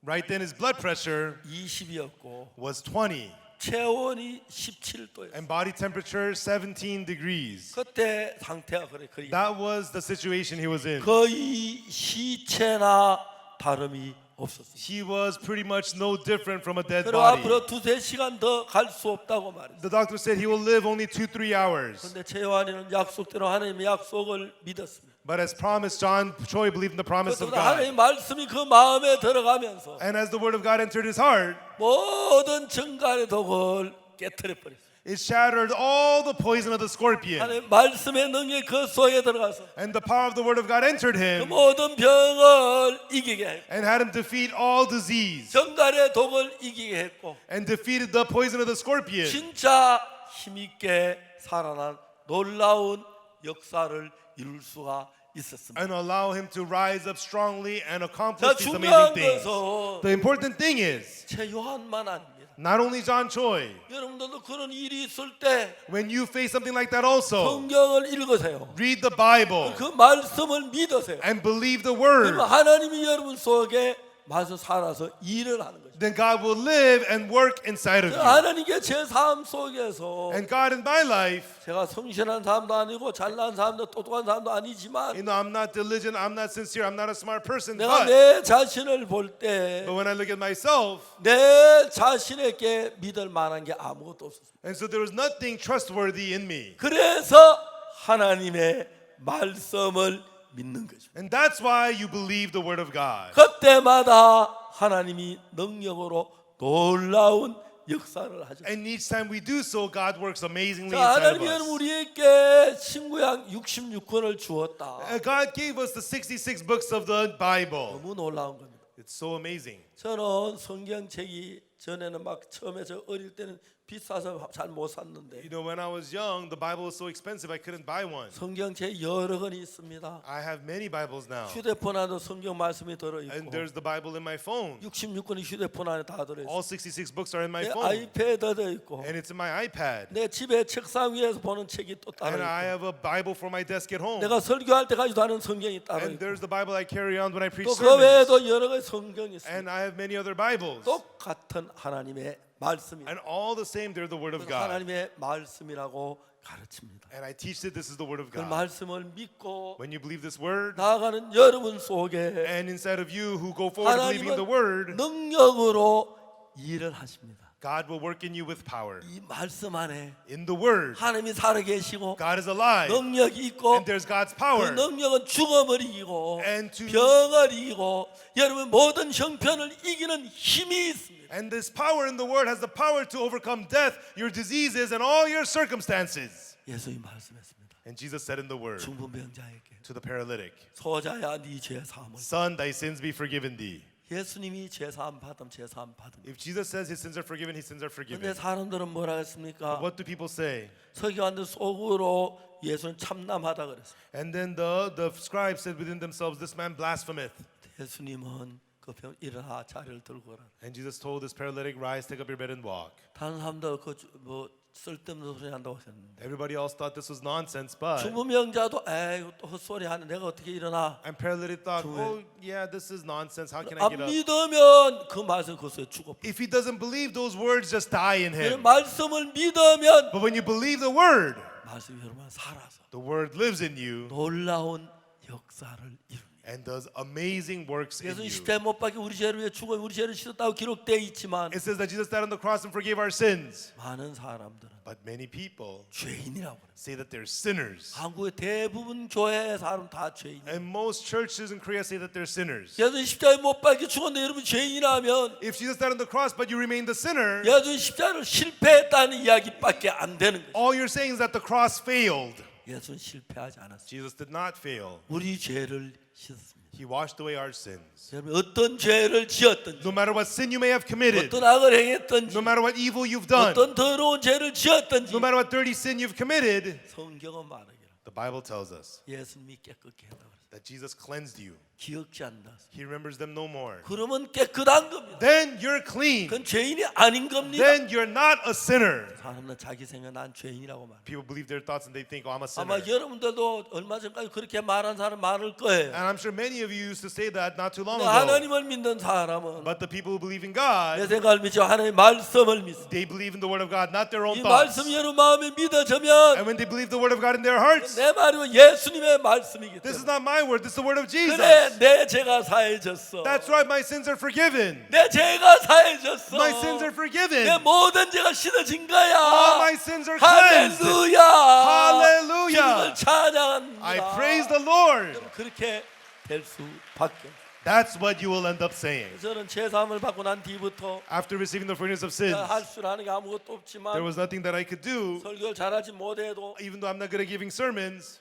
Right then, his blood pressure 20이었고 was 20, 체온이 17도였어요. and body temperature 17 degrees. 그때 상태가 그래. That was the situation he was in. 거의 시체나 다름이 없었어요. He was pretty much no different from a dead 그리고 body. 앞으로 2-3시간 더 갈 수 없다고 말했어요. The doctor said he will live only 2-3 hours. 그런데 최요한이는 약속대로 하나님의 약속을 믿었습니다. But as promised, John Choi believed in the promise of 그러나 하나님의 God. 말씀이 그 마음에 들어가면서 And as the word of God entered his heart, 모든 정갈의 독을 깨뜨려 버렸어요. it shattered all the poison of the scorpion. 하나님의 말씀의 능력이 그 속에 들어가서 And the power of the word of God entered 그 him 모든 병을 이기게 했고 and had him defeat all disease 정갈의 독을 이기게 했고 and defeated the poison of the scorpion. 진짜 힘있게 살아난 놀라운 역사를 이룰 수가 있었습니다. And allow him to rise up strongly and 자, accomplish these 중요한 amazing things. 것은 The important thing is, 최요한만 아닙니다. not only John Choi, 여러분들도 그런 일이 있을 때 when you face something like that also, 성경을 읽으세요. read the Bible 그 말씀을 믿으세요. and believe the word. 그러면 하나님이 여러분 속에 마저 살아서 일을 하는 거죠. Then God will live and work inside of you. 하나님께 제 삶 속에서 And God in my life, 제가 성실한 사람도 아니고 잘난 사람도 똑똑한 사람도 아니지만 I'm not diligent, I'm not sincere, I'm not a smart person, 내가 but 내 자신을 볼 때 when I look at myself, 내 자신에게 믿을 만한 게 아무것도 없었어요. and so there was nothing trustworthy in me. 그래서 하나님의 말씀을 믿는 거죠. And that's why you believe the word of God. 그때마다 하나님이 능력으로 놀라운 역사를 하죠. And each time we do so, God works amazingly 자, inside of 하나님이 us. 우리에게 신구약 66권을 주었다. God gave us the 66 books of the Bible. 너무 놀라운 겁니다. It's so amazing. 저는 성경책이 전에는 막 처음에 저 어릴 때는 비싸서 잘 못 샀는데 When I was young, the Bible was so expensive I couldn't buy one. 성경책 여러 권이 있습니다. I have many Bibles now. 휴대폰 안에도 성경 말씀이 들어 And 있고 there's the Bible in my phone. 66권이 휴대폰 안에 다 들어 All 있어. 66 books are in my 내 phone. 아이패드도 있고 And it's in my iPad. 내 집에 책상 위에서 보는 책이 또 따로 And I 있고 have a Bible for my desk at home. 내가 설교할 때 가지고 하는 성경이 따로 And 있고 there's the Bible I carry on when I preach 또 그 sermons. 외에도 여러 가지 성경이 있습니다. And I have many other Bibles. 똑같은 하나님의 말씀입니다. And all the same, they're the Word of God. 하나님의 말씀이라고 가르칩니다. And I teach that this is the Word of 그 God. 말씀을 믿고 When you believe this Word, 나아가는 여러분 속에 and inside of you who go forward believing the 하나님은 Word, 능력으로 일을 하십니다. God will work in you with power. 이 말씀 안에 In the Word, 하나님이 살아계시고 God is alive. 능력이 있고 And there's God's 그 power. 능력은 죽음을 이기고 And to- 병을 이기고 여러분 모든 형편을 이기는 힘이 있습니다. And this power in the Word has the power to overcome death, your diseases, and all your circumstances. 예수님이 말씀했습니다. And Jesus said in the Word 중풍병자에게 to the paralytic, 소자야 네 죄 사함을 Son, thy sins be forgiven thee. 예수님이 죄사함 받음 죄사함 받음. If Jesus says his sins are forgiven, his sins are 근데 forgiven. 사람들은 뭐라 했습니까? What do people say? 서기관들 속으로 예수는 참남하다 그랬어요. And then the scribes said within themselves, this man blasphemeth. 예수님은 그 병 일어나 자리를 들고 오라. And Jesus told this paralytic, rise, take up your bed and walk. 다른 사람들 그뭐 쓸데없는 소리 한다고 하셨는데 Everybody else thought this was nonsense, but 주무명자도 에이 또 헛소리 하는 내가 어떻게 일어나? and paralytic thought, 주의- oh yeah, this is nonsense. How can I 안 get up? 믿으면 그 말씀 그것에 죽어. If he doesn't believe, those words just die in him. 말씀을 믿으면 But when you believe the word, 말씀이 여러분 살아서 the word lives in you 놀라운 역사를 이룹니다. and does amazing works in 예수님 you. 십자가에 못 박혀 우리 죄를 위해 죽어 우리 죄를 씻었다고 기록되어 있지만 It says that Jesus died on the cross and forgave our sins. 많은 사람들은 But many people 죄인이라고 그래요. say that they're sinners. 한국의 대부분 교회의 사람 다 죄인. And most churches in Korea say that they're sinners. 예수님 십자가에 못 박혀 죽었는데 여러분 죄인이라면 If Jesus died on the cross but you remain the sinner, 예수님 십자가를 실패했다는 이야기밖에 안 되는 거예요. all you're saying is that the cross failed. 예수는 실패하지 않았어요. Jesus did not fail. 우리 죄를 씻었습니다. He washed away our sins. 여러분 어떤 죄를 지었든지 No matter what sin you may have committed, 어떤 악을 행했든지 no matter what evil you've done, 어떤 더러운 죄를 지었든지 no matter what dirty sin you've committed, 성경은 말하기를 the Bible tells us 예수님이 깨끗게 했다고 그랬어요. that Jesus cleansed you. 기억지 않는다. He remembers them no more. 그러면 깨끗한 겁니다. Then you're clean. 그건 죄인이 아닌 겁니다. Then you're not a sinner. 사람은 자기 생각 난 죄인이라고 말. People believe their thoughts and they think, oh, I'm a 아마 sinner. 여러분들도 얼마 전까지 그렇게 말한 사람 많을 거예요. And I'm sure many of you used to say that not too long 근데 ago. 하나님을 믿는 사람은 But the people who believe in 내 God, 생각을 믿지 하나님의 말씀을 믿습니다. they believe in the word of God, not their own 이 thoughts. 말씀이 여러분 마음에 믿어지면 And when they believe the word of God in their hearts, 내 말이고 예수님의 말씀이기 this is 때문에 not my word, this is the word of Jesus. 그래 내 죄가 사해졌어. That's right, my sins are forgiven. 내 죄가 사해졌어. My sins are forgiven. 내 모든 죄가 씻어진 거야. All my sins are cleansed. 할렐루야. Hallelujah. 주님을 찬양합니다. I praise the Lord. 그렇게 될 수밖에 없어요. That's what you will end up saying. 저는 제사함을 받고 난 뒤부터 After receiving the forgiveness of sins, 할 줄 아는 게 아무것도 there 없지만 was nothing that I could do, 설교를 잘하지 못해도 even though I'm not good at giving sermons.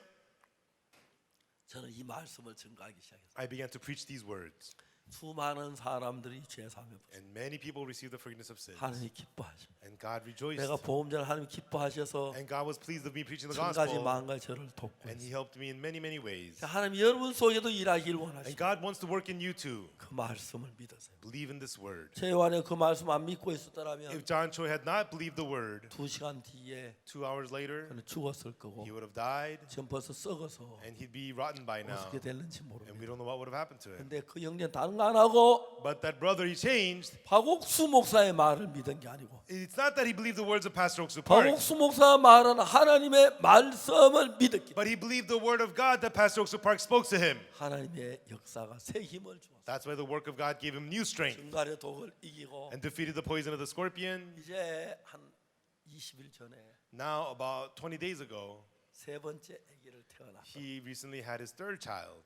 저는 이 말씀을 증거하기 시작했어요. I began to preach these words. 수많은 사람들이 제사함을 받고 And many people received the forgiveness of sins. 하나님이 기뻐하십니다. And God rejoiced. 내가 보험자를 하나님 기뻐하셔서 And God was pleased of me preaching the 천 가지 gospel. 만 가지 저를 돕고 And 있어요. He helped me in many, many ways. 하나님 여러분 속에도 일하기를 And 원하십니다. God wants to work in you too. 그 말씀을 믿으세요. Believe in this word. 제 요한이 그 말씀 안 믿고 있었더라면 If John Choi had not believed the word, 2시간 뒤에 2 hours later, 그는 죽었을 거고 he would have died 지금 벌써 썩어서 and he'd be rotten by now. 어떻게 됐는지 And 모릅니다. we don't know what would have happened to him. 근데 그 형제는 다른 거 안 하고 But that brother, he changed. 박옥수 목사의 말을 믿은 게 아니고 It's not that he believed the words of Pastor Oksu Park, 박옥수 목사 말은 하나님의 말씀을 믿었기 때문에 but he believed the word of God that Pastor Oksu Park spoke to him. 하나님의 역사가 새 힘을 주었어요. That's why the work of God gave him new strength 중간의 독을 이기고 and defeated the poison of the scorpion. 이제 한 20일 전에 Now, about 20 days ago, 세 번째 아기를 태어났다. he recently had his third child.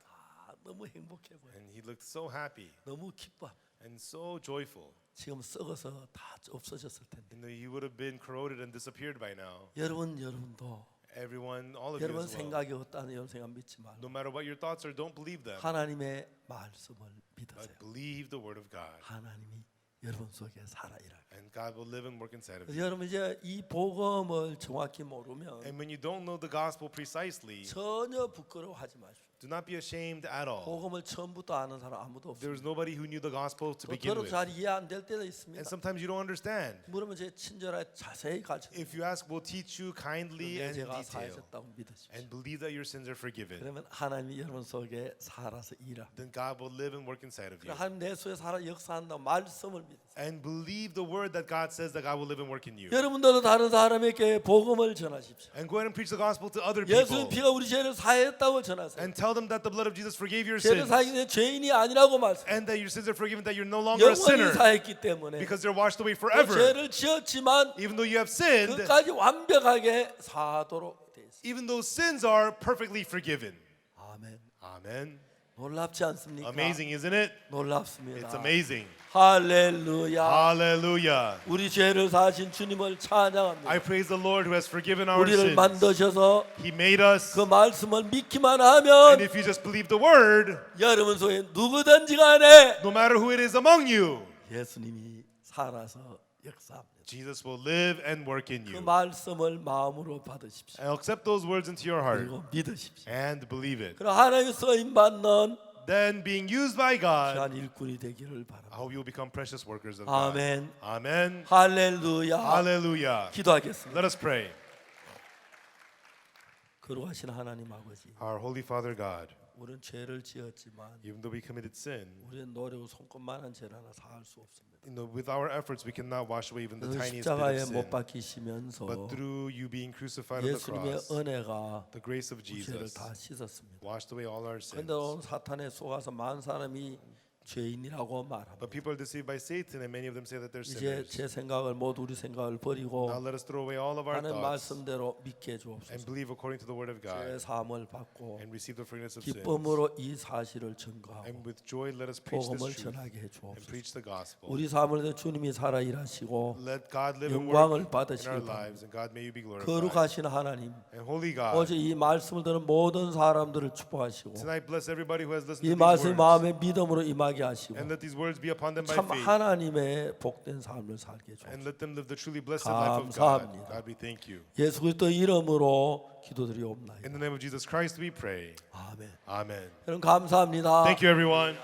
너무 행복해 보여. And he looked so happy 너무 기뻐. and so joyful. 지금 썩어서 다 없어졌을 텐데. You know, he would have been corroded and disappeared by now. 여러분도 Everyone, all of you 여러분 as well. 생각이 없다는 여러분 생각 믿지 말고 No matter what your thoughts are, don't believe them. 하나님의 말씀을 믿으세요. But believe the word of God. 하나님이 여러분 속에 살아 일할. And God will live and work inside of you. 여러분 이제 이 복음을 정확히 모르면 And when you don't know the gospel precisely, 전혀 부끄러워하지 마십시오. do not be ashamed at all. 복음을 처음부터 아는 사람 아무도 There 없어요. was nobody who knew the gospel to begin 저도 with. 잘 이해 안 될 때도 있습니다. And sometimes you don't understand. 물으면 제 친절하게 자세히 가르쳐. If you ask, we'll teach you kindly 내 and in 죄가 detail. 사해졌다고 믿으십시오. And believe that your sins are forgiven. 그러면 하나님이 여러분 속에 살아서 일하. Then God will live and work inside of you. 하나님 내 속에 살아 역사한다 말씀을 믿으세요. And believe the word that God says that God will live and work in you. 여러분들도 다른 사람에게 복음을 전하십시오. And go ahead and preach the gospel to other 예수님 people. 피가 우리 죄를 사했다고 전하세요. And tell them that the blood of Jesus forgave your 죄를 sins. 사기는 죄인이 아니라고 말씀. And that your sins are forgiven, that you're no longer a 영원히 sinner. 사했기 때문에 Because they're washed away 그 forever. 죄를 지었지만 Even though you have sinned, 끝까지 완벽하게 사도록 돼 있어요. even those sins are perfectly forgiven. 아멘. Amen. 놀랍지 않습니까? Amazing, isn't it? 놀랍습니다. It's amazing. 할렐루야. Hallelujah. 우리 죄를 사하신 주님을 찬양합니다. I praise the Lord who has forgiven our 우리를 sins. 만드셔서 He made us. 그 말씀을 믿기만 And 하면 if you just believe the word, 여러분 속에 누구든지 간에 no matter who it is among you, 예수님이 살아서 역사합니다. Jesus will live and work in 그 you. 말씀을 마음으로 받으십시오. And accept those words into your heart 그리고 믿으십시오. and believe it. 그럼 하나님의 쓰임 받는 Then being used by God, 귀한 일꾼이 되기를 바랍니다. I hope you will become precious workers of God. 아멘. Amen. 할렐루야. Hallelujah. 기도하겠습니다. Let us pray. 거룩하신 하나님 아버지, Our Holy Father God, 우리는 죄를 지었지만 even though we committed sin, 우리는 노력 손꼽만한 죄를 하나 사할 수 없습니다. with our efforts we cannot wash away even the 그래서 tiniest bit of 십자가에 sin. 못 박히시면서 But through you being crucified on the 예수님의 cross, 은혜가 the grace of 우리 죄를 Jesus 다 씻었습니다. washed away all our sins. 그런데 오늘 사탄에 속아서 많은 사람이 죄인이라고 말합니다. But people are deceived by Satan, and many of them say that they're 이제 sinners. 제 생각을 모두 우리 생각을 버리고 Now let us throw away all of our 하나님 thoughts 말씀대로 믿게 and 주옵소서. believe according to the word of 죄 God 사함을 받고 and receive the forgiveness of sins. 기쁨으로 이 사실을 증거하고 And with joy let us preach 복음을 this truth 전하게 해 and 주옵소서. preach the gospel. 우리 삶을 통해 주님이 살아 일하시고 Let God live and 영광을 work in 받으시길 our 바랍니다. lives, and God may you be glorified. 거룩하신 하나님, And holy God, 어제 이 말씀을 들은 모든 사람들을 축복하시고 tonight bless everybody who has listened 이 to these 말씀이 words, 마음에 믿음으로 임하게 하시고 and let these words be upon them by 참 faith, 하나님의 복된 삶을 살게 해 주옵소서. and let them live the truly blessed life of God. 감사합니다. God, we thank you. 예수 그리스도 이름으로 기도드리옵나이다. In the name of Jesus Christ we pray. 아멘. Amen. 여러분 감사합니다. Thank you, everyone.